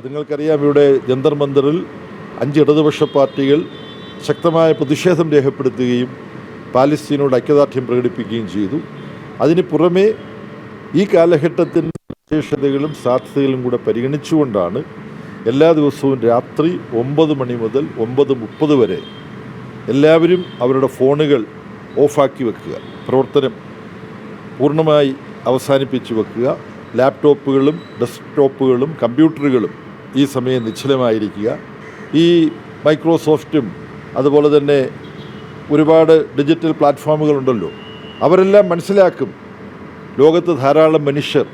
നിങ്ങൾക്കറിയാം, ഇവിടെ ജന്തർ മന്ദറിൽ 5 ഇടതുപക്ഷ പാർട്ടികൾ ശക്തമായ പ്രതിഷേധം രേഖപ്പെടുത്തുകയും പാലസ്തീനോട് ഐക്യദാർഢ്യം പ്രകടിപ്പിക്കുകയും ചെയ്തു. അതിന് പുറമെ ഈ കാലഘട്ടത്തിൻ്റെ വിശേഷതകളും സാധ്യതകളും കൂടെ പരിഗണിച്ചുകൊണ്ടാണ് എല്ലാ ദിവസവും രാത്രി 9 മണി മുതൽ 9:30 വരെ എല്ലാവരും അവരുടെ ഫോണുകൾ ഓഫാക്കി വെക്കുക, പ്രവർത്തനം പൂർണ്ണമായി അവസാനിപ്പിച്ച് വെക്കുക. ലാപ്ടോപ്പുകളും ഡെസ്ക്ടോപ്പുകളും കമ്പ്യൂട്ടറുകളും ഈ സമയം നിശ്ചലമായിരിക്കുക. ഈ മൈക്രോസോഫ്റ്റും അതുപോലെ തന്നെ ഒരുപാട് ഡിജിറ്റൽ പ്ലാറ്റ്ഫോമുകളുണ്ടല്ലോ, അവരെല്ലാം മനസ്സിലാക്കും ലോകത്ത് ധാരാളം മനുഷ്യർ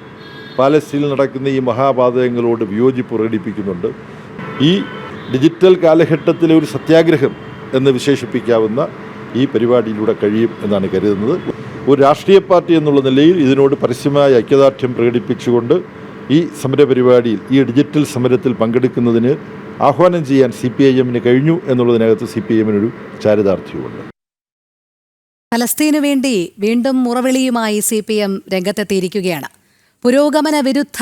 പാലസ്തീനിൽ നടക്കുന്ന ഈ മഹാപാതകങ്ങളോട് വിയോജിപ്പ് പ്രകടിപ്പിക്കുന്നുണ്ട്. ഈ ഡിജിറ്റൽ കാലഘട്ടത്തിലെ ഒരു സത്യാഗ്രഹം എന്ന് വിശേഷിപ്പിക്കാവുന്ന ഈ പരിപാടിയിലൂടെ കഴിയും എന്നാണ് കരുതുന്നത്. ഒരു രാഷ്ട്രീയ പാർട്ടി എന്നുള്ള നിലയിൽ ഇതിനോട് പരസ്യമായ ഐക്യദാർഢ്യം പ്രകടിപ്പിച്ചുകൊണ്ട് ഈ സമരപരിപാടിയിൽ, ഈ ഡിജിറ്റൽ സമരത്തിൽ പങ്കെടുക്കുന്നതിന് ആഹ്വാനം ചെയ്യാൻ CPIM-ന് കഴിഞ്ഞു എന്നുള്ളതിനകത്ത് CPIM-നൊരു ചാരിതാർത്ഥ്യമുണ്ട്. ഫലസ്തീനു വേണ്ടി വീണ്ടും മുറവിളിയുമായി CPM രംഗത്തെത്തിയിരിക്കുകയാണ്. പുരോഗമന വിരുദ്ധ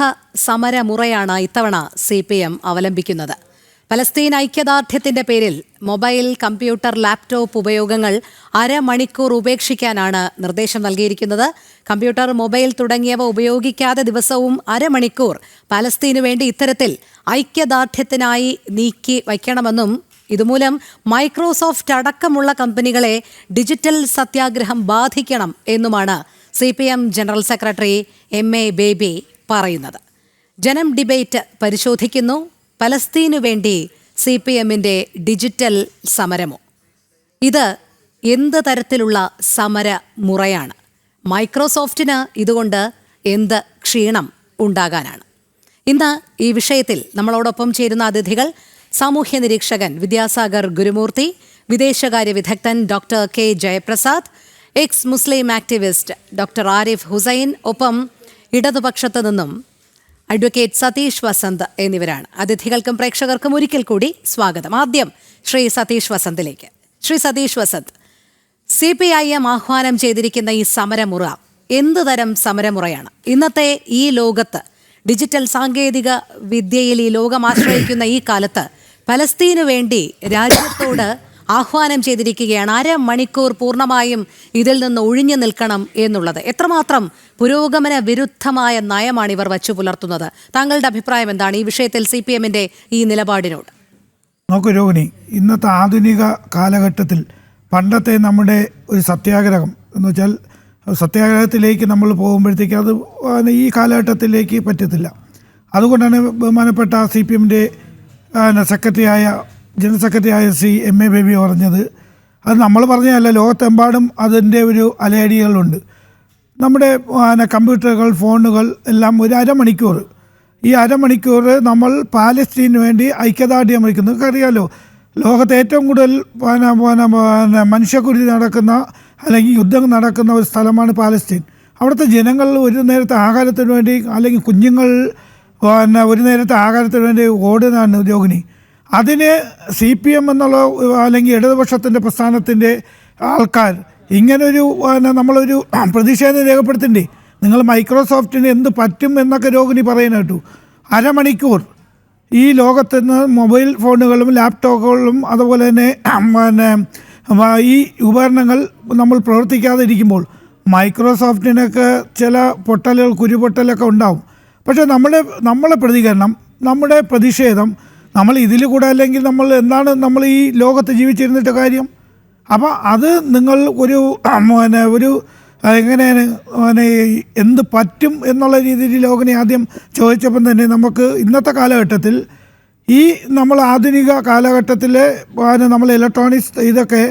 സമരമുറയാണ് ഇത്തവണ CPM അവലംബിക്കുന്നത്. ഫലസ്തീൻ ഐക്യദാർഢ്യത്തിന്റെ പേരിൽ മൊബൈൽ, കമ്പ്യൂട്ടർ, ലാപ്ടോപ്പ് ഉപയോഗങ്ങൾ അരമണിക്കൂർ ഉപേക്ഷിക്കാനാണ് നിർദ്ദേശം നൽകിയിരിക്കുന്നത്. കമ്പ്യൂട്ടർ, മൊബൈൽ തുടങ്ങിയവ ഉപയോഗിക്കാതെ ദിവസവും അരമണിക്കൂർ പാലസ്തീനു വേണ്ടി ഇത്തരത്തിൽ ഐക്യദാർഢ്യത്തിനായി നീക്കി വയ്ക്കണമെന്നും ഇതുമൂലം മൈക്രോസോഫ്റ്റ് അടക്കമുള്ള കമ്പനികളെ ഡിജിറ്റൽ സത്യാഗ്രഹം ബാധിക്കണം എന്നുമാണ് CPM general secretary MA baby പറയുന്നത്. ജനം ഡിബേറ്റ് പരിശോധിക്കുന്നു. പലസ്തീനു വേണ്ടി CPM-ന്റെ ഡിജിറ്റൽ സമരമോ? ഇത് എന്ത് തരത്തിലുള്ള സമരമുറയാണ്? മൈക്രോസോഫ്റ്റിന് ഇതുകൊണ്ട് എന്ത് ക്ഷീണം ഉണ്ടാകാനാണ്? ഇന്ന് ഈ വിഷയത്തിൽ നമ്മളോടൊപ്പം ചേരുന്ന അതിഥികൾ: സാമൂഹ്യ നിരീക്ഷകൻ വിദ്യാസാഗർ ഗുരുമൂർത്തി, വിദേശകാര്യ വിദഗ്ധൻ doctor K Jayaprasad, ex Muslim activist doctor Arif Hussain, ഒപ്പം ഇടതുപക്ഷത്ത് നിന്നും അഡ്വക്കേറ്റ് സതീഷ് വസന്ത് എന്നിവരാണ്. അതിഥികൾക്കും പ്രേക്ഷകർക്കും ഒരിക്കൽ കൂടി സ്വാഗതം. ആദ്യം ശ്രീ സതീഷ് വസന്തിലേക്ക്. ശ്രീ സതീഷ് വസന്ത്, CPIM ആഹ്വാനം ചെയ്തിരിക്കുന്ന ഈ സമരമുറ എന്ത് തരം സമരമുറയാണ്? ഇന്നത്തെ ഈ ലോകത്ത്, ഡിജിറ്റൽ സാങ്കേതിക വിദ്യയിൽ ഈ ലോകം ആശ്രയിക്കുന്ന ഈ കാലത്ത് പലസ്തീനു വേണ്ടി രാജ്യത്തോട് ആഹ്വാനം ചെയ്തിരിക്കുകയാണ് അരമണിക്കൂർ പൂർണ്ണമായും ഇതിൽ നിന്ന് ഒഴിഞ്ഞു നിൽക്കണം എന്നുള്ളത്. എത്രമാത്രം പുരോഗമന വിരുദ്ധമായ നയമാണ് ഇവർ വച്ചു പുലർത്തുന്നത്? താങ്കളുടെ അഭിപ്രായം എന്താണ് ഈ വിഷയത്തിൽ CPM-ന്റെ ഈ നിലപാടിനോട്? നോക്കൂ രോഹിണി, ഇന്നത്തെ ആധുനിക കാലഘട്ടത്തിൽ പണ്ടത്തെ നമ്മുടെ ഒരു സത്യാഗ്രഹം എന്ന് വെച്ചാൽ സത്യാഗ്രഹത്തിലേക്ക് നമ്മൾ പോകുമ്പോഴത്തേക്ക് അത് ഈ കാലഘട്ടത്തിലേക്ക് പറ്റത്തില്ല. അതുകൊണ്ടാണ് ബഹുമാനപ്പെട്ട CPM-ന്റെ ജനറൽ സെക്രട്ടറിയായ MA ബേബി പറഞ്ഞത്. അത് നമ്മൾ പറഞ്ഞതല്ല, ലോകത്തെമ്പാടും അതിൻ്റെ ഒരു അലയടികളുണ്ട്. നമ്മുടെ കമ്പ്യൂട്ടറുകൾ, ഫോണുകൾ എല്ലാം ഒരു അരമണിക്കൂർ, ഈ അരമണിക്കൂർ നമ്മൾ പാലസ്തീനു വേണ്ടി ഐക്യദാർഢ്യം വയ്ക്കുന്നു. നമുക്കറിയാമല്ലോ, ലോകത്തെ ഏറ്റവും കൂടുതൽ മനുഷ്യക്കുരുതി നടക്കുന്ന അല്ലെങ്കിൽ യുദ്ധം നടക്കുന്ന ഒരു സ്ഥലമാണ് പാലസ്തീൻ. അവിടുത്തെ ജനങ്ങൾ ഒരു നേരത്തെ ആഹാരത്തിന് വേണ്ടി, അല്ലെങ്കിൽ കുഞ്ഞുങ്ങൾ ഒരു നേരത്തെ ആഹാരത്തിന് വേണ്ടി ഓടുന്നതാണ് രോഹിണി. അതിന് CPM എന്നുള്ള അല്ലെങ്കിൽ ഇടതുപക്ഷത്തിൻ്റെ പ്രസ്ഥാനത്തിൻ്റെ ആൾക്കാർ ഇങ്ങനൊരു നമ്മളൊരു പ്രതിഷേധം രേഖപ്പെടുത്തണ്ടേ? നിങ്ങൾ മൈക്രോസോഫ്റ്റിന് എന്ത് പറ്റും എന്നൊക്കെ രോഹിണി പറയുന്ന കേട്ടു. അരമണിക്കൂർ ഈ ലോകത്ത് നിന്ന് മൊബൈൽ ഫോണുകളും ലാപ്ടോപ്പുകളും അതുപോലെ തന്നെ ഈ ഉപകരണങ്ങൾ നമ്മൾ പ്രവർത്തിക്കാതെ ഇരിക്കുമ്പോൾ മൈക്രോസോഫ്റ്റിനൊക്കെ ചില പൊട്ടലുകൾ, കുരുപൊട്ടലൊക്കെ ഉണ്ടാവും. പക്ഷേ നമ്മളെ പ്രതികരണം, നമ്മുടെ പ്രതിഷേധം നമ്മൾ ഇതിൽ കൂടെ അല്ലെങ്കിൽ നമ്മൾ എന്താണ് നമ്മൾ ഈ ലോകത്ത് ജീവിച്ചിരുന്നിട്ട് കാര്യം? അപ്പോൾ അത് നിങ്ങൾ ഒരു എങ്ങനെയാണ് എന്ത് പറ്റും എന്നുള്ള രീതിയിൽ ലോകനെ ആദ്യം ചോദിച്ചപ്പം തന്നെ നമുക്ക് ഇന്നത്തെ കാലഘട്ടത്തിൽ നമ്മൾ ആധുനിക കാലഘട്ടത്തിൽ നമ്മൾ ഇലക്ട്രോണിക്സ് ഇതൊക്കെ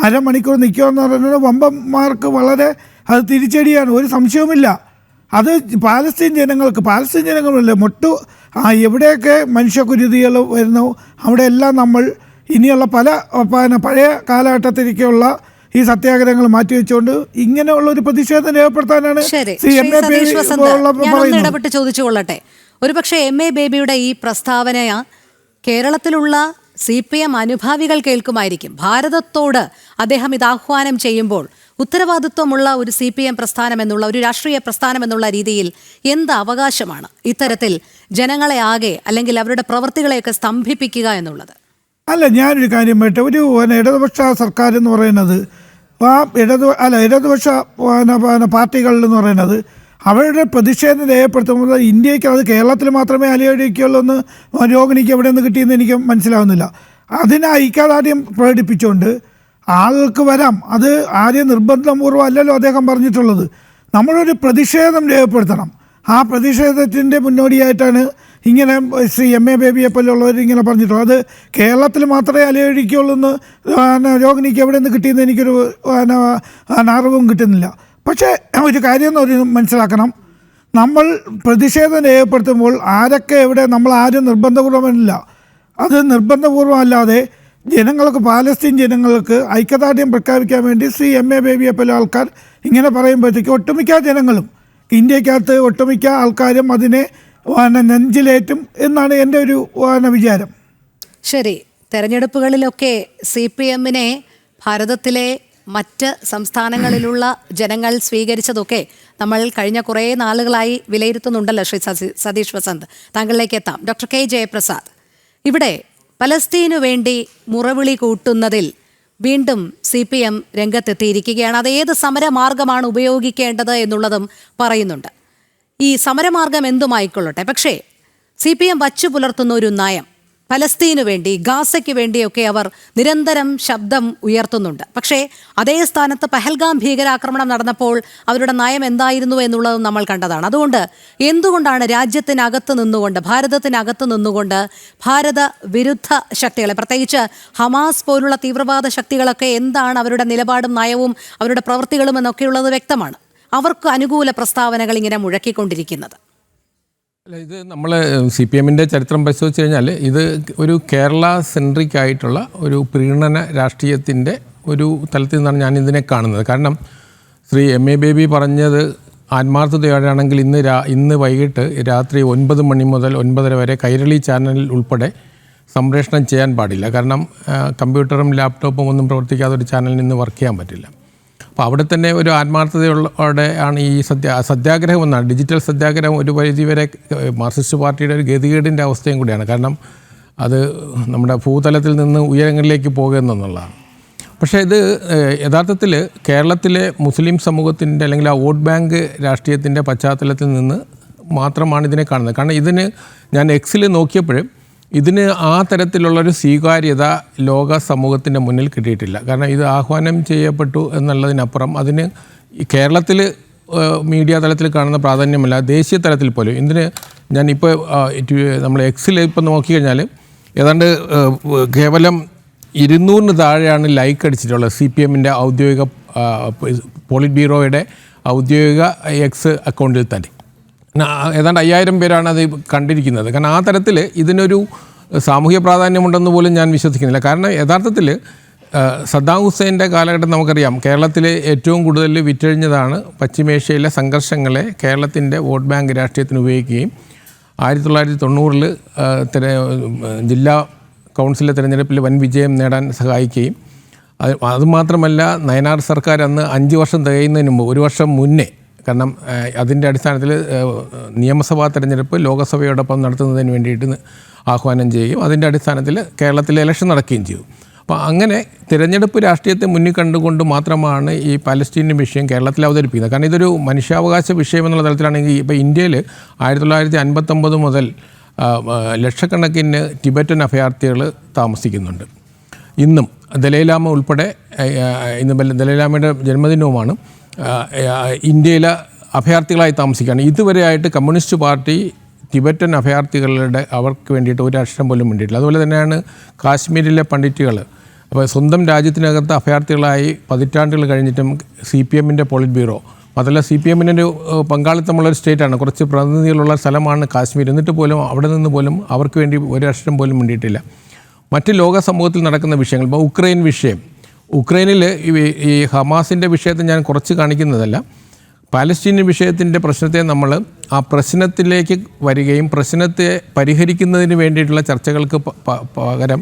അരമണിക്കൂർ നിൽക്കുമെന്ന് പറയുന്നത് വമ്പന്മാർക്ക് വളരെ അത് തിരിച്ചടിയാണ്, ഒരു സംശയവുമില്ല. അത് പാലസ്തീൻ ജനങ്ങളല്ലേ എവിടെയൊക്കെ മനുഷ്യക്കുരുതികൾ വരുന്നു അവിടെയെല്ലാം നമ്മൾ ഇനിയുള്ള പഴയ കാലഘട്ടത്തിലേക്കുള്ള ഈ സത്യാഗ്രഹങ്ങൾ മാറ്റിവെച്ചുകൊണ്ട് ഇങ്ങനെയുള്ള ഒരു പ്രതിഷേധം രേഖപ്പെടുത്താനാണ് ഇടപെട്ട് ചോദിച്ചുകൊള്ളട്ടെ. ഒരുപക്ഷെ MA ബേബിയുടെ ഈ പ്രസ്താവന കേരളത്തിലുള്ള CPM അനുഭാവികൾ കേൾക്കുമായിരിക്കും. ഭാരതത്തോട് അദ്ദേഹം ഇത് ആഹ്വാനം ചെയ്യുമ്പോൾ ഉത്തരവാദിത്വമുള്ള ഒരു CPM പ്രസ്ഥാനം എന്നുള്ള ഒരു രാഷ്ട്രീയ പ്രസ്ഥാനം എന്നുള്ള രീതിയിൽ എന്ത് അവകാശമാണ് ഇത്തരത്തിൽ ജനങ്ങളെ ആകെ അല്ലെങ്കിൽ അവരുടെ പ്രവൃത്തികളെയൊക്കെ സ്തംഭിപ്പിക്കുക എന്നുള്ളത്? അല്ല, ഞാനൊരു കാര്യം പറയട്ടെ. ഒരു ഇടതുപക്ഷ സർക്കാർ എന്ന് പറയുന്നത് ഇടതുപക്ഷ പാർട്ടികൾ എന്ന് പറയുന്നത് അവരുടെ പ്രതിഷേധം രേഖപ്പെടുത്തുമ്പോൾ ഇന്ത്യക്ക് അത് കേരളത്തിൽ മാത്രമേ അലയടിക്കുള്ളൂ എന്ന് രോഹിണിക്ക് എവിടെ നിന്ന് കിട്ടിയെന്ന് എനിക്ക് മനസ്സിലാവുന്നില്ല. അതിനെ ഐക്യദാർഢ്യം പ്രകടിപ്പിച്ചുകൊണ്ട് ആളുകൾക്ക് വരാം. അത് ആരെയും നിർബന്ധപൂർവ്വം അല്ലല്ലോ അദ്ദേഹം പറഞ്ഞിട്ടുള്ളത്. നമ്മളൊരു പ്രതിഷേധം രേഖപ്പെടുത്തണം. ആ പ്രതിഷേധത്തിൻ്റെ മുന്നോടിയായിട്ടാണ് ഇങ്ങനെ ശ്രീ MA ബേബിയെ പോലുള്ളവർ ഇങ്ങനെ പറഞ്ഞിട്ടുള്ളത്. അത് കേരളത്തിൽ മാത്രമേ അലയടിക്കുള്ളൂ എന്ന് രോഹിണിക്ക് എവിടെ നിന്ന് കിട്ടിയെന്ന് എനിക്കൊരു അറിവും കിട്ടുന്നില്ല. പക്ഷേ ഒരു കാര്യം മനസ്സിലാക്കണം, നമ്മൾ പ്രതിഷേധം രേഖപ്പെടുത്തുമ്പോൾ ആരൊക്കെ എവിടെ നമ്മൾ ആരും നിർബന്ധപൂർവ്വമല്ല. അത് നിർബന്ധപൂർവ്വം അല്ലാതെ ജനങ്ങൾക്ക്, പാലസ്തീൻ ജനങ്ങൾക്ക് ഐക്യദാർഢ്യം പ്രഖ്യാപിക്കാൻ വേണ്ടി ശ്രീ MA ബേബിയെ പോലെ ആൾക്കാർ ഇങ്ങനെ പറയുമ്പോഴത്തേക്ക് ഒട്ടുമിക്ക ജനങ്ങളും, ഇന്ത്യക്കകത്ത് ഒട്ടുമിക്ക ആൾക്കാരും അതിനെ നെഞ്ചിലേറ്റും എന്നാണ് എൻ്റെ ഒരു വിചാരം. ശരി, തെരഞ്ഞെടുപ്പുകളിലൊക്കെ CPMനെ ഭാരതത്തിലെ മറ്റ് സംസ്ഥാനങ്ങളിലുള്ള ജനങ്ങൾ സ്വീകരിച്ചതൊക്കെ നമ്മൾ കഴിഞ്ഞ കുറേ നാളുകളായി വിലയിരുത്തുന്നുണ്ടല്ലോ. ശ്രീ സതീഷ് വസന്ത്, താങ്കളിലേക്ക് എത്താം. ഡോക്ടർ K ജയപ്രസാദ്, ഇവിടെ പലസ്തീനു വേണ്ടി മുറവിളി കൂട്ടുന്നതിൽ വീണ്ടും CPM രംഗത്തെത്തിയിരിക്കുകയാണ്. അത് ഏത് സമരമാർഗമാണ് ഉപയോഗിക്കേണ്ടത് എന്നുള്ളതും പറയുന്നുണ്ട്. ഈ സമരമാർഗം എന്തുമായിക്കൊള്ളട്ടെ, പക്ഷേ CPM വച്ചു പുലർത്തുന്ന ഒരു നയം, പലസ്തീനു വേണ്ടി, ഗാസയ്ക്ക് വേണ്ടിയൊക്കെ അവർ നിരന്തരം ശബ്ദം ഉയർത്തുന്നുണ്ട്. പക്ഷേ അതേ സ്ഥാനത്ത് പഹൽഗാം ഭീകരാക്രമണം നടന്നപ്പോൾ അവരുടെ നയം എന്തായിരുന്നു എന്നുള്ളതും നമ്മൾ കണ്ടതാണ്. അതുകൊണ്ട് എന്തുകൊണ്ടാണ് രാജ്യത്തിനകത്ത് നിന്നുകൊണ്ട്, ഭാരതത്തിനകത്ത് നിന്നുകൊണ്ട് ഭാരത വിരുദ്ധ ശക്തികളെ, പ്രത്യേകിച്ച് ഹമാസ് പോലുള്ള തീവ്രവാദ ശക്തികളൊക്കെ എന്താണ് അവരുടെ നിലപാടും നയവും അവരുടെ പ്രവൃത്തികളും എന്നൊക്കെയുള്ളത് വ്യക്തമാണ്, അവർക്ക് അനുകൂല പ്രസ്താവനകൾ ഇങ്ങനെ മുഴക്കിക്കൊണ്ടിരിക്കുന്നത്? അല്ല, ഇത് നമ്മൾ CPMൻ്റെ ചരിത്രം പരിശോധിച്ച് കഴിഞ്ഞാൽ ഇത് ഒരു കേരള സെൻട്രിക് ആയിട്ടുള്ള ഒരു പ്രീണന രാഷ്ട്രീയത്തിൻ്റെ ഒരു തലത്തിൽ നിന്നാണ് ഞാൻ ഇതിനെ കാണുന്നത്. കാരണം ശ്രീ MA ബേബി പറഞ്ഞത് ആത്മാർത്ഥതയോടെയാണെങ്കിൽ ഇന്ന് വൈകിട്ട് രാത്രി 9 മണി മുതൽ 9:30 വരെ കൈരളി ചാനലിൽ ഉൾപ്പെടെ സംപ്രേഷണം ചെയ്യാൻ പാടില്ല. കാരണം കമ്പ്യൂട്ടറും ലാപ്ടോപ്പും ഒന്നും പ്രവർത്തിക്കാതെ ഒരു ചാനലിൽ നിന്ന് വർക്ക് ചെയ്യാൻ പറ്റില്ല. അപ്പോൾ അവിടെ തന്നെ ഒരു ആത്മാർത്ഥതയോടെ ആണ് ഈ സത്യാഗ്രഹം എന്നാണ്. ഡിജിറ്റൽ സത്യാഗ്രഹം ഒരു പരിധിവരെ മാർക്സിസ്റ്റ് പാർട്ടിയുടെ ഒരു ഗതികേടിൻ്റെ അവസ്ഥയും കൂടിയാണ്. കാരണം അത് നമ്മുടെ ഭൂതലത്തിൽ നിന്ന് ഉയരങ്ങളിലേക്ക് പോകുന്നതെന്നുള്ളതാണ്. പക്ഷേ ഇത് യഥാർത്ഥത്തിൽ കേരളത്തിലെ മുസ്ലിം സമൂഹത്തിൻ്റെ അല്ലെങ്കിൽ ആ വോട്ട് ബാങ്ക് രാഷ്ട്രീയത്തിൻ്റെ പശ്ചാത്തലത്തിൽ നിന്ന് മാത്രമാണ് ഇതിനെ കാണുന്നത്. കാരണം ഇതിന് ഞാൻ Xൽ നോക്കിയപ്പോഴും ഇതിന് ആ തരത്തിലുള്ളൊരു സ്വീകാര്യത ലോക സമൂഹത്തിൻ്റെ മുന്നിൽ കിട്ടിയിട്ടില്ല. കാരണം ഇത് ആഹ്വാനം ചെയ്യപ്പെട്ടു എന്നുള്ളതിനപ്പുറം അതിന് കേരളത്തിൽ മീഡിയ തലത്തിൽ കാണുന്ന പ്രാധാന്യമല്ല, ദേശീയ തലത്തിൽ പോലും. ഇതിന് ഞാനിപ്പോൾ നമ്മൾ Xൽ ഇപ്പോൾ നോക്കിക്കഴിഞ്ഞാൽ ഏതാണ്ട് കേവലം 200 താഴെയാണ് ലൈക്ക് അടിച്ചിട്ടുള്ളത്. CPMൻ്റെ ഔദ്യോഗിക പോളിറ്റ് ബ്യൂറോയുടെ ഔദ്യോഗിക X അക്കൗണ്ടിൽ തന്നെ ഏതാണ്ട് 5000 പേരാണ് അത് കണ്ടിരിക്കുന്നത്. കാരണം ആ തരത്തിൽ ഇതിനൊരു സാമൂഹ്യ പ്രാധാന്യമുണ്ടെന്ന് പോലും ഞാൻ വിശ്വസിക്കുന്നില്ല. കാരണം യഥാർത്ഥത്തിൽ സദ്ദാം ഹുസൈൻ്റെ കാലഘട്ടം നമുക്കറിയാം, കേരളത്തിൽ ഏറ്റവും കൂടുതൽ വിറ്റഴിഞ്ഞതാണ് പശ്ചിമേഷ്യയിലെ സംഘർഷങ്ങളെ കേരളത്തിൻ്റെ വോട്ട് ബാങ്ക് രാഷ്ട്രീയത്തിന് ഉപയോഗിക്കുകയും 1990 ജില്ലാ കൗൺസിലെ തിരഞ്ഞെടുപ്പിൽ വൻ വിജയം നേടാൻ സഹായിക്കുകയും അതുമാത്രമല്ല നയനാർ സർക്കാർ അന്ന് 5 വർഷം തികയുന്നതിന് മുമ്പ്, 1 വർഷം മുന്നേ, കാരണം അതിൻ്റെ അടിസ്ഥാനത്തിൽ നിയമസഭാ തെരഞ്ഞെടുപ്പ് ലോകസഭയോടൊപ്പം നടത്തുന്നതിന് വേണ്ടിയിട്ട് ആഹ്വാനം ചെയ്യുകയും അതിൻ്റെ അടിസ്ഥാനത്തിൽ കേരളത്തിൽ ഇലക്ഷൻ നടക്കുകയും ചെയ്തു. അപ്പോൾ അങ്ങനെ തിരഞ്ഞെടുപ്പ് രാഷ്ട്രീയത്തെ മുന്നിൽ കണ്ടുകൊണ്ട് മാത്രമാണ് ഈ പലസ്തീൻ വിഷയം കേരളത്തിൽ അവതരിപ്പിക്കുന്നത്. കാരണം ഇതൊരു മനുഷ്യാവകാശ വിഷയം എന്നുള്ള തലത്തിലാണെങ്കിൽ ഇപ്പോൾ ഇന്ത്യയിൽ 1959 മുതൽ ലക്ഷക്കണക്കിന് ടിബറ്റൻ അഭയാർത്ഥികൾ താമസിക്കുന്നുണ്ട്. ഇന്നും ദലൈലാമ ഉൾപ്പെടെ, ഇന്ന് ദലൈലാമയുടെ ജന്മദിനവുമാണ്, ഇന്ത്യയിലെ അഭയാർത്ഥികളായി താമസിക്കുകയാണ്. ഇതുവരെയായിട്ട് കമ്മ്യൂണിസ്റ്റ് പാർട്ടി ടിബറ്റൻ അഭയാർത്ഥികളുടെ അവർക്ക് വേണ്ടിയിട്ട് ഒരു അക്ഷരം പോലും വേണ്ടിയിട്ടില്ല. അതുപോലെ തന്നെയാണ് കാശ്മീരിലെ പണ്ഡിറ്റുകൾ. അപ്പോൾ സ്വന്തം രാജ്യത്തിനകത്ത് അഭയാർത്ഥികളായി പതിറ്റാണ്ടുകൾ കഴിഞ്ഞിട്ടും CPMൻ്റെ പോളിറ്റ് ബ്യൂറോ, അതല്ല CPMൻ്റെ ഒരു പങ്കാളിത്തമുള്ളൊരു സ്റ്റേറ്റാണ്, കുറച്ച് പ്രതിനിധികളുള്ള സ്ഥലമാണ് കാശ്മീർ, എന്നിട്ട് പോലും അവിടെ നിന്ന് പോലും അവർക്ക് വേണ്ടി ഒരു അക്ഷരം പോലും വേണ്ടിയിട്ടില്ല. മറ്റ് ലോക സമൂഹത്തിൽ നടക്കുന്ന വിഷയങ്ങൾ, ഇപ്പോൾ ഉക്രൈൻ വിഷയം, ഉക്രൈനിൽ ഈ ഹമാസിൻ്റെ വിഷയത്തെ ഞാൻ കുറച്ച് കാണിക്കുന്നതല്ല, പാലസ്തീൻ വിഷയത്തിൻ്റെ പ്രശ്നത്തെ നമ്മൾ ആ പ്രശ്നത്തിലേക്ക് വരികയും പ്രശ്നത്തെ പരിഹരിക്കുന്നതിന് വേണ്ടിയിട്ടുള്ള ചർച്ചകൾക്ക് പകരം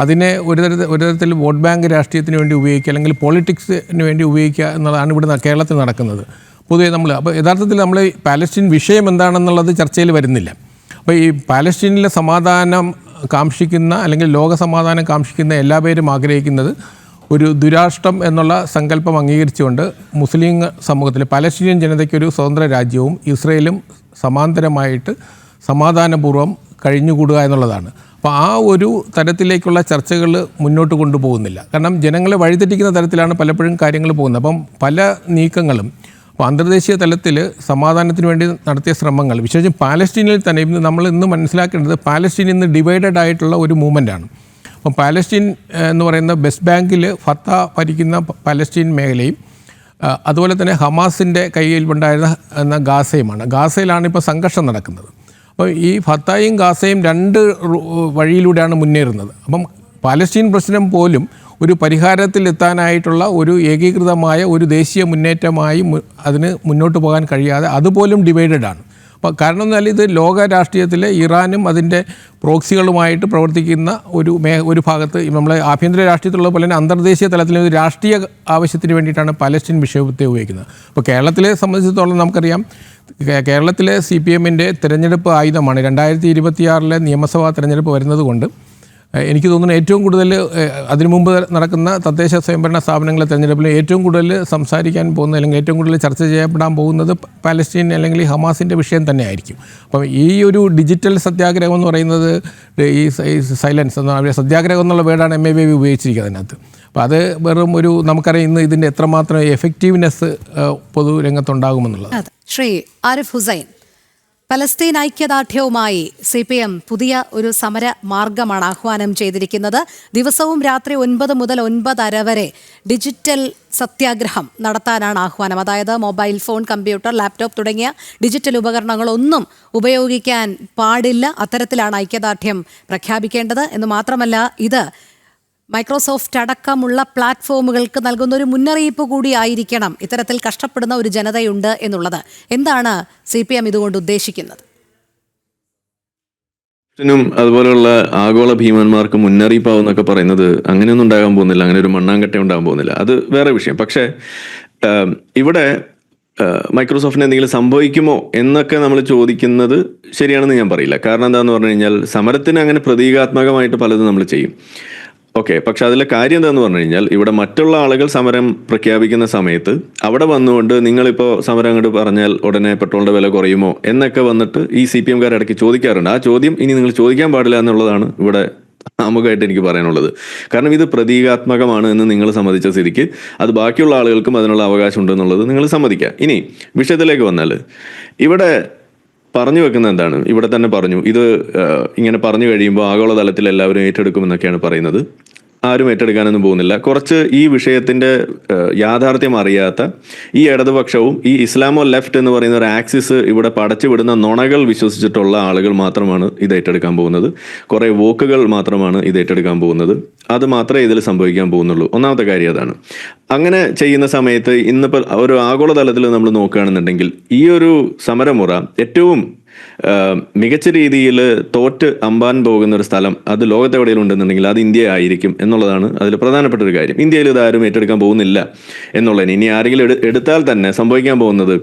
അതിനെ ഒരു തരത്തിൽ വോട്ട് ബാങ്ക് രാഷ്ട്രീയത്തിന് വേണ്ടി ഉപയോഗിക്കുക, അല്ലെങ്കിൽ പൊളിറ്റിക്സിന് വേണ്ടി ഉപയോഗിക്കുക എന്നതാണ് ഇവിടെ കേരളത്തിൽ നടക്കുന്നത്. പൊതുവെ അപ്പോൾ യഥാർത്ഥത്തിൽ നമ്മൾ പാലസ്തീൻ വിഷയം എന്താണെന്നുള്ളത് ചർച്ചയിൽ വരുന്നില്ല. അപ്പോൾ ഈ പാലസ്തീനിലെ സമാധാനം കാംക്ഷിക്കുന്ന, അല്ലെങ്കിൽ ലോക സമാധാനം കാംക്ഷിക്കുന്ന എല്ലാ പേരും ആഗ്രഹിക്കുന്നത് ഒരു ദുരാഷ്ട്രം എന്നുള്ള സങ്കല്പം അംഗീകരിച്ചുകൊണ്ട് മുസ്ലിം സമൂഹത്തിൽ പലസ്തീനിയൻ ജനതയ്ക്കൊരു സ്വതന്ത്ര രാജ്യവും ഇസ്രയേലും സമാന്തരമായിട്ട് സമാധാനപൂർവ്വം കഴിഞ്ഞുകൂടുക എന്നുള്ളതാണ്. അപ്പോൾ ആ ഒരു തരത്തിലേക്കുള്ള ചർച്ചകൾ മുന്നോട്ട് കൊണ്ടുപോകുന്നില്ല. കാരണം ജനങ്ങളെ വഴിതെറ്റിക്കുന്ന തരത്തിലാണ് പലപ്പോഴും കാര്യങ്ങൾ പോകുന്നത്. അപ്പം പല നീക്കങ്ങളും അപ്പോൾ അന്തർദേശീയ തലത്തിൽ സമാധാനത്തിന് വേണ്ടി നടത്തിയ ശ്രമങ്ങൾ, വിശേഷിച്ചും പാലസ്തീനിൽ തന്നെ നമ്മൾ ഇന്ന് മനസ്സിലാക്കേണ്ടത് പാലസ്തീൻ ഇന്ന് ഡിവൈഡഡ് ആയിട്ടുള്ള ഒരു മൂവ്മെൻറ്റാണ്. അപ്പം പാലസ്തീൻ എന്ന് പറയുന്ന വെസ്റ്റ് ബാങ്കിൽ ഫത്ത ഭരിക്കുന്ന പാലസ്തീൻ മേഖലയും അതുപോലെ തന്നെ ഹമാസിൻ്റെ കയ്യിൽ ഉണ്ടായിരുന്ന ഗാസയുമാണ്. ഗാസയിലാണ് ഇപ്പോൾ സംഘർഷം നടക്കുന്നത്. അപ്പോൾ ഈ ഫത്തായും ഗാസയും രണ്ട് വഴിയിലൂടെയാണ് മുന്നേറുന്നത്. അപ്പം പാലസ്തീൻ പ്രശ്നം പോലും ഒരു പരിഹാരത്തിലെത്താനായിട്ടുള്ള ഒരു ഏകീകൃതമായ ഒരു ദേശീയ മുന്നേറ്റമായി അതിന് മുന്നോട്ട് പോകാൻ കഴിയാതെ അതുപോലും ഡിവൈഡഡ് ആണ്. അപ്പോൾ കാരണം എന്നാൽ ഇത് ലോക രാഷ്ട്രീയത്തിലെ ഇറാനും അതിൻ്റെ പ്രോക്സികളുമായിട്ട് പ്രവർത്തിക്കുന്ന ഒരു ഭാഗത്ത് നമ്മളെ ആഭ്യന്തര രാഷ്ട്രീയത്തിലുള്ള പോലെ തന്നെ അന്തർദേശീയ തലത്തിൽ ഒരു രാഷ്ട്രീയ ആവശ്യത്തിന് വേണ്ടിയിട്ടാണ് പാലസ്തീൻ വിഷയത്തെ ഉപയോഗിക്കുന്നത്. അപ്പോൾ കേരളത്തിലെ സംബന്ധിച്ചിടത്തോളം നമുക്കറിയാം, കേരളത്തിലെ CPMൻ്റെ തിരഞ്ഞെടുപ്പ് ആയുധമാണ് 2026 നിയമസഭാ തിരഞ്ഞെടുപ്പ് വരുന്നത് കൊണ്ട് എനിക്ക് തോന്നുന്നു ഏറ്റവും കൂടുതൽ അതിനു മുമ്പ് നടക്കുന്ന തദ്ദേശ സ്വയംഭരണ സ്ഥാപനങ്ങളെ തിരഞ്ഞെടുപ്പിൽ ഏറ്റവും കൂടുതൽ സംസാരിക്കാൻ പോകുന്നത്, അല്ലെങ്കിൽ ഏറ്റവും കൂടുതൽ ചർച്ച ചെയ്യപ്പെടാൻ പോകുന്നത് പാലസ്തീൻ അല്ലെങ്കിൽ ഹമാസിൻ്റെ വിഷയം തന്നെ ആയിരിക്കും. അപ്പം ഈ ഒരു ഡിജിറ്റൽ സത്യാഗ്രഹം എന്ന് പറയുന്നത്, ഈ സൈലൻസ് എന്ന സത്യാഗ്രഹം എന്നുള്ള വേർഡാണ് MAB ഉപയോഗിച്ചിരിക്കുന്നത് അതിനകത്ത്. അപ്പോൾ അത് വെറും ഒരു നമുക്കറിയാം ഇന്ന് ഇതിൻ്റെ എത്രമാത്രം എഫക്റ്റീവ്നെസ് പൊതുരംഗത്തുണ്ടാകുമെന്നുള്ളത്. ശ്രീ ആരിഫ് ഹുസൈൻ, പലസ്തീൻ ഐക്യദാർഢ്യവുമായി CPM പുതിയ ഒരു സമര മാർഗമാണ് ആഹ്വാനം ചെയ്തിരിക്കുന്നത്. ദിവസവും രാത്രി 9 മുതൽ 9:30 വരെ ഡിജിറ്റൽ സത്യാഗ്രഹം നടത്താനാണ് ആഹ്വാനം. അതായത് മൊബൈൽ ഫോൺ, കമ്പ്യൂട്ടർ, ലാപ്ടോപ്പ് തുടങ്ങിയ ഡിജിറ്റൽ ഉപകരണങ്ങളൊന്നും ഉപയോഗിക്കാൻ പാടില്ല. അത്തരത്തിലാണ് ഐക്യദാർഢ്യം പ്രഖ്യാപിക്കേണ്ടത് എന്ന് മാത്രമല്ല, ഇത് മൈക്രോസോഫ്റ്റ് അടക്കമുള്ള പ്ലാറ്റ്ഫോമുകൾക്ക് നൽകുന്ന ഒരു മുന്നറിയിപ്പ് കൂടി ആയിരിക്കണം ഇത്തരത്തിൽ കഷ്ടപ്പെടുന്ന ഒരു ജനതയുണ്ട് എന്നുള്ളത്. എന്താണ് CPM ഇതുകൊണ്ട് ഉദ്ദേശിക്കുന്നത്? അതുപോലെയുള്ള ആഗോള ഭീമന്മാർക്ക് മുന്നറിയിപ്പാവെന്നൊക്കെ പറയുന്നത് അങ്ങനെയൊന്നും ഉണ്ടാകാൻ പോകുന്നില്ല. അങ്ങനെ ഒരു മണ്ണാങ്കട്ട ഉണ്ടാകാൻ പോകുന്നില്ല. അത് വേറെ വിഷയം. പക്ഷേ ഇവിടെ മൈക്രോസോഫ്റ്റിന് എന്തെങ്കിലും സംഭവിക്കുമോ എന്നൊക്കെ നമ്മൾ ചോദിക്കുന്നത് ശരിയാണെന്ന് ഞാൻ പറയില്ല. കാരണം എന്താണെന്ന് പറഞ്ഞു കഴിഞ്ഞാൽ സമരത്തിന് അങ്ങനെ പ്രതീകാത്മകമായിട്ട് പലതും നമ്മൾ ചെയ്യും. ഓക്കെ, പക്ഷെ അതിലെ കാര്യം എന്താന്ന് പറഞ്ഞു കഴിഞ്ഞാൽ ഇവിടെ മറ്റുള്ള ആളുകൾ സമരം പ്രഖ്യാപിക്കുന്ന സമയത്ത് അവിടെ വന്നുകൊണ്ട് നിങ്ങളിപ്പോൾ സമരം അങ്ങോട്ട് പറഞ്ഞാൽ ഉടനെ പെട്രോളിന്റെ വില കുറയുമോ എന്നൊക്കെ വന്നിട്ട് ഈ CPMകാർ ഇടയ്ക്ക് ചോദിക്കാറുണ്ട്. ആ ചോദ്യം ഇനി നിങ്ങൾ ചോദിക്കാൻ പാടില്ല എന്നുള്ളതാണ് ഇവിടെ ആമുഖമായിട്ട് എനിക്ക് പറയാനുള്ളത്. കാരണം ഇത് പ്രതീകാത്മകമാണ് എന്ന് നിങ്ങൾ സമ്മതിച്ച സ്ഥിതിക്ക് അത് ബാക്കിയുള്ള ആളുകൾക്കും അതിനുള്ള അവകാശം ഉണ്ടെന്നുള്ളത് നിങ്ങൾ സമ്മതിക്കുക. ഇനി വിഷയത്തിലേക്ക് വന്നാൽ ഇവിടെ പറഞ്ഞു വെക്കുന്ന എന്താണ്, ഇവിടെ തന്നെ പറഞ്ഞു, ഇത് ഇങ്ങനെ പറഞ്ഞു കഴിയുമ്പോൾ ആഗോളതലത്തിൽ എല്ലാവരും ഏറ്റെടുക്കുമെന്നൊക്കെയാണ് പറയുന്നത്. ആരും ഏറ്റെടുക്കാനൊന്നും പോകുന്നില്ല. കുറച്ച് ഈ വിഷയത്തിന്റെ യാഥാർത്ഥ്യം അറിയാത്ത ഈ ഇടതുപക്ഷവും ഈ ഇസ്ലാമോ ലെഫ്റ്റ് എന്ന് പറയുന്ന ഒരു ആക്സിസ് ഇവിടെ പടച്ചു വിടുന്ന നുണകൾ വിശ്വസിച്ചിട്ടുള്ള ആളുകൾ മാത്രമാണ് ഇത് ഏറ്റെടുക്കാൻ പോകുന്നത്. കുറെ വോക്കുകൾ മാത്രമാണ് ഇത് ഏറ്റെടുക്കാൻ പോകുന്നത്. അത് മാത്രമേ ഇതിൽ സംഭവിക്കാൻ പോകുന്നുള്ളൂ. ഒന്നാമത്തെ കാര്യം അതാണ്. അങ്ങനെ ചെയ്യുന്ന സമയത്ത് ഇന്നിപ്പോൾ ഒരു ആഗോളതലത്തിൽ നമ്മൾ നോക്കുകയാണെന്നുണ്ടെങ്കിൽ ഈ ഒരു സമരമുറ ഏറ്റവും മികച്ച രീതിയിൽ തോറ്റ് അമ്പാൻ പോകുന്ന ഒരു സ്ഥലം അത് ലോകത്തെവിടെയും ഉണ്ടെന്നുണ്ടെങ്കിൽ അത് ഇന്ത്യ ആയിരിക്കും എന്നുള്ളതാണ് അതിൽ പ്രധാനപ്പെട്ട ഒരു കാര്യം. ഇന്ത്യയിൽ ഇതാരും ഏറ്റെടുക്കാൻ പോകുന്നില്ല എന്നുള്ളതിന് ഇനി ആരെങ്കിലും എടുത്താൽ തന്നെ സംഭവിക്കാൻ പോകുന്നത്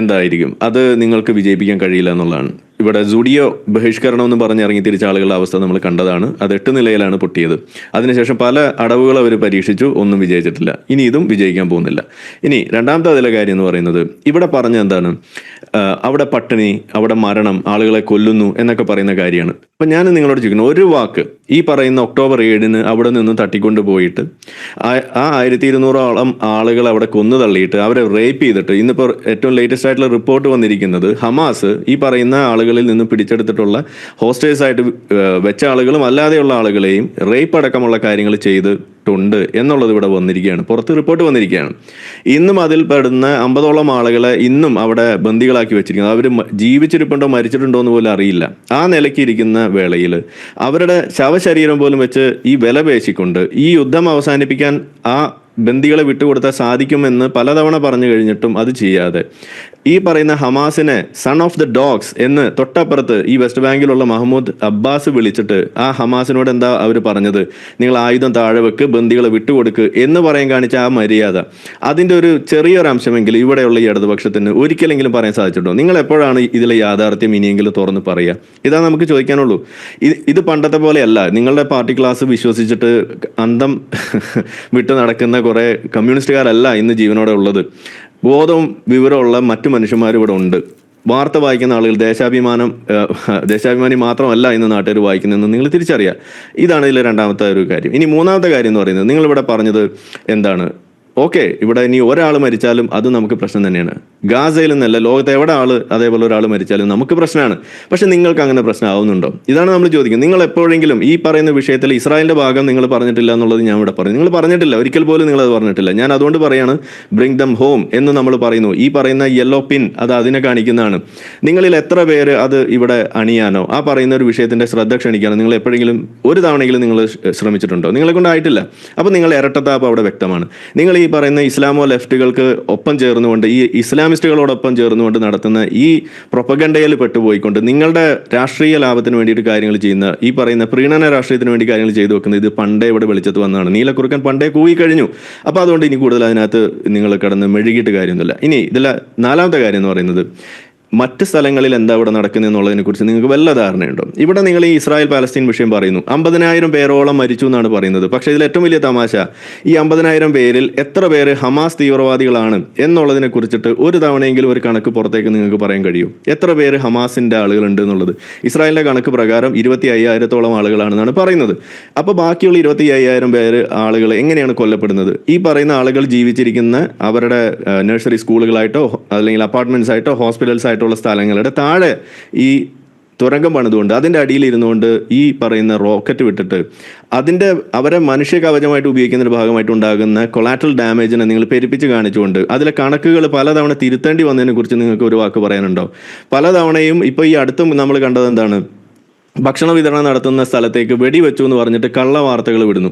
എന്തായിരിക്കും, അത് നിങ്ങൾക്ക് വിജയിപ്പിക്കാൻ കഴിയില്ല എന്നുള്ളതാണ്. ഇവിടെ സുഡിയോ ബഹിഷ്കരണം എന്ന് പറഞ്ഞിറങ്ങി തിരിച്ച ആളുകളുടെ അവസ്ഥ നമ്മൾ കണ്ടതാണ്. അത് 8 നിലയിലാണ് പൊട്ടിയത്. അതിനുശേഷം പല അടവുകൾ അവർ പരീക്ഷിച്ചു, ഒന്നും വിജയിച്ചിട്ടില്ല. ഇനി ഇതും വിജയിക്കാൻ പോകുന്നില്ല. ഇനി രണ്ടാമത്തെ അതിലെ കാര്യം എന്ന് പറയുന്നത് ഇവിടെ പറഞ്ഞ എന്താണ്, അവിടെ പട്ടിണി, അവിടെ മരണം, ആളുകളെ കൊല്ലുന്നു എന്നൊക്കെ പറയുന്ന കാര്യമാണ്. അപ്പം ഞാൻ നിങ്ങളോട് ചോദിക്കുന്നു, ഒരു വാക്ക് ഈ പറയുന്ന ഒക്ടോബർ 7 അവിടെ നിന്ന് തട്ടിക്കൊണ്ട് പോയിട്ട് ആ 1200ഓളം ആളുകൾ അവിടെ കൊന്നു തള്ളിയിട്ട് അവരെ റേപ്പ് ചെയ്തിട്ട് ഇന്നിപ്പോൾ ഏറ്റവും ലേറ്റസ്റ്റ് ആയിട്ടുള്ള റിപ്പോർട്ട് വന്നിരിക്കുന്നത് ഹമാസ് ഈ പറയുന്ന ആളുകളിൽ നിന്ന് പിടിച്ചെടുത്തിട്ടുള്ള ഹോസ്റ്റേഴ്സ് ആയിട്ട് വെച്ച ആളുകളും അല്ലാതെയുള്ള ആളുകളെയും റേപ്പ് അടക്കമുള്ള കാര്യങ്ങൾ ചെയ്തിട്ടുണ്ട് എന്നുള്ളത് ഇവിടെ വന്നിരിക്കുകയാണ്, പുറത്ത് റിപ്പോർട്ട് വന്നിരിക്കുകയാണ്. ഇന്നും അതിൽ പെടുന്ന 50ഓളം ആളുകളെ ഇന്നും അവിടെ ബന്ദികളാക്കി വെച്ചിരിക്കുന്നത്. അവർ ജീവിച്ചിരിപ്പുണ്ടോ മരിച്ചിട്ടുണ്ടോ എന്ന് പോലും അറിയില്ല. ആ നിലയ്ക്ക് ഇരിക്കുന്ന വേളയിൽ അവരുടെ ശവശരീരം പോലും വെച്ച് ഈ വില പേശിക്കൊണ്ട് ഈ യുദ്ധം അവസാനിപ്പിക്കാൻ ആ ബന്ദികളെ വിട്ടുകൊടുത്താൽ സാധിക്കുമെന്ന് പലതവണ പറഞ്ഞു കഴിഞ്ഞിട്ടും അത് ചെയ്യാതെ ഈ പറയുന്ന ഹമാസിനെ സൺ ഓഫ് ദ ഡോഗ്സ് എന്ന് തൊട്ടപ്പുറത്ത് ഈ വെസ്റ്റ് ബാങ്കിലുള്ള മഹമ്മൂദ് അബ്ബാസ് വിളിച്ചിട്ട് ആ ഹമാസിനോട് എന്താ അവർ പറഞ്ഞത്, നിങ്ങൾ ആയുധം താഴെ വെക്ക്, ബന്ദികളെ വിട്ടുകൊടുക്ക് എന്ന് പറയാൻ കാണിച്ച ആ മര്യാദ, അതിൻ്റെ ഒരു ചെറിയൊരു അംശമെങ്കിലും ഇവിടെയുള്ള ഈ ഇടതുപക്ഷത്തിന് ഒരിക്കലെങ്കിലും പറയാൻ സാധിച്ചിട്ടുണ്ടോ? നിങ്ങൾ എപ്പോഴാണ് ഇതിലെ യാഥാർത്ഥ്യം ഇനിയെങ്കിലും തുറന്ന് പറയുക? ഇതാ നമുക്ക് ചോദിക്കാനുള്ളൂ. ഇത് പണ്ടത്തെ പോലെയല്ല. നിങ്ങളുടെ പാർട്ടി ക്ലാസ് വിശ്വസിച്ചിട്ട് അന്തം വിട്ടു നടക്കുന്ന കുറേ കമ്മ്യൂണിസ്റ്റുകാരല്ല ഇന്ന് ജീവനോടെ ഉള്ളത്. ബോധവും വിവരമുള്ള മറ്റു മനുഷ്യന്മാരും ഇവിടെ ഉണ്ട്. വാർത്ത വായിക്കുന്ന ആളുകൾ ദേശാഭിമാനി മാത്രമല്ല ഇന്ന് നാട്ടുകാർ വായിക്കുന്നതെന്ന് നിങ്ങൾ തിരിച്ചറിയുക. ഇതാണ് ഇതിലെ രണ്ടാമത്തെ ഒരു കാര്യം. ഇനി മൂന്നാമത്തെ കാര്യം എന്ന് പറയുന്നത്, നിങ്ങളിവിടെ പറഞ്ഞത് എന്താണ്? ഓക്കെ, ഇവിടെ ഇനി ഒരാൾ മരിച്ചാലും അത് നമുക്ക് പ്രശ്നം തന്നെയാണ്. ഗാസയിൽ നിന്നല്ല, ലോകത്ത് എവിടെ അതേപോലെ ഒരാൾ മരിച്ചാലും നമുക്ക് പ്രശ്നമാണ്. പക്ഷെ നിങ്ങൾക്ക് അങ്ങനെ പ്രശ്നമാവുന്നുണ്ടോ? ഇതാണ് നമ്മൾ ചോദിക്കുന്നത്. നിങ്ങൾ എപ്പോഴെങ്കിലും ഈ പറയുന്ന വിഷയത്തിൽ ഇസ്രായേലിന്റെ ഭാഗം നിങ്ങൾ പറഞ്ഞിട്ടില്ല എന്നുള്ളത് ഞാൻ ഇവിടെ പറഞ്ഞു. നിങ്ങൾ പറഞ്ഞിട്ടില്ല, ഒരിക്കൽ പോലും നിങ്ങൾ അത് പറഞ്ഞിട്ടില്ല. ഞാൻ അതുകൊണ്ട് പറയാണ്, ബ്രിങ് ദം ഹോം എന്ന് നമ്മൾ പറയുന്നു. ഈ പറയുന്ന യെല്ലോ പിൻ അത് അതിനെ കാണിക്കുന്നതാണ്. നിങ്ങളിൽ എത്ര പേര് അത് ഇവിടെ അണിയാനോ ആ പറയുന്ന ഒരു വിഷയത്തിന്റെ ശ്രദ്ധ ക്ഷണിക്കാനോ നിങ്ങൾ എപ്പോഴെങ്കിലും ഒരു തവണയെങ്കിലും നിങ്ങൾ ശ്രമിച്ചിട്ടുണ്ടോ? നിങ്ങളെ കൊണ്ടായിട്ടില്ല. അപ്പോൾ നിങ്ങൾ ഇരട്ടത്താപ്പ് അവിടെ വ്യക്തമാണ്. നിങ്ങൾ ഈ പറയുന്ന ഇസ്ലാമോ ലെഫ്റ്റുകൾക്ക് ഒപ്പം ചേർന്നുകൊണ്ട്, ഈ ഇസ്ലാമിസ്റ്റുകളോടൊപ്പം ചേർന്നുകൊണ്ട് നടത്തുന്ന ഈ പ്രൊപ്പഗണ്ടയിൽ പെട്ടുപോയിക്കൊണ്ട് നിങ്ങളുടെ രാഷ്ട്രീയ ലാഭത്തിന് വേണ്ടിയിട്ട് കാര്യങ്ങൾ ചെയ്യുന്ന ഈ പറയുന്ന പ്രീണന രാഷ്ട്രീയത്തിന് വേണ്ടി കാര്യങ്ങൾ ചെയ്തു വെക്കുന്നത് ഇത് പണ്ടേ ഇവിടെ വെളിച്ചത്ത് വന്നതാണ്. നീലക്കുറുക്കൻ പണ്ടേ കൂവിക്കഴിഞ്ഞു. അപ്പോൾ അതുകൊണ്ട് ഇനി കൂടുതൽ അതിനകത്ത് നിങ്ങൾ കിടന്ന് മെഴുകിയിട്ട് കാര്യമൊന്നുമില്ല. ഇനി ഇതിലെ നാലാമത്തെ കാര്യം എന്ന് പറയുന്നത്, മറ്റ് സ്ഥലങ്ങളിൽ എന്താ ഇവിടെ നടക്കുന്നത് എന്നുള്ളതിനെ കുറിച്ച് നിങ്ങൾക്ക് വല്ല ധാരണയുണ്ടോ? ഇവിടെ നിങ്ങൾ ഈ ഇസ്രായേൽ പാലസ്തീൻ വിഷയം പറയുന്നു, 50,000 പേരോളം മരിച്ചു എന്നാണ് പറയുന്നത്. പക്ഷേ ഇതിൽ ഏറ്റവും വലിയ തമാശ, ഈ 50,000 പേരിൽ എത്ര പേര് ഹമാസ് തീവ്രവാദികളാണ് എന്നുള്ളതിനെ കുറിച്ചിട്ട് ഒരു തവണയെങ്കിലും ഒരു കണക്ക് പുറത്തേക്ക് നിങ്ങൾക്ക് പറയാൻ കഴിയും? എത്ര പേര് ഹമാസിന്റെ ആളുകളുണ്ട് എന്നുള്ളത്? ഇസ്രായേലിന്റെ കണക്ക് പ്രകാരം 25,000-ഓളം ആളുകളാണെന്നാണ് പറയുന്നത്. അപ്പോൾ ബാക്കിയുള്ള 25,000 പേര് ആളുകൾ എങ്ങനെയാണ് കൊല്ലപ്പെടുന്നത്? ഈ പറയുന്ന ആളുകൾ ജീവിച്ചിരിക്കുന്ന അവരുടെ നഴ്സറി സ്കൂളുകളായിട്ടോ അല്ലെങ്കിൽ അപ്പാർട്ട്മെന്റ്സ് ആയിട്ടോ ഹോസ്പിറ്റൽസ് ആയിട്ടുള്ള സ്ഥലങ്ങളുടെ താഴെ ഈ തുരങ്കം പണിതുകൊണ്ട് അതിൻ്റെ അടിയിൽ ഇരുന്നുകൊണ്ട് ഈ പറയുന്ന റോക്കറ്റ് വിട്ടിട്ട് അവരെ മനുഷ്യ കവചമായിട്ട് ഉപയോഗിക്കുന്നതിൻ്റെ ഭാഗമായിട്ട് ഉണ്ടാകുന്ന കൊളാറ്ററൽ ഡാമേജിനെ നിങ്ങൾ പെരുപ്പിച്ച് കാണിച്ചുകൊണ്ട് അതിലെ കണക്കുകൾ പലതവണ തിരുത്തേണ്ടി വന്നതിനെ കുറിച്ച് നിങ്ങൾക്ക് ഒരു വാക്ക് പറയാനുണ്ടോ? പലതവണയും ഇപ്പോൾ ഈ അടുത്തും നമ്മൾ കണ്ടത് എന്താണ്? ഭക്ഷണ വിതരണം നടത്തുന്ന സ്ഥലത്തേക്ക് വെടിവെച്ചു എന്ന് പറഞ്ഞിട്ട് കള്ള വാർത്തകൾ വിടുന്നു.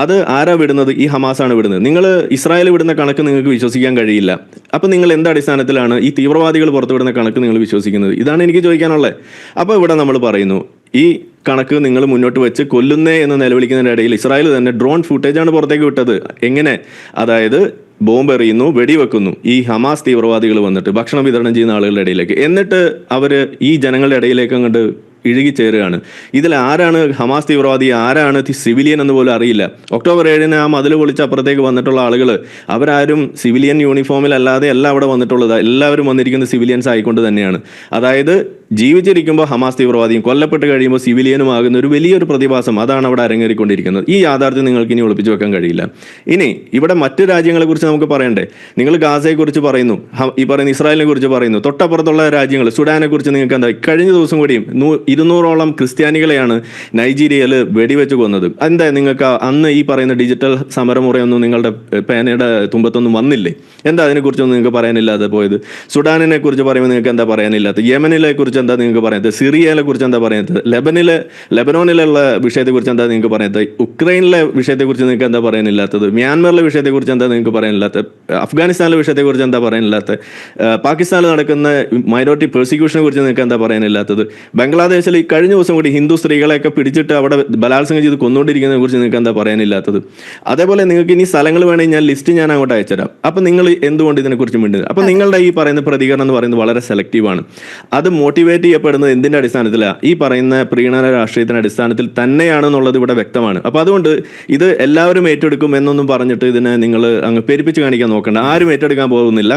അത് ആരാ വിടുന്നത്? ഈ ഹമാസാണ് വിടുന്നത്. നിങ്ങൾ ഇസ്രായേൽ വിടുന്ന കണക്ക് നിങ്ങൾക്ക് വിശ്വസിക്കാൻ കഴിയില്ല. അപ്പം നിങ്ങൾ എന്ത് അടിസ്ഥാനത്തിലാണ് ഈ തീവ്രവാദികൾ പുറത്തുവിടുന്ന കണക്ക് നിങ്ങൾ വിശ്വസിക്കുന്നത്? ഇതാണ് എനിക്ക് ചോദിക്കാനുള്ളത്. അപ്പോൾ ഇവിടെ നമ്മൾ പറയുന്നു, ഈ കണക്ക് നിങ്ങൾ മുന്നോട്ട് വെച്ച് കൊല്ലുന്നേ എന്ന് നിലവിളിക്കുന്നതിൻ്റെ ഇടയിൽ ഇസ്രായേൽ തന്നെ ഡ്രോൺ ഫുട്ടേജാണ് പുറത്തേക്ക് വിട്ടത്. എങ്ങനെ? അതായത് ബോംബ് എറിയുന്നു, വെടിവെക്കുന്നു ഈ ഹമാസ് തീവ്രവാദികൾ വന്നിട്ട് ഭക്ഷണം വിതരണം ചെയ്യുന്ന ആളുകളുടെ ഇടയിലേക്ക്. എന്നിട്ട് അവർ ഈ ജനങ്ങളുടെ ഇടയിലേക്ക് അങ്ങോട്ട് ഇഴുകിച്ചേരുകയാണ്. ഇതിൽ ആരാണ് ഹമാസ് തീവ്രവാദി, ആരാണ് സിവിലിയൻ എന്ന് പോലും അറിയില്ല. ഒക്ടോബർ 7-ന് ആ മതിൽ പൊളിച്ച് അപ്പുറത്തേക്ക് വന്നിട്ടുള്ള ആളുകൾ അവരാരും സിവിലിയൻ യൂണിഫോമിലല്ലാതെ അല്ല അവിടെ വന്നിട്ടുള്ളത്. എല്ലാവരും വന്നിരിക്കുന്ന സിവിലിയൻസ് ആയിക്കൊണ്ട് തന്നെയാണ്. അതായത് ജീവിച്ചിരിക്കുമ്പോൾ ഹമാസ് തീവ്രവാദിയും കൊല്ലപ്പെട്ട് കഴിയുമ്പോൾ സിവിലിയനും ആകുന്ന ഒരു വലിയൊരു പ്രതിഭാസം അതാണ് അവിടെ അരങ്ങേറിക്കൊണ്ടിരിക്കുന്നത്. ഈ യാഥാർത്ഥ്യം നിങ്ങൾക്ക് ഇനി ഒളിപ്പിച്ചു വെക്കാൻ കഴിയില്ല. ഇനി ഇവിടെ മറ്റു രാജ്യങ്ങളെ കുറിച്ച് നമുക്ക് പറയണ്ടേ? നിങ്ങൾ ഗാസയെക്കുറിച്ച് പറയുന്നു, ഈ പറയുന്ന ഇസ്രായേലിനെ കുറിച്ച് പറയുന്നു, തൊട്ടപ്പുറത്തുള്ള രാജ്യങ്ങൾ സുഡാനെ കുറിച്ച് നിങ്ങൾക്ക് എന്താ? കഴിഞ്ഞ ദിവസം കൂടിയും 200ഓളം ക്രിസ്ത്യാനികളെയാണ് നൈജീരിയയിൽ വെടിവെച്ച് കൊന്നത്. എന്താ നിങ്ങൾക്ക് അന്ന് ഈ പറയുന്ന ഡിജിറ്റൽ സമരമുറയൊന്നും നിങ്ങളുടെ പേനയുടെ തുമ്പത്തൊന്നും വന്നില്ലേ? എന്താ അതിനെക്കുറിച്ചൊന്നും നിങ്ങൾക്ക് പറയാനില്ലാതെ പോയത്? സുഡാനിനെ കുറിച്ച് പറയുമ്പോൾ നിങ്ങൾക്ക് എന്താ പറയാനില്ലാത്തത്? യമനിലെ കുറിച്ച് എന്താ നിങ്ങൾക്ക് പറയുന്നത്? സിറിയയിലെ കുറിച്ച് എന്താ പറയുന്നത്? ലെബനോനിലുള്ള വിഷയത്തെക്കുറിച്ച് എന്താ നിങ്ങൾക്ക് പറയുന്നത്? ഉക്രൈനിലെ വിഷയത്തെക്കുറിച്ച് നിങ്ങൾക്ക് എന്താ പറയാനില്ലാത്തത്? മ്യാൻമറിലെ വിഷയത്തെക്കുറിച്ച് എന്താ നിങ്ങൾക്ക് പറയാനില്ലാത്തത്? അഫ്ഗാനിസ്ഥാനിലെ വിഷയത്തെക്കുറിച്ച് എന്താ പറയാനില്ലാത്തത്? പാകിസ്ഥാനിൽ നടക്കുന്ന മൈനോറിറ്റി പെർസിക്യൂഷനെ കുറിച്ച് നിങ്ങൾക്ക് എന്താ പറയാനില്ലാത്തത്? ബംഗ്ലാദേശിൽ ഈ കഴിഞ്ഞ ദിവസം കൂടി ഹിന്ദു സ്ത്രീകളെയൊക്കെ പിടിച്ചിട്ട് അവിടെ ബലാത്സംഗം ചെയ്ത് കൊന്നുകൊണ്ടിരിക്കുന്നതിനെ കുറിച്ച് നിങ്ങൾക്ക് എന്താ പറയാനില്ലാത്തത്? അതേപോലെ നിങ്ങൾക്ക് ഇനി സ്ഥലങ്ങൾ വേണമെങ്കിൽ ഞാൻ ലിസ്റ്റ് ഞാൻ അങ്ങോട്ട് അയച്ചുതരാം. അപ്പം നിങ്ങൾ എന്തുകൊണ്ട് ഇതിനെക്കുറിച്ച് മിണ്ടുന്നത്? അപ്പം നിങ്ങളുടെ ഈ പറയുന്ന പ്രതികരണം എന്ന് പറയുന്നത് വളരെ സെലക്റ്റീവാണ്. അത് മോട്ടിവേറ്റ് ചെയ്യപ്പെടുന്നത് എന്തിൻ്റെ അടിസ്ഥാനത്തിലാണ്? ഈ പറയുന്ന പ്രീണന രാഷ്ട്രീയത്തിന്റെ അടിസ്ഥാനത്തിൽ തന്നെയാണെന്നുള്ളത് ഇവിടെ വ്യക്തമാണ്. അപ്പോൾ അതുകൊണ്ട് ഇത് എല്ലാവരും ഏറ്റെടുക്കും എന്നൊന്നും പറഞ്ഞിട്ട് ഇതിനെ നിങ്ങൾ അങ്ങ് പെരുപ്പിച്ച് കാണിക്കാൻ നോക്കണ്ട. ആരും ഏറ്റെടുക്കാൻ പോകുന്നില്ല.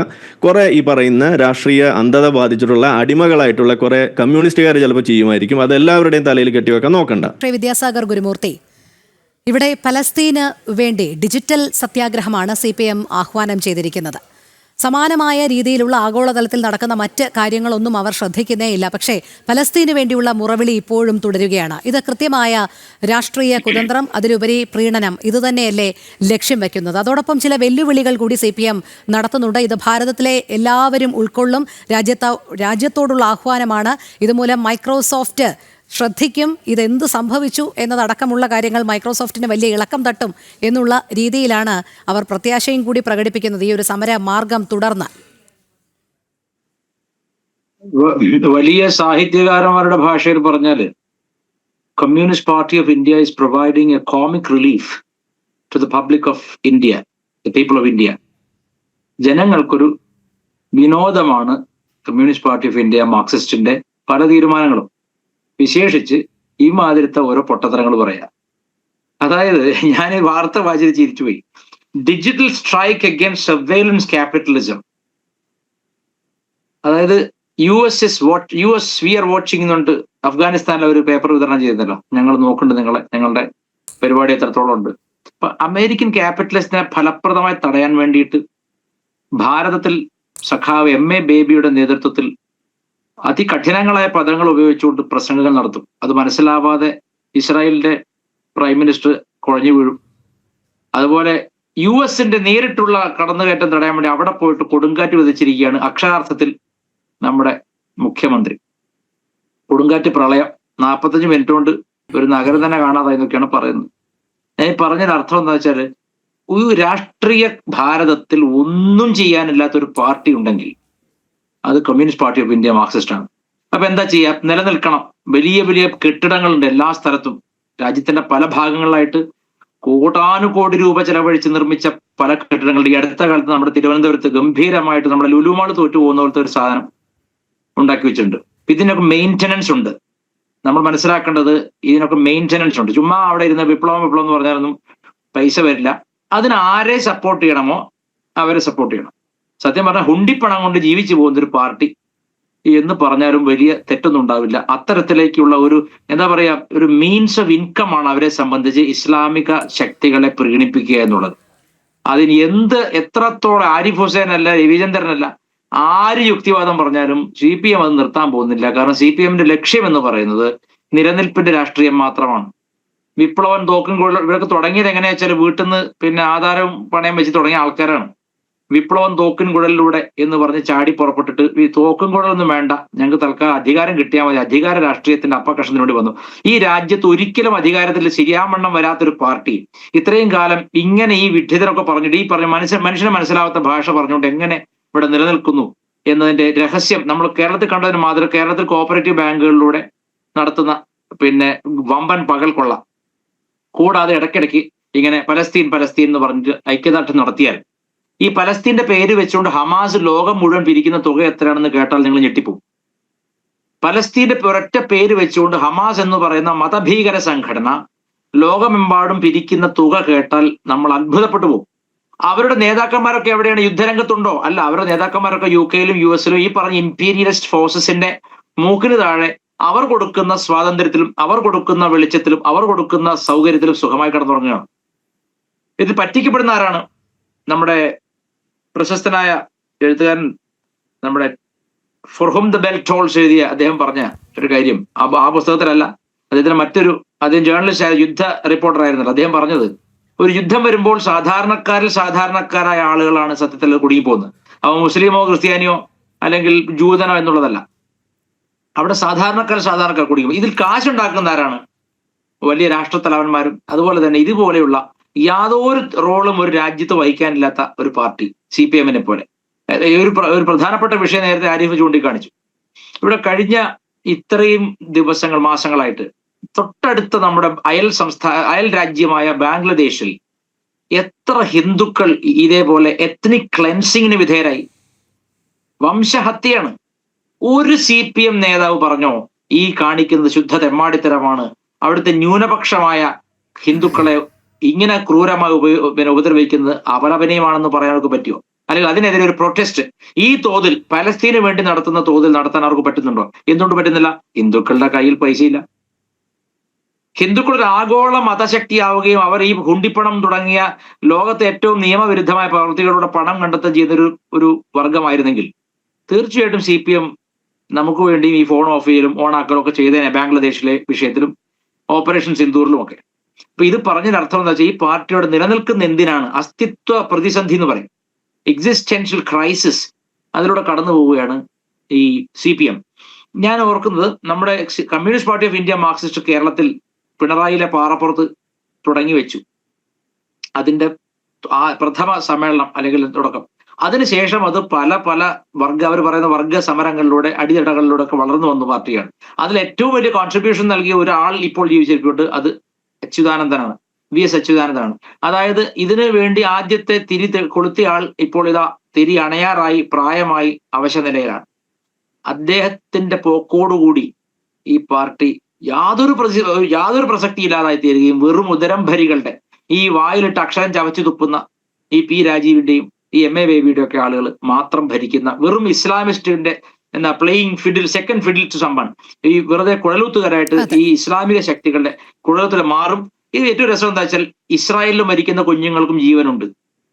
കുറെ ഈ പറയുന്ന രാഷ്ട്രീയ അന്ധത ബാധിച്ചിട്ടുള്ള അടിമകളായിട്ടുള്ള കുറെ കമ്മ്യൂണിസ്റ്റുകാർ ചിലപ്പോൾ ചെയ്യുമായിരിക്കും. അത് എല്ലാവരുടെയും തലയിൽ കെട്ടിവെക്കാൻ നോക്കണ്ട. വിദ്യാസാഗർ ഗുരുമൂർത്തി, ഇവിടെ പലസ്തീന് വേണ്ടി ഡിജിറ്റൽ സത്യാഗ്രഹമാണ് CPM ആഹ്വാനം ചെയ്തിരിക്കുന്നത്. സമാനമായ രീതിയിലുള്ള ആഗോളതലത്തിൽ നടക്കുന്ന മറ്റ് കാര്യങ്ങളൊന്നും അവർ ശ്രദ്ധിക്കുന്നേയില്ല. പക്ഷേ പലസ്തീന് വേണ്ടിയുള്ള മുറവിളി ഇപ്പോഴും തുടരുകയാണ്. ഇത് കൃത്യമായ രാഷ്ട്രീയ കുതന്ത്രം, അതിലുപരി പ്രീണനം, ഇതുതന്നെയല്ലേ ലക്ഷ്യം വെക്കുന്നത്. അതോടൊപ്പം ചില വെല്ലുവിളികൾ കൂടി CPM നടത്തുന്നുണ്ട്. ഇത് ഭാരതത്തിലെ എല്ലാവരും ഉൾക്കൊള്ളും രാജ്യത്തോടുള്ള ആഹ്വാനമാണ്. ഇതുമൂലം മൈക്രോസോഫ്റ്റ് ശ്രദ്ധിക്കും, ഇതെന്ത് സംഭവിച്ചു എന്നതടക്കമുള്ള കാര്യങ്ങൾ മൈക്രോസോഫ്റ്റിന് വലിയ ഇളക്കം തട്ടും എന്നുള്ള രീതിയിലാണ് അവർ പ്രത്യാശയും കൂടി പ്രകടിപ്പിക്കുന്നത് ഈ ഒരു സമര മാർഗം തുടർന്ന്. വലിയ സാഹിത്യകാരന്മാരുടെ ഭാഷയിൽ പറഞ്ഞാൽ communist party of India is providing a comic relief to the public of India, the people of India. ജനങ്ങൾക്കൊരു വിനോദമാണ് കമ്മ്യൂണിസ്റ്റ് പാർട്ടി ഓഫ് ഇന്ത്യ മാർക്സിസ്റ്റിന്റെ പല തീരുമാനങ്ങളും, വിശേഷിച്ച് ഈ മാതിരത്തെ ഓരോ പൊട്ടത്തരങ്ങൾ പറയാം. അതായത് ഞാൻ വാർത്ത വായിച്ചിട്ട് ചിരിച്ചുപോയി. Digital strike against surveillance capitalism. അതായത് U S we are watching എന്നുണ്ട് അഫ്ഗാനിസ്ഥാനിലെ ഒരു പേപ്പർ വിതരണം ചെയ്യുന്നല്ലോ, ഞങ്ങൾ നോക്കുന്നുണ്ട് ഞങ്ങളുടെ പരിപാടി എത്രത്തോളം ഉണ്ട്. അപ്പൊ അമേരിക്കൻ ക്യാപിറ്റലിസ്റ്റിനെ ഫലപ്രദമായി തടയാൻ വേണ്ടിയിട്ട് ഭാരതത്തിൽ സഖാവ് എം എ ബേബിയുടെ നേതൃത്വത്തിൽ അതികഠിനങ്ങളായ പദങ്ങൾ ഉപയോഗിച്ചുകൊണ്ട് പ്രസംഗങ്ങൾ നടത്തും. അത് മനസ്സിലാവാതെ ഇസ്രായേലിന്റെ പ്രൈം മിനിസ്റ്റർ കുഴഞ്ഞു വീഴും. അതുപോലെ യു എസിന്റെ നേരിട്ടുള്ള കടന്നുകയറ്റം തടയാൻ വേണ്ടി അവിടെ പോയിട്ട് കൊടുങ്കാറ്റ് വിധിച്ചിരിക്കുകയാണ് അക്ഷരാർത്ഥത്തിൽ നമ്മുടെ മുഖ്യമന്ത്രി. കൊടുങ്കാറ്റ് പ്രളയം 45 മിനിറ്റ് കൊണ്ട് ഒരു നഗരം തന്നെ കാണാതായി എന്നൊക്കെയാണ് പറയുന്നത്. ഞാൻ പറഞ്ഞതിന്റെ അർത്ഥം എന്താ വെച്ചാൽ, ഒരു രാഷ്ട്രീയ ഭാരതത്തിൽ ഒന്നും ചെയ്യാനില്ലാത്ത ഒരു പാർട്ടി ഉണ്ടെങ്കിൽ അത് communist party of India Marxist ആണ്. അപ്പൊ എന്താ ചെയ്യാ? നിലനിൽക്കണം. വലിയ വലിയ കെട്ടിടങ്ങളുണ്ട് എല്ലാ സ്ഥലത്തും. രാജ്യത്തിന്റെ പല ഭാഗങ്ങളിലായിട്ട് കോടാനുകോടി രൂപ ചെലവഴിച്ച് നിർമ്മിച്ച പല കെട്ടിടങ്ങളുണ്ട്. ഈ അടുത്ത കാലത്ത് നമ്മുടെ തിരുവനന്തപുരത്ത് ഗംഭീരമായിട്ട് നമ്മുടെ ലുലുമാൾ തോറ്റു പോകുന്ന പോലത്തെ ഒരു സാധനം ഉണ്ടാക്കി വെച്ചിട്ടുണ്ട്. ഇതിനൊക്കെ മെയിൻ്റനൻസ് ഉണ്ട്. നമ്മൾ മനസ്സിലാക്കേണ്ടത് ഇതിനൊക്കെ മെയിൻ്റനൻസ് ഉണ്ട്. ചുമ്മാ അവിടെ ഇരുന്ന വിപ്ലവം എന്ന് പറഞ്ഞാലൊന്നും പൈസ വരില്ല. അതിന് ആരെ സപ്പോർട്ട് ചെയ്യണമോ അവരെ സപ്പോർട്ട് ചെയ്യണം. സത്യം പറഞ്ഞാൽ ഹുണ്ടിപ്പണം കൊണ്ട് ജീവിച്ചു പോകുന്ന ഒരു പാർട്ടി എന്ന് പറഞ്ഞാലും വലിയ തെറ്റൊന്നും ഉണ്ടാവില്ല. അത്തരത്തിലേക്കുള്ള ഒരു എന്താ പറയാ ഒരു മീൻസ് ഓഫ് ഇൻകം ആണ് അവരെ സംബന്ധിച്ച് ഇസ്ലാമിക ശക്തികളെ പ്രീണിപ്പിക്കുക എന്നുള്ളത്. അതിന് എത്രത്തോളം ആരിഫ് ഹുസൈൻ അല്ല, രവിചന്ദ്രനല്ല, ആര് യുക്തിവാദം പറഞ്ഞാലും CPM അത് നിർത്താൻ പോകുന്നില്ല. കാരണം CPMന്റെ ലക്ഷ്യം എന്ന് പറയുന്നത് നിലനിൽപ്പിന്റെ രാഷ്ട്രീയം മാത്രമാണ്. വിപ്ലവം തോക്കും കുഴൽ ഇവരൊക്കെ തുടങ്ങിയത് എങ്ങനെയാ വെച്ചാൽ വീട്ടിൽ നിന്ന് പിന്നെ ആധാരവും പണയം വെച്ച് തുടങ്ങിയ ആൾക്കാരാണ്. വിപ്ലവം തോക്കിൻ കുഴലിലൂടെ എന്ന് പറഞ്ഞ് ചാടി പുറപ്പെട്ടിട്ട് ഈ തോക്കും കുഴലൊന്നും വേണ്ട, ഞങ്ങൾക്ക് തൽക്കാലം അധികാരം കിട്ടിയാൽ മതി, അധികാര രാഷ്ട്രീയത്തിന്റെ അപ്പകഷണത്തിന് വേണ്ടി വന്നു. ഈ രാജ്യത്ത് ഒരിക്കലും അധികാരത്തിൽ ശരിയാവണ്ണം വരാത്തൊരു പാർട്ടി ഇത്രയും കാലം ഇങ്ങനെ ഈ വിഡ്ഢിതരൊക്കെ പറഞ്ഞിട്ട് ഈ പറഞ്ഞ മനുഷ്യനെ മനസ്സിലാവാത്ത ഭാഷ പറഞ്ഞുകൊണ്ട് എങ്ങനെ ഇവിടെ നിലനിൽക്കുന്നു എന്നതിന്റെ രഹസ്യം നമ്മൾ കേരളത്തിൽ കണ്ടതിന് മാതൃക. കേരളത്തിൽ കോഓപ്പറേറ്റീവ് ബാങ്കുകളിലൂടെ നടത്തുന്ന പിന്നെ വമ്പൻ പകൽ കൊള്ള, കൂടാതെ ഇടയ്ക്കിടയ്ക്ക് ഇങ്ങനെ പലസ്തീൻ എന്ന് പറഞ്ഞിട്ട് ഐക്യദാർഢ്യം നടത്തിയാൽ ഈ പലസ്തീന്റെ പേര് വെച്ചുകൊണ്ട് ഹമാസ് ലോകം മുഴുവൻ പിരിക്കുന്ന തുക എത്രയാണെന്ന് കേട്ടാൽ നിങ്ങൾ ഞെട്ടിപ്പോകും. പലസ്തീന്റെ ഒരൊറ്റ പേര് വെച്ചുകൊണ്ട് ഹമാസ് എന്ന് പറയുന്ന മതഭീകര സംഘടന ലോകമെമ്പാടും പിരിക്കുന്ന തുക കേട്ടാൽ നമ്മൾ അത്ഭുതപ്പെട്ടു പോകും. അവരുടെ നേതാക്കന്മാരൊക്കെ എവിടെയാണ്? യുദ്ധരംഗത്തുണ്ടോ? അല്ല, അവരുടെ നേതാക്കന്മാരൊക്കെ UK-ലും US-ലും ഈ പറഞ്ഞ ഇമ്പീരിയലിസ്റ്റ് ഫോഴ്സസിന്റെ മൂക്കിന് താഴെ അവർ കൊടുക്കുന്ന സ്വാതന്ത്ര്യത്തിലും അവർ കൊടുക്കുന്ന വെളിച്ചത്തിലും അവർ കൊടുക്കുന്ന സൗകര്യത്തിലും സുഖമായി കിടന്നുറങ്ങുകയാണ്. ഇത് പറ്റിക്കപ്പെടുന്ന ആരാണ്? നമ്മുടെ പ്രശസ്തനായ എഴുത്തുകാരൻ നമ്മുടെ ഫോർ ഹും ദ ബെൽ ടോൾസ് എഴുതിയ അദ്ദേഹം പറഞ്ഞ ഒരു കാര്യം ആ പുസ്തകത്തിലല്ല, അദ്ദേഹത്തിന് അദ്ദേഹം ജേർണലിസ്റ്റ് യുദ്ധ റിപ്പോർട്ടർ ആയിരുന്നല്ലോ. അദ്ദേഹം പറഞ്ഞത് ഒരു യുദ്ധം വരുമ്പോൾ സാധാരണക്കാരായ ആളുകളാണ് സത്യത്തിൽ കുടുങ്ങി പോകുന്നത്. അവ മുസ്ലിമോ ക്രിസ്ത്യാനിയോ അല്ലെങ്കിൽ ജൂതനോ എന്നുള്ളതല്ല. അവിടെ സാധാരണക്കാർ കുടുങ്ങി. ഇതിൽ കാശുണ്ടാക്കുന്ന ആരാണ്? വലിയ രാഷ്ട്രത്തലവന്മാരും അതുപോലെ തന്നെ ഇതുപോലെയുള്ള യാതൊരു റോളും ഒരു രാജ്യത്ത് വഹിക്കാനില്ലാത്ത ഒരു പാർട്ടി CPM-നെ പോലെ. ഒരു പ്രധാനപ്പെട്ട വിഷയം നേരത്തെ ആരിഫ് ചൂണ്ടിക്കാണിച്ചു. ഇവിടെ കഴിഞ്ഞ ഇത്രയും മാസങ്ങളായിട്ട് തൊട്ടടുത്ത നമ്മുടെ അയൽ രാജ്യമായ ബാംഗ്ലാദേശിൽ എത്ര ഹിന്ദുക്കൾ ഇതേപോലെ എത്നിക് ക്ലെൻസിങ്ങിന് വിധേയരായി? വംശഹത്യയാണ്. ഒരു CPM നേതാവ് പറഞ്ഞോ ഈ കാണിക്കുന്നത് ശുദ്ധ തെമ്മാടിത്തരമാണ്, അവിടുത്തെ ന്യൂനപക്ഷമായ ഹിന്ദുക്കളെ ഇങ്ങനെ ക്രൂരമായി ഉപദ്രവിക്കുന്നത് അപലപനീയമാണെന്ന് പറയാൻ അവർക്ക് പറ്റുമോ? അല്ലെങ്കിൽ അതിനെതിരെ ഒരു പ്രൊട്ടസ്റ്റ് ഈ തോതിൽ പലസ്തീന് വേണ്ടി നടത്തുന്ന തോതിൽ നടത്താൻ അവർക്ക് പറ്റുന്നുണ്ടോ? എന്തുകൊണ്ട് പറ്റുന്നില്ല? ഹിന്ദുക്കളുടെ കയ്യിൽ പൈസയില്ല. ഹിന്ദുക്കൾ ഒരു ആഗോള മതശക്തിയാവുകയും അവർ ഈ ഹുണ്ടിപ്പണം തുടങ്ങിയ ലോകത്തെ ഏറ്റവും നിയമവിരുദ്ധമായ പ്രവൃത്തികളുടെ പണം കണ്ടെത്താൻ ചെയ്യുന്ന ഒരു വർഗമായിരുന്നെങ്കിൽ തീർച്ചയായിട്ടും CPM നമുക്ക് വേണ്ടി ഈ ഫോൺ ഓഫ് ചെയ്യലും ഓണാക്കലും ഒക്കെ ചെയ്തേനെ. ബാംഗ്ലാദേശിലെ വിഷയത്തിലും ഓപ്പറേഷൻ സിന്ദൂറിലും ഒക്കെ. അപ്പൊ ഇത് പറഞ്ഞതിന് അർത്ഥം എന്താ വെച്ചാൽ ഈ പാർട്ടിയോട് നിലനിൽക്കുന്ന എന്തിനാണ്? അസ്തിത്വ പ്രതിസന്ധി എന്ന് പറയും, എക്സിസ്റ്റൻഷ്യൽ ക്രൈസിസ്, അതിലൂടെ കടന്നു പോവുകയാണ് ഈ CPM. ഞാൻ ഓർക്കുന്നത് നമ്മുടെ communist party of India Marxist കേരളത്തിൽ പിണറായിയിലെ പാറപ്പുറത്ത് തുടങ്ങി വെച്ചു അതിന്റെ പ്രഥമ സമ്മേളനം അല്ലെങ്കിൽ തുടക്കം. അതിനുശേഷം അത് പല അവർ പറയുന്ന വർഗ സമരങ്ങളിലൂടെ അടിത്തടകളിലൂടെ ഒക്കെ വളർന്നു വന്ന പാർട്ടിയാണ്. അതിൽ ഏറ്റവും വലിയ കോൺട്രിബ്യൂഷൻ നൽകിയ ഒരാൾ ഇപ്പോൾ ജീവിച്ചിരിപ്പുണ്ട്, അത് അച്യുതാനന്ദനാണ്, VS അച്യുതാനന്ദനാണ്. അതായത് ഇതിനു വേണ്ടി ആദ്യത്തെ തിരി കൊളുത്തിയ ആൾ ഇപ്പോൾ ഇതാ തിരി അണയാറായി, പ്രായമായി, അവശനിലയിലാണ്. അദ്ദേഹത്തിന്റെ പോക്കോടുകൂടി ഈ പാർട്ടി യാതൊരു പ്രസക്തി ഇല്ലാതായി തീരുകയും വെറും ഉദരംഭരികളുടെ ഈ വായിലിട്ട് അക്ഷരം ചവച്ചു തുപ്പുന്ന ഈ P രാജീവിന്റെയും ഈ MA ബേബിയുടെ ഒക്കെ ആളുകൾ മാത്രം ഭരിക്കുന്ന വെറും ഇസ്ലാമിസ്റ്റിന്റെ സെക്കൻഡ് ഫിഡിൽ ടു സമ്പൺ, ഈ വെറുതെ കുഴലൂത്തുകാരായിട്ട് ഈ ഇസ്ലാമിക ശക്തികളുടെ കുഴലൂത്തിൽ മാറും. ഇത് ഏറ്റവും രസം എന്താ വെച്ചാൽ ഇസ്രായേലിൽ മരിക്കുന്ന കുഞ്ഞുങ്ങൾക്കും ജീവനുണ്ട്.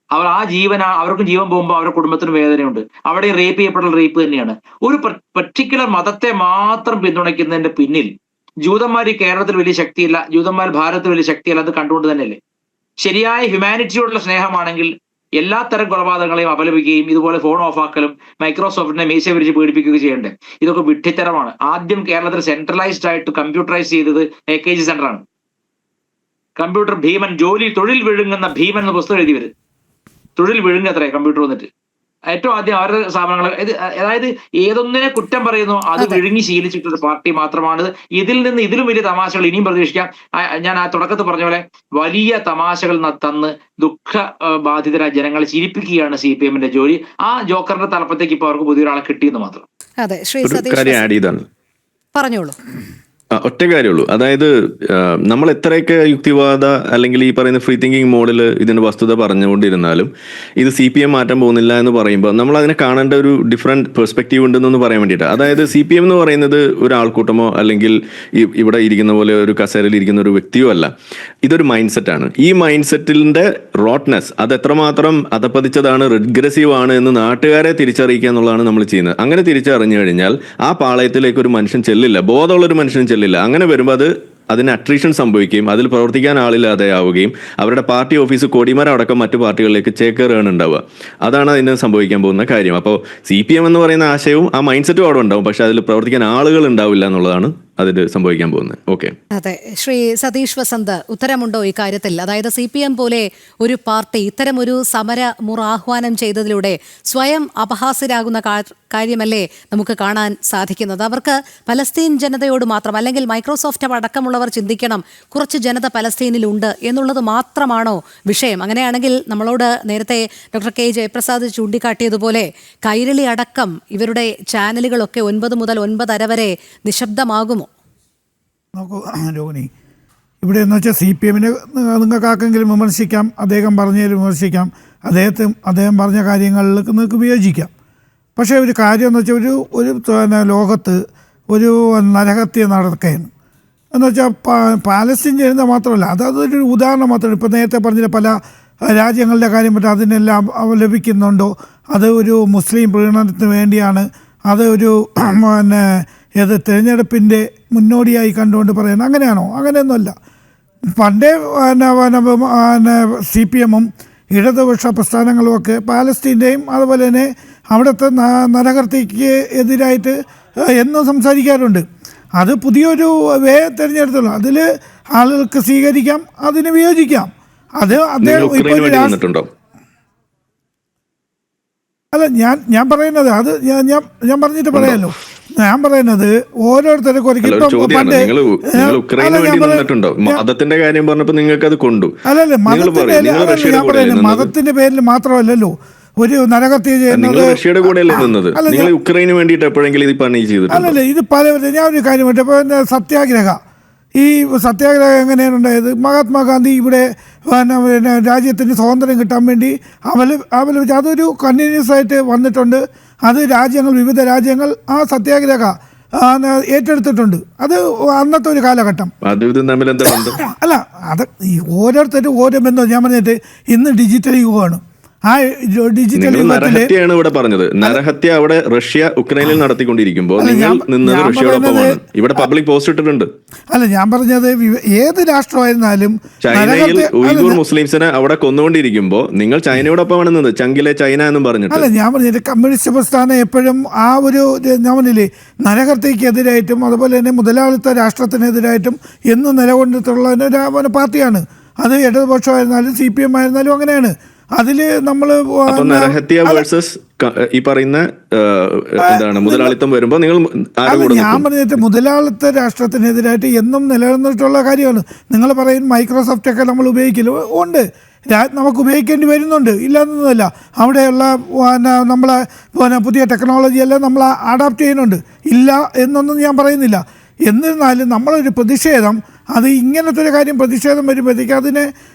അവർക്കും ജീവൻ പോകുമ്പോൾ അവരുടെ കുടുംബത്തിന് വേദനയുണ്ട്. അവിടെ റേപ്പ് ചെയ്യപ്പെടുന്ന റേപ്പ് തന്നെയാണ്. ഒരു പർട്ടിക്കുലർ മതത്തെ മാത്രം പിന്തുണയ്ക്കുന്നതിന്റെ പിന്നിൽ ജൂതന്മാർ കേരളത്തിൽ വലിയ ശക്തിയില്ല, ജൂതന്മാർ ഭാരതത്തിൽ വലിയ ശക്തിയില്ല, അത് കണ്ടുകൊണ്ട് തന്നെയല്ലേ. ശരിയായ ഹ്യൂമാനിറ്റിയോടുള്ള സ്നേഹമാണെങ്കിൽ എല്ലാത്തരം കൊലപാതകങ്ങളെയും അപലപിക്കുകയും ഇതുപോലെ ഫോൺ ഓഫാക്കലും മൈക്രോസോഫ്റ്റിനെ മീശ വിരിച്ച് പീഡിപ്പിക്കുകയും ചെയ്യണ്ടേ. ഇതൊക്കെ വിഡ്ഢിത്തരമാണ്. ആദ്യം കേരളത്തിൽ സെൻട്രലൈസ്ഡ് ആയിട്ട് കമ്പ്യൂട്ടറൈസ് ചെയ്തത് AKG സെന്ററാണ്. കമ്പ്യൂട്ടർ ഭീമൻ, തൊഴിൽ വിഴുങ്ങുന്ന ഭീമൻ എന്ന പുസ്തകം എഴുതി വരും. തൊഴിൽ വിഴുങ്ങത്രേ കമ്പ്യൂട്ടർ വന്നിട്ട്. ഏറ്റവും ആദ്യം അവരുടെ സ്ഥാപനങ്ങൾ, അതായത് ഏതൊന്നിനെ കുറ്റം പറയുന്നു അത് വിഴുങ്ങി ശീലിച്ചിട്ടൊരു പാർട്ടി മാത്രമാണ്. ഇതിലും വലിയ തമാശകൾ ഇനിയും പ്രതീക്ഷിക്കാം. ഞാൻ ആ തുടക്കത്തിൽ പറഞ്ഞ പോലെ വലിയ തമാശകൾ തന്ന് ദുഃഖ ബാധിതരായ ജനങ്ങളെ ചിരിപ്പിക്കുകയാണ് CPM-ന്റെ ജോലി. ആ ജോക്കറിന്റെ തലപ്പത്തേക്ക് ഇപ്പൊ അവർക്ക് പുതിയൊരാളെ കിട്ടിയെന്ന് മാത്രം. അതെ, ശ്രീ സതീഷ് പറഞ്ഞോളൂ. ഒറ്റ കാര്യമുള്ളൂ. അതായത് നമ്മൾ എത്രയൊക്കെ യുക്തിവാദ അല്ലെങ്കിൽ ഈ പറയുന്ന ഫ്രീ തിങ്കിങ് മോഡിൽ ഇതിന്റെ വസ്തുത പറഞ്ഞുകൊണ്ടിരുന്നാലും ഇത് CPM മാറ്റാൻ പോകുന്നില്ല എന്ന് പറയുമ്പോൾ നമ്മൾ അതിനെ കാണേണ്ട ഒരു ഡിഫറെന്റ് പെർസ്പെക്റ്റീവ് ഉണ്ടെന്നൊന്ന് പറയാൻ വേണ്ടിയിട്ട്. അതായത് CPM എന്ന് പറയുന്നത് ഒരു ആൾക്കൂട്ടമോ അല്ലെങ്കിൽ ഇവിടെ ഇരിക്കുന്ന പോലെ ഒരു കസേരയിൽ ഇരിക്കുന്ന ഒരു വ്യക്തിയോ അല്ല. ഇതൊരു മൈൻഡ് സെറ്റാണ്. ഈ മൈൻഡ് സെറ്റിന്റെ റോട്ട്നെസ് അത് എത്രമാത്രം അതപ്പതിച്ചതാണ്, റിഗ്രസീവ് ആണ് എന്ന് നാട്ടുകാരെ തിരിച്ചറിയിക്കുക എന്നുള്ളതാണ് നമ്മൾ ചെയ്യുന്നത്. അങ്ങനെ തിരിച്ചറിഞ്ഞു കഴിഞ്ഞാൽ ആ പാളയത്തിലേക്ക് ഒരു മനുഷ്യൻ ചെല്ലില്ല, ബോധമുള്ളൊരു മനുഷ്യൻ ചെല്ലില്ല. അങ്ങനെ വരുമ്പോൾ അതിന് അട്രീഷൻ സംഭവിക്കുകയും അതിൽ പ്രവർത്തിക്കാൻ ആളില്ലാതെ ആവുകയും അവരുടെ പാർട്ടി ഓഫീസ് കൊടിമരം അടക്കം മറ്റു പാർട്ടികളിലേക്ക് ചേക്കേറുകയാണ് ഉണ്ടാവുക. അതാണ് അതിന് സംഭവിക്കാൻ പോകുന്ന കാര്യം. അപ്പോൾ CPM എന്ന് പറയുന്ന ആശയവും ആ മൈൻഡ് സെറ്റും അവിടെ ഉണ്ടാവും, പക്ഷെ അതിൽ പ്രവർത്തിക്കാൻ ആളുകൾ ഉണ്ടാവില്ല എന്നുള്ളതാണ് അതിൽ സംഭവിക്കാൻ പോകുന്നത്. ഓക്കെ, അതെ. ശ്രീ സതീഷ് വസന്ത്, ഉത്തരമുണ്ടോ ഈ കാര്യത്തിൽ? അതായത് CPM പോലെ ഒരു പാർട്ടി ഇത്തരമൊരു സമരമുറ ആഹ്വാനം ചെയ്തതിലൂടെ സ്വയം അപഹാസ്യരാകുന്ന കാര്യമല്ലേ നമുക്ക് കാണാൻ സാധിക്കുന്നത്? അവർക്ക് പലസ്തീൻ ജനതയോട് മാത്രം, അല്ലെങ്കിൽ മൈക്രോസോഫ്റ്റ് അടക്കമുള്ളവർ ചിന്തിക്കണം കുറച്ച് ജനത പലസ്തീനിലുണ്ട് എന്നുള്ളത് മാത്രമാണോ വിഷയം? അങ്ങനെയാണെങ്കിൽ നമ്മളോട് നേരത്തെ ഡോക്ടർ K ജയപ്രസാദ് ചൂണ്ടിക്കാട്ടിയതുപോലെ കൈരളി അടക്കം ഇവരുടെ ചാനലുകളൊക്കെ 9 മുതൽ 9:30 വരെ നിശബ്ദമാകുമോ? നോക്കൂ രോഹിണി, ഇവിടെ എന്ന് വെച്ചാൽ CPM-നെ നിങ്ങൾക്ക് ആർക്കെങ്കിലും വിമർശിക്കാം, അദ്ദേഹം പറഞ്ഞതിൽ വിമർശിക്കാം, അദ്ദേഹം പറഞ്ഞ കാര്യങ്ങളിലേക്ക് നിങ്ങൾക്ക് വിയോജിക്കാം. പക്ഷേ ഒരു കാര്യം എന്ന് വെച്ചാൽ ഒരു ലോകത്ത് ഒരു നരഹത്യ നടക്കുകയാണ് എന്ന് വെച്ചാൽ പാലസ്തീൻ ജനത മാത്രമല്ല, അതൊരു ഉദാഹരണം മാത്രമല്ല. ഇപ്പോൾ നേരത്തെ പറഞ്ഞ പല രാജ്യങ്ങളുടെ കാര്യം പറ്റും, അതിനെല്ലാം ലഭിക്കുന്നുണ്ടോ, അത് ഒരു മുസ്ലിം പ്രീണനത്തിന് വേണ്ടിയാണ്, അത് ഒരു തിരഞ്ഞെടുപ്പിൻ്റെ മുന്നോടിയായി കണ്ടുകൊണ്ട് പറയുന്നത്, അങ്ങനെയാണോ? അങ്ങനെയൊന്നുമല്ല. പണ്ടേ CPM-ഉം ഇടതുപക്ഷ പ്രസ്ഥാനങ്ങളുമൊക്കെ പാലസ്തീൻ്റെയും അതുപോലെ തന്നെ അവിടുത്തെ നരകർത്തിക്ക് എതിരായിട്ട് എന്നും സംസാരിക്കാറുണ്ട്. അത് പുതിയൊരു തിരഞ്ഞെടുത്തുള്ളൂ. അതിൽ ആളുകൾക്ക് സ്വീകരിക്കാം, അതിന് വിയോജിക്കാം. അത് അദ്ദേഹം അല്ല, ഞാൻ പറയുന്നത് അത് ഞാൻ പറഞ്ഞിട്ട് പറയാമല്ലോ. ഞാൻ പറയുന്നത് ഓരോരുത്തരെ മതത്തിന്റെ പേരിൽ മാത്രമല്ലല്ലോ ഒരു നരകത്യ ചെയ്യുന്നത്. അല്ലല്ല, ഇത് പല ഞാനൊരു കാര്യം പറ്റും. ഇപ്പോൾ സത്യാഗ്രഹം എങ്ങനെയാണ് ഉണ്ടായത്? മഹാത്മാഗാന്ധി ഇവിടെ രാജ്യത്തിന് സ്വാതന്ത്ര്യം കിട്ടാൻ വേണ്ടി അവലപിച്ച് അതൊരു കണ്ടിന്യൂസ് ആയിട്ട് വന്നിട്ടുണ്ട്. അത് വിവിധ രാജ്യങ്ങൾ ആ സത്യാഗ്രഹ ഏറ്റെടുത്തിട്ടുണ്ട്. അത് അന്നത്തെ ഒരു കാലഘട്ടം. അല്ല, അത് ഈ ഓരോരുത്തരും ഓരോ ബന്ധം. ഞാൻ പറഞ്ഞിട്ട് ഇന്ന് ഡിജിറ്റൽ യുഗമാണ്. ആ ഡിജിറ്റൽ യുഗത്തിൽ നരഹത്യയാണ് ഇവിടെ പറഞ്ഞത്. നരഹത്യ അവിടെ റഷ്യ ഉക്രൈനിൽ നടത്തിക്കൊണ്ടിരിക്കുമ്പോൾ നിങ്ങൾ നിന്നത് റഷ്യയോടൊപ്പമാണ്. ഇവിടെ പബ്ലിക് പോസ്റ്റ് ഇട്ടിട്ടുണ്ട്. അല്ല, ഞാൻ പറഞ്ഞത് ഏത് രാഷ്ട്രമായിരുന്നാലും ചൈനയിൽ ഉയ്ഗൂർ മുസ്ലിംസിനെ അവിടെ കൊന്നുകൊണ്ടിരിക്കുമ്പോൾ നിങ്ങൾ ചൈനയോടൊപ്പമാണ് നിന്നത്, ചങ്കിലെ ചൈന എന്നും പറഞ്ഞിട്ട്. അല്ല, ഞാൻ പറഞ്ഞില്ല, കമ്മ്യൂണിസ്റ്റ് പ്രസ്ഥാനം എപ്പോഴും ആ ഒരു ഞാൻ പറഞ്ഞില്ലേ നരഹത്യക്കെതിരായിട്ടും അതുപോലെ തന്നെ മുതലാളിത്ത രാഷ്ട്രത്തിനെതിരായിട്ടും എന്നും നിലകൊണ്ടിട്ടുള്ള പാർട്ടിയാണ്. അത് ഇടതുപക്ഷമായിരുന്നാലും CPM ആയിരുന്നാലും അങ്ങനെയാണ്. അതിൽ നമ്മൾ നരഹത്യ വേഴ്സസ് ഈ പറയുന്ന എന്താണ് മുതലാളിത്തം വരുമ്പോൾ നിങ്ങൾ ഞാൻ പറഞ്ഞിട്ട് മുതലാളിത്ത രാഷ്ട്രത്തിനെതിരായിട്ട് എന്നും നിലനിന്നിട്ടുള്ള കാര്യമാണ്. നിങ്ങൾ പറയും മൈക്രോസോഫ്റ്റ് ഒക്കെ നമ്മൾ ഉപയോഗിക്കില്ല, ഉണ്ട്, നമുക്ക് ഉപയോഗിക്കേണ്ടി വരുന്നുണ്ട്, ഇല്ലാന്നൊന്നുമല്ല. അവിടെയുള്ള നമ്മളെ പുതിയ ടെക്നോളജിയെല്ലാം നമ്മൾ അഡാപ്റ്റ് ചെയ്യുന്നുണ്ട്, ഇല്ല എന്നൊന്നും ഞാൻ പറയുന്നില്ല. എന്നിരുന്നാലും നമ്മളൊരു പ്രതിഷേധം, അത് ഇങ്ങനത്തെ ഒരു കാര്യം പ്രതിഷേധം വരുമ്പോഴത്തേക്ക് അതിനെ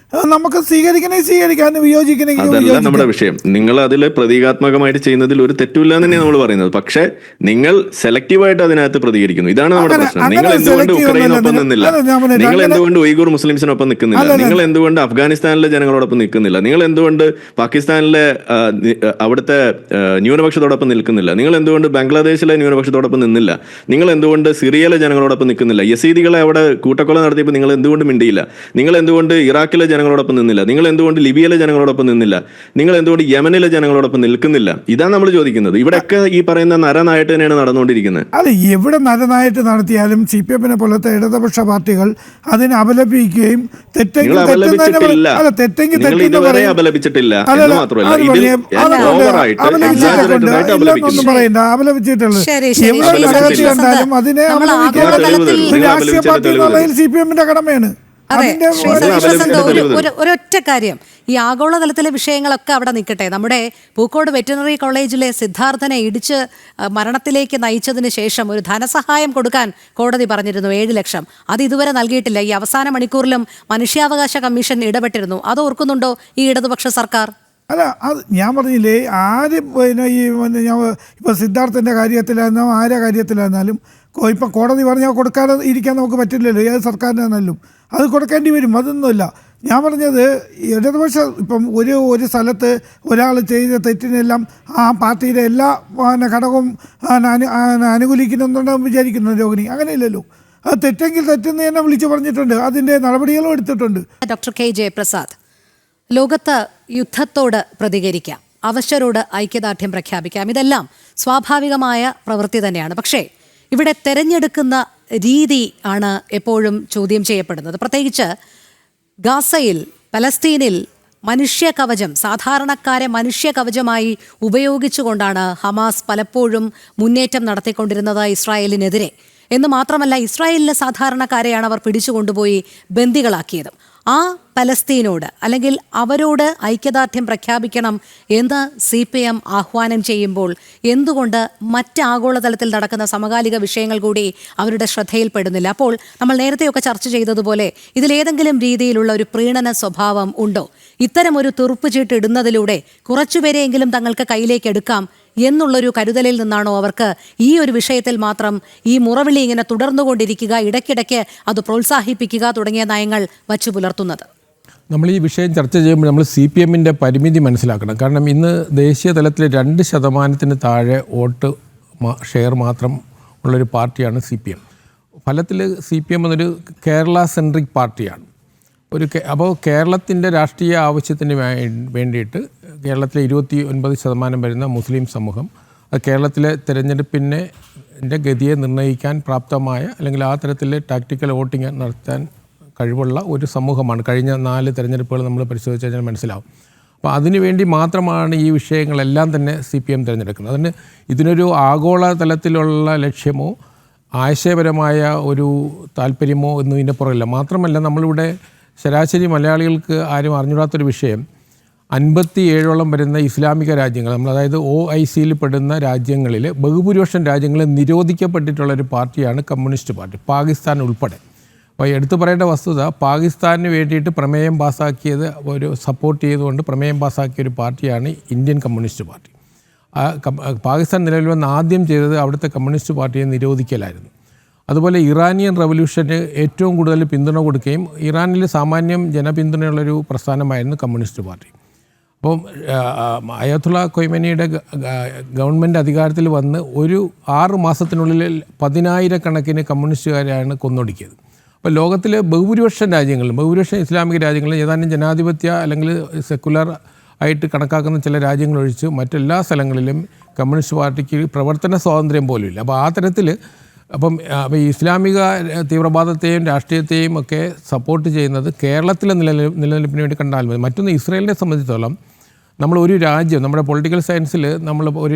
നമുക്ക് സ്വീകരിക്കാൻ വിയോജിക്കണമെങ്കിൽ അതല്ല നമ്മുടെ വിഷയം. നിങ്ങൾ അതിൽ പ്രതീകാത്മകമായിട്ട് ചെയ്യുന്നതിൽ ഒരു തെറ്റുമില്ല എന്ന് തന്നെയാണ് നമ്മൾ പറയുന്നത്. പക്ഷേ നിങ്ങൾ സെലക്റ്റീവായിട്ട് അതിനകത്ത് പ്രതികരിക്കുന്നു. ഇതാണ് നമ്മുടെ പ്രശ്നം. നിങ്ങൾ എന്തുകൊണ്ട് ഉക്രൈനൊപ്പം നിന്നില്ല? നിങ്ങൾ എന്തുകൊണ്ട് ഉയ്ഗൂർ മുസ്ലിംസിനൊപ്പം നിൽക്കുന്നില്ല? നിങ്ങൾ എന്തുകൊണ്ട് അഫ്ഗാനിസ്ഥാനിലെ ജനങ്ങളോടൊപ്പം നിൽക്കുന്നില്ല? നിങ്ങൾ എന്തുകൊണ്ട് പാകിസ്ഥാനിലെ അവിടുത്തെ ന്യൂനപക്ഷത്തോടൊപ്പം നിൽക്കുന്നില്ല? നിങ്ങൾ എന്തുകൊണ്ട് ബംഗ്ലാദേശിലെ ന്യൂനപക്ഷത്തോടൊപ്പം നിന്നില്ല? നിങ്ങൾ എന്തുകൊണ്ട് സിറിയയിലെ ജനങ്ങളോടൊപ്പം നിൽക്കുന്നില്ല? യസീദികളെ അവിടെ കൂട്ടക്കൊല നടത്തിയപ്പോൾ നിങ്ങൾ എന്തുകൊണ്ട് മിണ്ടിയില്ല? നിങ്ങൾ എന്തുകൊണ്ട് ഇറാഖിലെ ജനങ്ങളോടൊപ്പം നിന്നില്ല? നിങ്ങൾ എന്തുകൊണ്ട് ലിബിയയിലെ ജനങ്ങളോടൊപ്പം നിന്നില്ല? നിങ്ങൾ എന്തുകൊണ്ട് യമനിലെ ജനങ്ങളോടൊപ്പം നിൽക്കുന്നില്ല? ഇതാണ് നമ്മൾ ചോദിക്കുന്നത്. ഇവിടെയൊക്കെ ഈ പറയുന്ന നരനായിട്ട് തന്നെയാണ് നടന്നുകൊണ്ടിരിക്കുന്നത്. അതെ, എവിടെ നരനായിട്ട് നടത്തിയാലും CPM പോലത്തെ ഇടതുപക്ഷ പാർട്ടികൾ അതിനെ അപലപിക്കുകയും തെറ്റെങ്കിൽ അപലപിച്ചിട്ടില്ല. ഒന്നും പറയണ്ട, അപലപിച്ചിട്ടുള്ളത് എവിടെ നരഹത്യ കണ്ടാലും അതിനെ രാഷ്ട്രീയ പാർട്ടി എന്നുള്ളതിൽ CPM കടമയാണ്. ഒരൊറ്റ കാര്യം, ഈ ആഗോളതലത്തിലെ വിഷയങ്ങളൊക്കെ അവിടെ നിൽക്കട്ടെ. നമ്മുടെ പൂക്കോട് വെറ്റിനറി കോളേജിലെ സിദ്ധാർത്ഥനെ ഇടിച്ച് മരണത്തിലേക്ക് നയിച്ചതിന് ശേഷം ഒരു ധനസഹായം കൊടുക്കാൻ കോടതി പറഞ്ഞിരുന്നു, 7 ലക്ഷം. അത് ഇതുവരെ നൽകിയിട്ടില്ല. ഈ അവസാന മണിക്കൂറിലും മനുഷ്യാവകാശ കമ്മീഷൻ ഇടപെട്ടിരുന്നു. അത് ഓർക്കുന്നുണ്ടോ ഈ ഇടതുപക്ഷ സർക്കാർ? അല്ല, അത് ഞാൻ പറഞ്ഞില്ലേ, ആരും ഇപ്പോൾ സിദ്ധാർത്ഥൻ്റെ കാര്യത്തിലായിരുന്നാലും ആരുടെ കാര്യത്തിലായിരുന്നാലും ഇപ്പം കോടതി പറഞ്ഞാൽ കൊടുക്കാതെ ഇരിക്കാൻ നമുക്ക് പറ്റില്ലല്ലോ, ഏത് സർക്കാരിനാണെങ്കിലും അത് കൊടുക്കേണ്ടി വരും. അതൊന്നുമില്ല. ഞാൻ പറഞ്ഞത് ഇടതുപക്ഷ ഇപ്പം ഒരു സ്ഥലത്ത് ഒരാൾ ചെയ്ത തെറ്റിനെല്ലാം ആ പാർട്ടിയുടെ എല്ലാ ഘടകവും അനുകൂലിക്കുന്നുണ്ടെന്ന് വിചാരിക്കുന്നു രോഹിണി. അങ്ങനെയില്ലല്ലോ. അത് തെറ്റെങ്കിൽ തെറ്റെന്ന് തന്നെ വിളിച്ചു പറഞ്ഞിട്ടുണ്ട്, അതിൻ്റെ നടപടികളും എടുത്തിട്ടുണ്ട്. ഡോക്ടർ K ജയപ്രസാദ്, ലോകത്ത് യുദ്ധത്തോട് പ്രതികരിക്കാം, അവശരോട് ഐക്യദാർഢ്യം പ്രഖ്യാപിക്കാം, ഇതെല്ലാം സ്വാഭാവികമായ പ്രവൃത്തി തന്നെയാണ്. പക്ഷേ ഇവിടെ തെരഞ്ഞെടുക്കുന്ന രീതി ആണ് എപ്പോഴും ചോദ്യം ചെയ്യപ്പെടുന്നത്. പ്രത്യേകിച്ച് ഗാസയിൽ, പലസ്തീനിൽ മനുഷ്യ കവചം, സാധാരണക്കാരെ മനുഷ്യ കവചമായി ഉപയോഗിച്ചുകൊണ്ടാണ് ഹമാസ് പലപ്പോഴും മുന്നേറ്റം നടത്തിക്കൊണ്ടിരുന്നത് ഇസ്രായേലിനെതിരെ. എന്ന് മാത്രമല്ല, ഇസ്രായേലിലെ സാധാരണക്കാരെയാണ് അവർ പിടിച്ചുകൊണ്ടുപോയി ബന്ദികളാക്കിയതും. ആ പലസ്തീനോട് അല്ലെങ്കിൽ അവരോട് ഐക്യദാർഢ്യം പ്രഖ്യാപിക്കണം എന്ന് CPM ആഹ്വാനം ചെയ്യുമ്പോൾ എന്തുകൊണ്ട് മറ്റ് ആഗോളതലത്തിൽ നടക്കുന്ന സമകാലിക വിഷയങ്ങൾ കൂടി അവരുടെ ശ്രദ്ധയിൽപ്പെടുന്നില്ല? അപ്പോൾ നമ്മൾ നേരത്തെയൊക്കെ ചർച്ച ചെയ്തതുപോലെ ഇതിലേതെങ്കിലും രീതിയിലുള്ള ഒരു പ്രീണന സ്വഭാവം ഉണ്ടോ? ഇത്തരമൊരു തുറുപ്പുചീട്ട് ഇടുന്നതിലൂടെ കുറച്ചുപേരെയെങ്കിലും തങ്ങൾക്ക് കയ്യിലേക്ക് എടുക്കാം എന്നുള്ളൊരു കരുതലിൽ നിന്നാണോ അവർക്ക് ഈ ഒരു വിഷയത്തിൽ മാത്രം ഈ മുറവിളി ഇങ്ങനെ തുടർന്നുകൊണ്ടിരിക്കുക, ഇടയ്ക്കിടയ്ക്ക് അത് പ്രോത്സാഹിപ്പിക്കുക തുടങ്ങിയ നയങ്ങൾ വച്ചു പുലർത്തുന്നത്? നമ്മൾ ഈ വിഷയം ചർച്ച ചെയ്യുമ്പോൾ നമ്മൾ CPM പരിമിതി മനസ്സിലാക്കണം. കാരണം ഇന്ന് ദേശീയ തലത്തിൽ 2% താഴെ വോട്ട് ഷെയർ മാത്രം ഉള്ളൊരു പാർട്ടിയാണ് CPM. ഫലത്തിൽ CPM എന്നൊരു കേരള സെൻട്രിക് പാർട്ടിയാണ്. അപ്പോൾ കേരളത്തിൻ്റെ രാഷ്ട്രീയ ആവശ്യത്തിന് വേണ്ടിയിട്ട് കേരളത്തിലെ 29% വരുന്ന മുസ്ലിം സമൂഹം അത് കേരളത്തിലെ തിരഞ്ഞെടുപ്പിൻ്റെ ഗതിയെ നിർണ്ണയിക്കാൻ പ്രാപ്തമായ അല്ലെങ്കിൽ ആ തരത്തിലെ ടാക്ടിക്കൽ വോട്ടിംഗ് നടത്താൻ കഴിവുള്ള ഒരു സമൂഹമാണ്. കഴിഞ്ഞ 4 തെരഞ്ഞെടുപ്പുകൾ നമ്മൾ പരിശോധിച്ച് കഴിഞ്ഞാൽ മനസ്സിലാവും. അപ്പോൾ അതിനുവേണ്ടി മാത്രമാണ് ഈ വിഷയങ്ങളെല്ലാം തന്നെ CPM തിരഞ്ഞെടുക്കുന്നത്. അതിന് ഇതിനൊരു ആഗോള തലത്തിലുള്ള ലക്ഷ്യമോ ആശയപരമായ ഒരു താല്പര്യമോ ഒന്നും ഇതിൻ്റെ പുറകില്ല. മാത്രമല്ല, നമ്മളിവിടെ ശരാശരി മലയാളികൾക്ക് ആരും അറിഞ്ഞൂടാത്തൊരു വിഷയം, 57ഓളം വരുന്ന ഇസ്ലാമിക രാജ്യങ്ങൾ, നമ്മൾ അതായത് OICയിൽ പെടുന്ന രാജ്യങ്ങളിൽ ബഹുഭൂരിപക്ഷം രാജ്യങ്ങളിൽ നിരോധിക്കപ്പെട്ടിട്ടുള്ളൊരു പാർട്ടിയാണ് കമ്മ്യൂണിസ്റ്റ് പാർട്ടി, പാകിസ്ഥാൻ ഉൾപ്പെടെ. അപ്പോൾ എടുത്തു പറയേണ്ട വസ്തുത, പാകിസ്ഥാനിന് വേണ്ടിയിട്ട് പ്രമേയം പാസ്സാക്കിയത് സപ്പോർട്ട് ചെയ്തുകൊണ്ട് പ്രമേയം പാസ്സാക്കിയ ഒരു പാർട്ടിയാണ് ഇന്ത്യൻ കമ്മ്യൂണിസ്റ്റ് പാർട്ടി. പാകിസ്ഥാൻ നിലവിൽ വന്ന് ആദ്യം ചെയ്തത് അവിടുത്തെ കമ്മ്യൂണിസ്റ്റ് പാർട്ടിയെ നിരോധിക്കലായിരുന്നു. അതുപോലെ ഇറാനിയൻ റവല്യൂഷന് ഏറ്റവും കൂടുതൽ പിന്തുണ കൊടുക്കുകയും ഇറാനിൽ സാമാന്യം ജനപിന്തുണയുള്ളൊരു പ്രസ്ഥാനമായിരുന്നു കമ്മ്യൂണിസ്റ്റ് പാർട്ടി. അപ്പം അയത്തുള്ള ഖൊയ്മനിയുടെ ഗവൺമെൻറ് അധികാരത്തിൽ വന്ന് ഒരു 6 മാസത്തിനുള്ളിൽ 10,000-കണക്കിന് കമ്മ്യൂണിസ്റ്റുകാരെയാണ് കൊന്നൊടുക്കിയത്. അപ്പോൾ ലോകത്തിലെ ബഹുഭൂരിപക്ഷം ഇസ്ലാമിക രാജ്യങ്ങളിൽ ഏതാനും ജനാധിപത്യ അല്ലെങ്കിൽ സെക്കുലർ ആയിട്ട് കണക്കാക്കുന്ന ചില രാജ്യങ്ങളൊഴിച്ച് മറ്റെല്ലാ സ്ഥലങ്ങളിലും കമ്മ്യൂണിസ്റ്റ് പാർട്ടിക്ക് പ്രവർത്തന സ്വാതന്ത്ര്യം പോലും ഇല്ല. അപ്പോൾ ആ തരത്തിൽ അപ്പം ഇസ്ലാമിക തീവ്രവാദത്തെയും രാഷ്ട്രീയത്തെയും ഒക്കെ സപ്പോർട്ട് ചെയ്യുന്നത് കേരളത്തിലെ നിലനിൽപ്പിന് വേണ്ടി കണ്ടാൽ മതി. മറ്റൊന്ന്, ഇസ്രായേലിനെ സംബന്ധിച്ചിടത്തോളം നമ്മൾ ഒരു രാജ്യം, നമ്മുടെ പൊളിറ്റിക്കൽ സയൻസിൽ നമ്മൾ ഒരു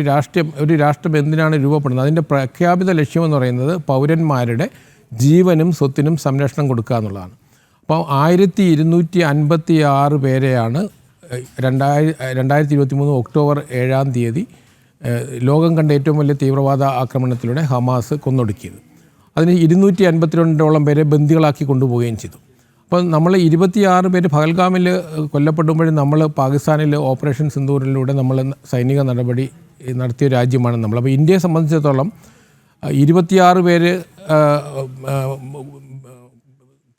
രാഷ്ട്രം എന്തിനാണ് രൂപപ്പെടുന്നത്, അതിൻ്റെ പ്രഖ്യാപിത ലക്ഷ്യമെന്ന് പറയുന്നത് പൗരന്മാരുടെ ജീവനും സ്വത്തിനും സംരക്ഷണം കൊടുക്കുക എന്നുള്ളതാണ്. അപ്പോൾ 1256 പേരെയാണ് 2023 ഒക്ടോബർ 7-ാം തീയതി ലോകം കണ്ട ഏറ്റവും വലിയ തീവ്രവാദ ആക്രമണത്തിലൂടെ ഹമാസ് കൊന്നൊടുക്കിയത്. അതിന് 252ഓളം പേരെ ബന്ദികളാക്കി കൊണ്ടുപോവുകയും ചെയ്തു. അപ്പോൾ നമ്മൾ 26 പേര് പഹൽഗാമിൽ കൊല്ലപ്പെടുമ്പോഴും നമ്മൾ പാകിസ്ഥാനിൽ ഓപ്പറേഷൻ സിന്ദൂറിലൂടെ നമ്മൾ സൈനിക നടപടി നടത്തിയ രാജ്യമാണ് നമ്മൾ. അപ്പോൾ ഇന്ത്യയെ സംബന്ധിച്ചിടത്തോളം 26 പേര്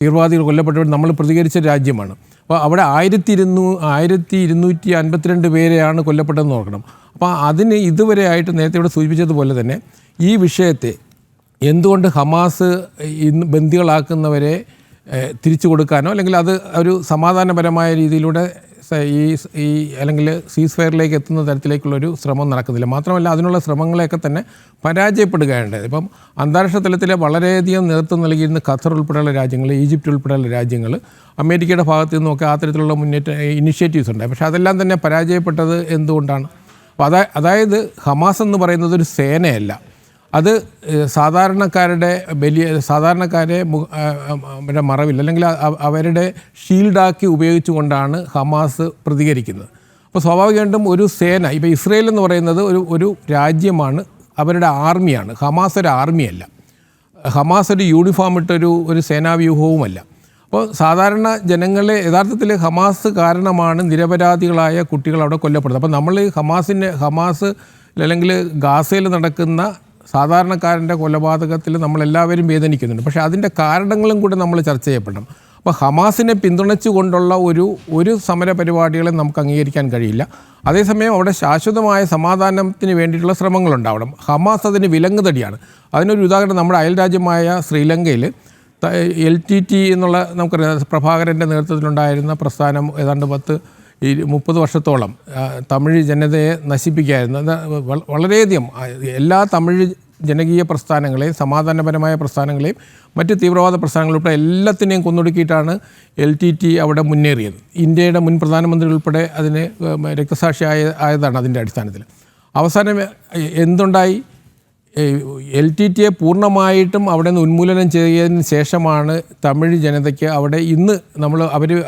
തീവ്രവാദികൾ കൊല്ലപ്പെട്ടപ്പോൾ നമ്മൾ പ്രതികരിച്ച രാജ്യമാണ്. അപ്പോൾ അവിടെ 1252 പേരെയാണ് കൊല്ലപ്പെട്ടതെന്ന് നോക്കണം. അപ്പോൾ അതിന് ഇതുവരെ ആയിട്ട് നേരത്തെ ഇവിടെ സൂചിപ്പിച്ചതുപോലെ തന്നെ ഈ വിഷയത്തെ എന്തുകൊണ്ട് ഹമാസ് ഇന്ന് ബന്ദികളാക്കുന്നവരെ തിരിച്ചു കൊടുക്കാനോ അല്ലെങ്കിൽ അത് ഒരു സമാധാനപരമായ രീതിയിലൂടെ ഈ അല്ലെങ്കിൽ സീസ് ഫയറിലേക്ക് എത്തുന്ന തരത്തിലേക്കുള്ളൊരു ശ്രമം നടക്കുന്നില്ല. മാത്രമല്ല അതിനുള്ള ശ്രമങ്ങളെയൊക്കെ തന്നെ പരാജയപ്പെടുകയുണ്ടായത്. ഇപ്പം അന്താരാഷ്ട്ര തലത്തിൽ വളരെയധികം നേതൃത്വം നൽകിയിരുന്ന ഖത്തർ ഉൾപ്പെടെയുള്ള രാജ്യങ്ങൾ, ഈജിപ്റ്റ് ഉൾപ്പെടെയുള്ള രാജ്യങ്ങൾ, അമേരിക്കയുടെ ഭാഗത്തു നിന്നൊക്കെ ആ തരത്തിലുള്ള ഇനിഷ്യേറ്റീവ്സ് ഉണ്ടായി. പക്ഷേ അതെല്ലാം തന്നെ പരാജയപ്പെട്ടത് എന്തുകൊണ്ടാണ്? അപ്പോൾ അതായത് ഹമാസ് എന്ന് പറയുന്നത് ഒരു സേനയല്ല, അത് സാധാരണക്കാരെ മറവിൽ അല്ലെങ്കിൽ അവരുടെ ഷീൽഡാക്കി ഉപയോഗിച്ചുകൊണ്ടാണ് ഹമാസ് പ്രതികരിക്കുന്നത്. അപ്പോൾ സ്വാഭാവികമായിട്ടും ഒരു സേന, ഇപ്പോൾ ഇസ്രയേൽ എന്ന് പറയുന്നത് ഒരു രാജ്യമാണ്, അവരുടെ ആർമിയാണ്. ഹമാസ് ഒരു ആർമിയല്ല, ഹമാസ് ഒരു യൂണിഫോം ഇട്ടൊരു സേനാവ്യൂഹവുമല്ല. അപ്പോൾ സാധാരണ ജനങ്ങളെ യഥാർത്ഥത്തിൽ ഹമാസ് കാരണമാണ് നിരപരാധികളായ കുട്ടികൾ അവിടെ കൊല്ലപ്പെടുന്നത്. അപ്പോൾ നമ്മൾ ഹമാസ് അല്ലെങ്കിൽ ഗാസയിൽ നടക്കുന്ന സാധാരണക്കാരൻ്റെ കൊലപാതകത്തിൽ നമ്മളെല്ലാവരും വേദനിക്കുന്നുണ്ട്. പക്ഷേ അതിൻ്റെ കാരണങ്ങളും കൂടെ നമ്മൾ ചർച്ച ചെയ്യപ്പെടണം. അപ്പോൾ ഹമാസിനെ പിന്തുണച്ചുകൊണ്ടുള്ള ഒരു സമര പരിപാടികളെ നമുക്ക് അംഗീകരിക്കാൻ കഴിയില്ല. അതേസമയം അവിടെ ശാശ്വതമായ സമാധാനത്തിന് വേണ്ടിയിട്ടുള്ള ശ്രമങ്ങളുണ്ടാവണം. ഹമാസ് അതിന് വിലങ്ങുതടിയാണ്. അതിനൊരു ഉദാഹരണം നമ്മുടെ അയൽരാജ്യമായ ശ്രീലങ്കയിൽ LTT എന്നുള്ള നമുക്കറിയാം, പ്രഭാകരൻ്റെ നേതൃത്വത്തിലുണ്ടായിരുന്ന പ്രസ്ഥാനം ഏതാണ്ട് 30 വർഷത്തോളം തമിഴ് ജനതയെ നശിപ്പിക്കുകയായിരുന്നു. വളരെയധികം എല്ലാ തമിഴ് ജനകീയ പ്രസ്ഥാനങ്ങളെയും സമാധാനപരമായ പ്രസ്ഥാനങ്ങളെയും മറ്റ് തീവ്രവാദ പ്രസ്ഥാനങ്ങളുൾപ്പെടെ എല്ലാത്തിനെയും കൊന്നൊടുക്കിയിട്ടാണ് LTT അവിടെ മുന്നേറിയത്. ഇന്ത്യയുടെ മുൻ പ്രധാനമന്ത്രി ഉൾപ്പെടെ അതിന് രക്തസാക്ഷി ആയതാണ് അതിൻ്റെ അടിസ്ഥാനത്തിൽ. അവസാനം എന്തുണ്ടായി? LTTയെ പൂർണ്ണമായിട്ടും അവിടെ നിന്ന് ഉന്മൂലനം ചെയ്തതിന് ശേഷമാണ് തമിഴ് ജനതയ്ക്ക് അവിടെ ഇന്ന്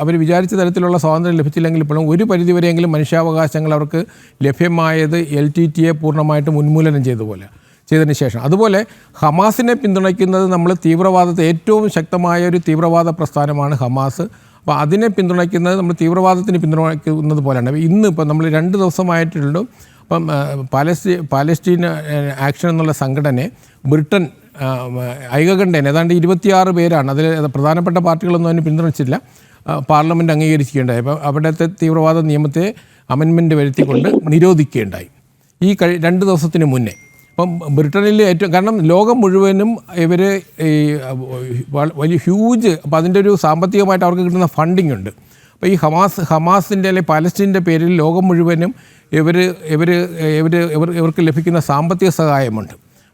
അവർ വിചാരിച്ച തരത്തിലുള്ള സ്വാതന്ത്ര്യം ലഭിച്ചില്ലെങ്കിൽ ഇപ്പോഴും ഒരു പരിധിവരെയെങ്കിലും മനുഷ്യാവകാശങ്ങൾ അവർക്ക് ലഭ്യമായത് LTTയെ പൂർണ്ണമായിട്ടും ഉന്മൂലനം ചെയ്തതിന് ശേഷം. അതുപോലെ ഹമാസിനെ പിന്തുണയ്ക്കുന്നത് നമ്മൾ തീവ്രവാദത്തെ ഏറ്റവും ശക്തമായ ഒരു തീവ്രവാദ പ്രസ്ഥാനമാണ് ഹമാസ്. അപ്പോൾ അതിനെ പിന്തുണയ്ക്കുന്നത് നമ്മൾ തീവ്രവാദത്തിന് പിന്തുണയ്ക്കുന്നത് പോലെയാണ്. ഇന്നിപ്പോൾ നമ്മൾ 2 ദിവസമായിട്ടുള്ളൂ. അപ്പം പാലസ്തീൻ ആക്ഷൻ എന്നുള്ള സംഘടനയെ ബ്രിട്ടൻ ഐകകണ്ഠേന ഏതാണ്ട് 26 പേരാണ്, അതിൽ പ്രധാനപ്പെട്ട പാർട്ടികളൊന്നും അതിന് പിന്തുണച്ചില്ല, പാർലമെൻറ്റ് അംഗീകരിക്കുകയുണ്ടായി. അപ്പം അവിടുത്തെ തീവ്രവാദ നിയമത്തെ അമെൻമെൻറ്റ് വരുത്തിക്കൊണ്ട് നിരോധിക്കുകയുണ്ടായി ഈ 2 ദിവസത്തിന് മുന്നേ. അപ്പം ബ്രിട്ടനിൽ കാരണം ലോകം മുഴുവനും ഇവർ വലിയ ഹ്യൂജ്, അപ്പോൾ അതിൻ്റെ ഒരു സാമ്പത്തികമായിട്ട് അവർക്ക് കിട്ടുന്ന ഫണ്ടിങ് ഉണ്ട്. അപ്പോൾ ഈ ഹമാസിൻ്റെ അല്ലെങ്കിൽ പാലസ്തീൻ്റെ പേരിൽ ലോകം മുഴുവനും ഇവർക്ക് ലഭിക്കുന്ന സാമ്പത്തിക സഹായമുണ്ട്.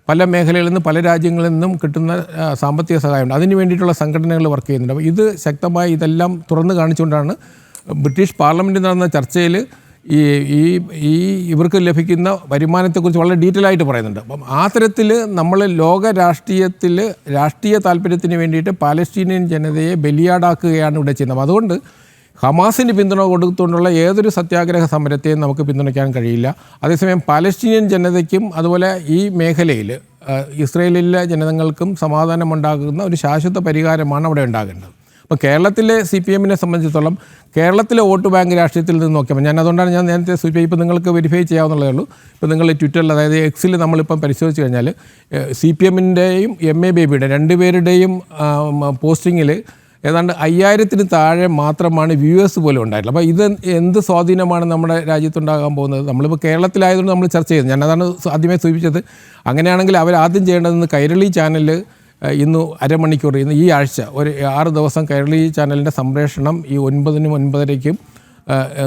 പല മേഖലകളിൽ നിന്നും പല രാജ്യങ്ങളിൽ നിന്നും കിട്ടുന്ന സാമ്പത്തിക സഹായമുണ്ട്. അതിന് വേണ്ടിയിട്ടുള്ള സംഘടനകൾ വർക്ക് ചെയ്യുന്നുണ്ട്. അപ്പോൾ ഇത് ശക്തമായി ഇതെല്ലാം തുറന്നു കാണിച്ചുകൊണ്ടാണ് ബ്രിട്ടീഷ് പാർലമെൻറ്റിൽ നടന്ന ചർച്ചയിൽ ഇവർക്ക് ലഭിക്കുന്ന വരുമാനത്തെക്കുറിച്ച് വളരെ ഡീറ്റെയിൽ ആയിട്ട് പറയുന്നുണ്ട്. അപ്പം ആ തരത്തിൽ നമ്മൾ ലോക രാഷ്ട്രീയ താല്പര്യത്തിന് വേണ്ടിയിട്ട് പാലസ്തീനിയൻ ജനതയെ ബലിയാടാക്കുകയാണ് ഇവിടെ ചെയ്യുന്നത്. അതുകൊണ്ട് ഹമാസിന് പിന്തുണ കൊടുത്തുകൊണ്ടുള്ള ഏതൊരു സത്യാഗ്രഹ സമരത്തെയും നമുക്ക് പിന്തുണയ്ക്കാൻ കഴിയില്ല. അതേസമയം പാലസ്തീനിയൻ ജനതയ്ക്കും അതുപോലെ ഈ മേഖലയിൽ ഇസ്രയേലിലെ ജനതകൾക്കും സമാധാനമുണ്ടാകുന്ന ഒരു ശാശ്വത പരിഹാരമാണ് അവിടെ ഉണ്ടാകേണ്ടത്. അപ്പോൾ കേരളത്തിലെ CPMനെ സംബന്ധിച്ചിടത്തോളം കേരളത്തിലെ വോട്ട് ബാങ്ക് രാഷ്ട്രീയത്തിൽ നിന്ന് നോക്കിയപ്പോൾ അതുകൊണ്ടാണ് ഞാൻ നേരത്തെ സൂചിപ്പിച്ചത്, ഇപ്പോൾ നിങ്ങൾക്ക് വെരിഫൈ ചെയ്യാവുന്നതേ ഉള്ളൂ. ഇപ്പോൾ നിങ്ങൾ ട്വിറ്ററിൽ അതായത് Xൽ നമ്മളിപ്പം പരിശോധിച്ച് കഴിഞ്ഞാൽ CPMൻ്റെയും MA ബേബിയുടെ 2 പേരുടെയും പോസ്റ്റിങ്ങിൽ ഏതാണ്ട് 5000-ന് താഴെ മാത്രമാണ് വ്യൂവേഴ്സ് പോലും ഉണ്ടായിട്ടുള്ളത്. അപ്പോൾ ഇത് എന്ത് സ്വാധീനമാണ് നമ്മുടെ രാജ്യത്തുണ്ടാകാൻ പോകുന്നത്? നമ്മളിപ്പോൾ കേരളത്തിലായതുകൊണ്ട് നമ്മൾ ചർച്ച ചെയ്തത്, ഞാനതാണ് ആദ്യമേ സൂചിപ്പിച്ചത്. അങ്ങനെയാണെങ്കിൽ അവർ ആദ്യം ചെയ്യേണ്ടതെന്ന് കൈരളി ചാനൽ ഇന്ന് അരമണിക്കൂർ, ഇന്ന് ഈ ആഴ്ച ഒരു 6 ദിവസം കൈരളി ചാനലിൻ്റെ സംപ്രേഷണം ഈ 9-നും 9:30-ക്കും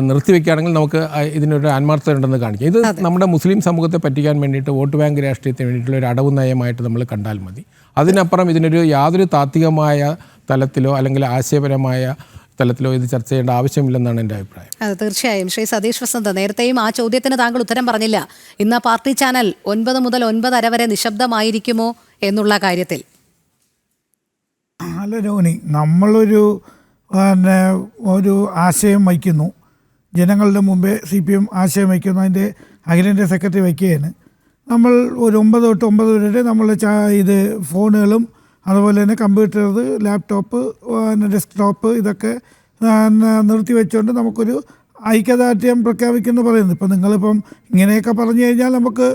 നിർത്തിവെക്കുകയാണെങ്കിൽ നമുക്ക് ഇതിനൊരു ആത്മാർത്ഥത ഉണ്ടെന്ന് കാണിക്കും. ഇത് നമ്മുടെ മുസ്ലിം സമൂഹത്തെ പറ്റിക്കാൻ വേണ്ടിയിട്ട്, വോട്ട് ബാങ്ക് രാഷ്ട്രീയത്തിന് വേണ്ടിയിട്ടുള്ള ഒരു അടവ് നയമായിട്ട് നമ്മൾ കണ്ടാൽ മതി. അതിനപ്പുറം ഇതിനൊരു യാതൊരു താത്വികമായ തലത്തിലോ അല്ലെങ്കിൽ ആശയപരമായ തലത്തിലോ ഇത് ചർച്ച ചെയ്യേണ്ട ആവശ്യമില്ലെന്നാണ് എൻ്റെ അഭിപ്രായം. അത് തീർച്ചയായും. ശ്രീ സതീഷ് വസന്ത്, നേരത്തെയും ആ ചോദ്യത്തിന് താങ്കൾ ഉത്തരം പറഞ്ഞില്ല. ഇന്ന് പാർട്ടി ചാനൽ 9 മുതൽ 9:30 വരെ നിശബ്ദമായിരിക്കുമോ എന്നുള്ള കാര്യത്തിൽ? അല്ല രോഹിണി, നമ്മളൊരു ഒരു ആശയം വയ്ക്കുന്നു, ജനങ്ങളുടെ മുമ്പേ CPM ആശയം വയ്ക്കുന്നു, അതിൻ്റെ അഖിലേന്ത്യാ സെക്രട്ടറി വയ്ക്കുകയാണ്. നമ്മൾ ഒരു 9 തൊട്ട് 9 വരെ നമ്മൾ ഇത് ഫോണുകളും അതുപോലെ തന്നെ കമ്പ്യൂട്ടർ, ലാപ്ടോപ്പ്, ഡെസ്ക്ടോപ്പ് ഇതൊക്കെ നിർത്തി വെച്ചുകൊണ്ട് നമുക്കൊരു ഐക്യദാർഢ്യം പ്രഖ്യാപിക്കുന്നു പറയുന്നത്. ഇപ്പം നിങ്ങളിപ്പം ഇങ്ങനെയൊക്കെ പറഞ്ഞു കഴിഞ്ഞാൽ നമുക്ക്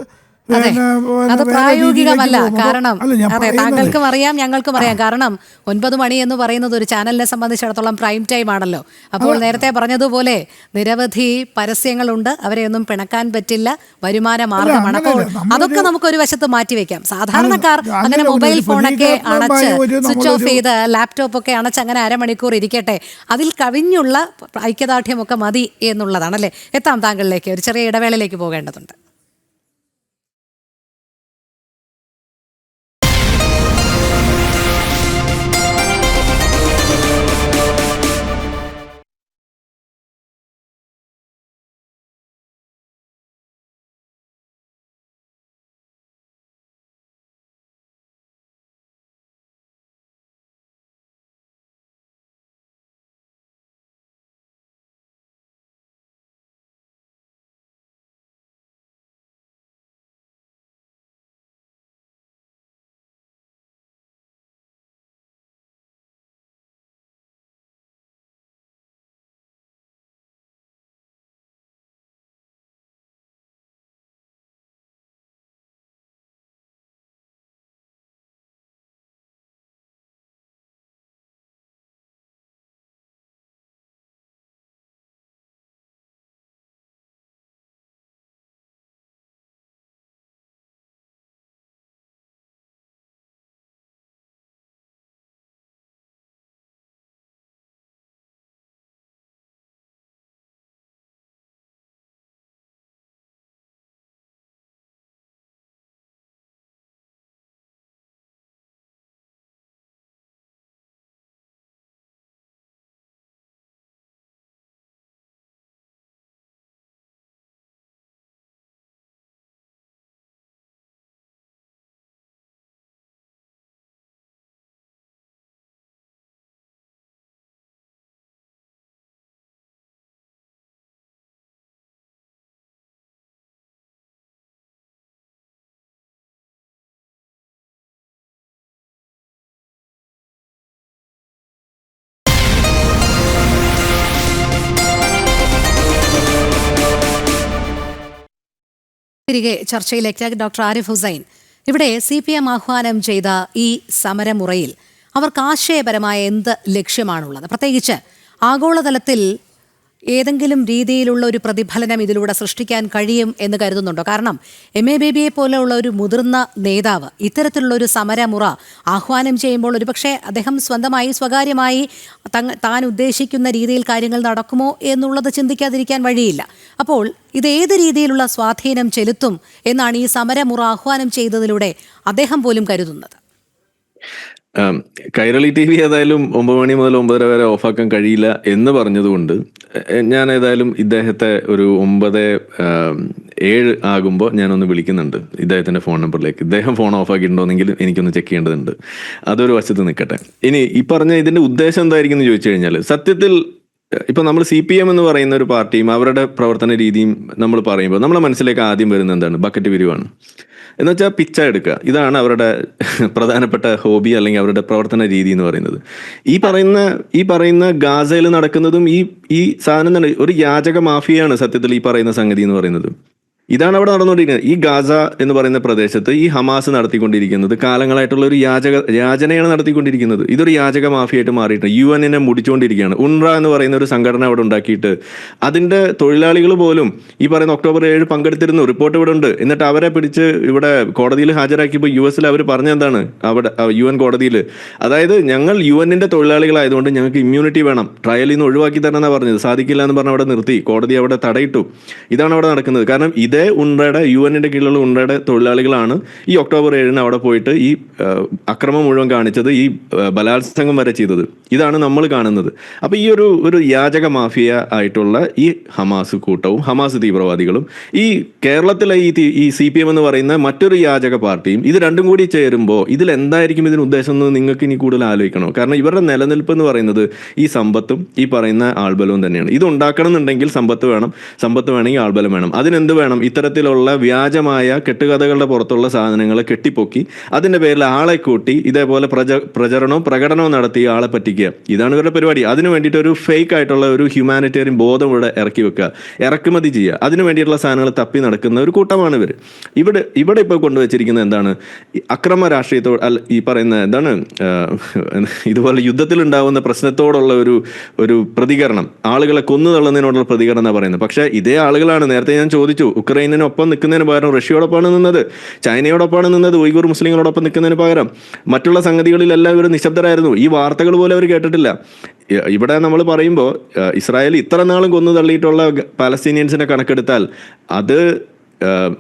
അത് പ്രായോഗികമല്ല. കാരണം അതെ, താങ്കൾക്കും അറിയാം, ഞങ്ങൾക്കും അറിയാം. കാരണം 9 മണി എന്ന് പറയുന്നത് ഒരു ചാനലിനെ സംബന്ധിച്ചിടത്തോളം പ്രൈം ടൈം ആണല്ലോ. അപ്പോൾ നേരത്തെ പറഞ്ഞതുപോലെ നിരവധി പരസ്യങ്ങളുണ്ട്, അവരെയൊന്നും പിണക്കാൻ പറ്റില്ല, വരുമാന മാർഗമാണ്. അപ്പോൾ അതൊക്കെ നമുക്ക് ഒരു വശത്ത് മാറ്റിവെക്കാം. സാധാരണക്കാർ അങ്ങനെ മൊബൈൽ ഫോണൊക്കെ അണച്ച് സ്വിച്ച് ഓഫ് ചെയ്ത് ലാപ്ടോപ്പ് ഒക്കെ അണച്ച് അങ്ങനെ അരമണിക്കൂർ ഇരിക്കട്ടെ, അതിൽ കവിഞ്ഞുള്ള ഐക്യദാർഢ്യമൊക്കെ മതി എന്നുള്ളതാണല്ലേ. എത്താം താങ്കളിലേക്ക്, ഒരു ചെറിയ ഇടവേളയിലേക്ക് പോകേണ്ടതുണ്ട്. തിരികെ ചർച്ചയിലേക്ക്. ഡോക്ടർ ആരിഫ് ഹുസൈൻ, ഇവിടെ CPM ആഹ്വാനം ചെയ്ത ഈ സമരമുറയിൽ അവർക്ക് ആശയപരമായ എന്ത് ലക്ഷ്യമാണുള്ളത്? പ്രത്യേകിച്ച് ആഗോളതലത്തിൽ ഏതെങ്കിലും രീതിയിലുള്ള ഒരു പ്രതിഫലനം ഇതിലൂടെ സൃഷ്ടിക്കാൻ കഴിയും എന്ന് കരുതുന്നുണ്ടോ? കാരണം MA ബേബിയെ പോലെയുള്ള ഒരു മുതിർന്ന നേതാവ് ഇത്തരത്തിലുള്ള ഒരു സമരമുറ ആഹ്വാനം ചെയ്യുമ്പോൾ ഒരുപക്ഷെ അദ്ദേഹം സ്വന്തമായി സ്വകാര്യമായി താൻ ഉദ്ദേശിക്കുന്ന രീതിയിൽ കാര്യങ്ങൾ നടക്കുമോ എന്നുള്ളത് ചിന്തിക്കാതിരിക്കാൻ വഴിയില്ല. അപ്പോൾ ഇത് ഏത് രീതിയിലുള്ള സ്വാധീനം ചെലുത്തും എന്നാണ് ഈ സമരമുറ ആഹ്വാനം ചെയ്തതിലൂടെ അദ്ദേഹം പോലും കരുതുന്നത്? കൈരളി TV ഏതായാലും 9 മണി മുതൽ 9:30 വരെ ഓഫാക്കാൻ കഴിയില്ല എന്ന് പറഞ്ഞതുകൊണ്ട് ഞാൻ ഏതായാലും ഇദ്ദേഹത്തെ ഒരു 9:07 ആകുമ്പോൾ ഞാനൊന്ന് വിളിക്കുന്നുണ്ട് ഇദ്ദേഹത്തിന്റെ ഫോൺ നമ്പറിലേക്ക്. ഇദ്ദേഹം ഫോൺ ഓഫാക്കിയിട്ടുണ്ടോന്നെങ്കിലും എനിക്കൊന്ന് ചെക്ക് ചെയ്യേണ്ടതുണ്ട്. അതൊരു വശത്ത് നിൽക്കട്ടെ. ഇനി ഈ പറഞ്ഞ ഇതിന്റെ ഉദ്ദേശം എന്തായിരിക്കും എന്ന് ചോദിച്ചു കഴിഞ്ഞാൽ, സത്യത്തിൽ ഇപ്പൊ നമ്മൾ CPM എന്ന് പറയുന്ന ഒരു പാർട്ടിയും അവരുടെ പ്രവർത്തന രീതിയും നമ്മൾ പറയുമ്പോൾ നമ്മളെ മനസ്സിലേക്ക് ആദ്യം വരുന്നത് എന്താണ്? ബക്കറ്റ് പിരിവാണ്. എന്ന് വെച്ചാൽ പിച്ച എടുക്കുക. ഇതാണ് അവരുടെ പ്രധാനപ്പെട്ട ഹോബി അല്ലെങ്കിൽ അവരുടെ പ്രവർത്തന രീതി എന്ന് പറയുന്നത്. ഈ പറയുന്ന ഗാസയിൽ നടക്കുന്നതും ഈ സാധനം തന്നെ ഒരു യാചക മാഫിയാണ് സത്യത്തിൽ ഈ പറയുന്ന സംഗതി എന്ന് പറയുന്നത്. ഇതാണ് അവിടെ നടന്നുകൊണ്ടിരിക്കുന്നത്. ഈ ഗാസ എന്ന് പറയുന്ന പ്രദേശത്ത് ഈ ഹമാസ് നടത്തിക്കൊണ്ടിരിക്കുന്നത് കാലങ്ങളായിട്ടുള്ള ഒരു യാചനയാണ് നടത്തിക്കൊണ്ടിരിക്കുന്നത്. ഇതൊരു യാചക മാഫിയായിട്ട് മാറിയിട്ട് UN മുടിച്ചുകൊണ്ടിരിക്കുകയാണ്. UNRWA എന്ന് പറയുന്ന ഒരു സംഘടന അവിടെ ഉണ്ടാക്കിയിട്ട് അതിൻ്റെ തൊഴിലാളികൾ പോലും ഈ പറയുന്ന ഒക്ടോബർ 7 പങ്കെടുത്തിരുന്നു. റിപ്പോർട്ട് ഇവിടെ ഉണ്ട്. എന്നിട്ട് അവരെ പിടിച്ച് ഇവിടെ കോടതിയിൽ ഹാജരാക്കിയപ്പോൾ US അവർ പറഞ്ഞെന്താണ് അവിടെ UN കോടതിയിൽ, അതായത് ഞങ്ങൾ UN തൊഴിലാളികളായതുകൊണ്ട് ഞങ്ങൾക്ക് ഇമ്മ്യൂണിറ്റി വേണം, ട്രയലിൽ നിന്ന് ഒഴിവാക്കി തരണമെന്നാണ് പറഞ്ഞത്. സാധിക്കില്ല എന്ന് പറഞ്ഞ് അവിടെ നിർത്തി, കോടതി അവിടെ തടയിട്ടു. ഇതാണ് അവിടെ നടക്കുന്നത്. കാരണം ഇതേ UNRWA UN കീഴിലുള്ള UNRWA തൊഴിലാളികളാണ് ഈ ഒക്ടോബർ 7 അവിടെ പോയിട്ട് ഈ അക്രമം മുഴുവൻ കാണിച്ചത്, ഈ ബലാത്സംഗം വരെ ചെയ്തത്. ഇതാണ് നമ്മൾ കാണുന്നത്. അപ്പോൾ ഈ ഒരു യാചക മാഫിയ ആയിട്ടുള്ള ഈ ഹമാസ് കൂട്ടവും ഹമാസ് തീവ്രവാദികളും ഈ കേരളത്തിലെ ഈ CPM എന്ന് പറയുന്ന മറ്റൊരു യാചക പാർട്ടിയും ഇത് രണ്ടും കൂടി ചേരുമ്പോൾ ഇതിൽ എന്തായിരിക്കും ഇതിന് ഉദ്ദേശം എന്ന് നിങ്ങൾക്ക് ഇനി കൂടുതൽ ആലോചിക്കണോ? കാരണം ഇവരുടെ നിലനിൽപ്പ് എന്ന് പറയുന്നത് ഈ സമ്പത്തും ഈ പറയുന്ന ആൾബലവും തന്നെയാണ്. ഇത് ഉണ്ടാക്കണം എന്നുണ്ടെങ്കിൽ സമ്പത്ത് വേണം, സമ്പത്ത് വേണമെങ്കിൽ ആൾബലം വേണം. അതിനെന്ത് വേണം? ഇത്തരത്തിലുള്ള വ്യാജമായ കെട്ടുകഥകളുടെ പുറത്തുള്ള സാധനങ്ങളെ കെട്ടിപ്പൊക്കി അതിൻ്റെ പേരിൽ ആളെ കൂട്ടി ഇതേപോലെ പ്രചരണവും പ്രകടനവും നടത്തി ആളെ പറ്റിക്കുക. ഇതാണ് ഇവരുടെ പരിപാടി. അതിനു വേണ്ടിയിട്ട് ഒരു ഫേക്ക് ആയിട്ടുള്ള ഒരു ഹ്യൂമാനിറ്റേറിയൻ ബോധം ഇവിടെ ഇറക്കി വെക്കുക, ഇറക്കുമതി ചെയ്യുക. അതിനു വേണ്ടിയിട്ടുള്ള സാധനങ്ങൾ തപ്പി നടക്കുന്ന ഒരു കൂട്ടമാണ് ഇവർ. ഇവിടെ ഇപ്പോൾ കൊണ്ടുവച്ചിരിക്കുന്നത് എന്താണ്? അക്രമ രാഷ്ട്രീയത്തോട് ഈ പറയുന്ന എന്താണ് ഇതുപോലെ യുദ്ധത്തിലുണ്ടാവുന്ന പ്രശ്നത്തോടുള്ള ഒരു പ്രതികരണം, ആളുകളെ കൊന്നു തള്ളുന്നതിനോടുള്ള പ്രതികരണം എന്നാണ് പറയുന്നത്. പക്ഷേ ഇതേ ആളുകളാണ്, നേരത്തെ ഞാൻ ചോദിച്ചു, ഉക്രൈനിനൊപ്പം നിൽക്കുന്നതിന് പകരം റഷ്യയോടൊപ്പമാണ് നിന്നത്, ചൈനയോടൊപ്പമാണ് നിന്നത്, ഉയ്ഗൂർ മുസ്ലിങ്ങളോടൊപ്പം നിൽക്കുന്നതിന് പകരം മറ്റുള്ള സംഗതികളിലെല്ലാം ഇവർ നിശബ്ദരായിരുന്നു. ഈ വാർത്തകൾ പോലും അവർ കേട്ടിട്ടില്ല. ഇവിടെ നമ്മൾ പറയുമ്പോൾ ഇസ്രായേൽ ഇത്ര നാളും കൊന്നു തള്ളിയിട്ടുള്ള പാലസ്തീനിയൻസിനെ കണക്കെടുത്താൽ അത്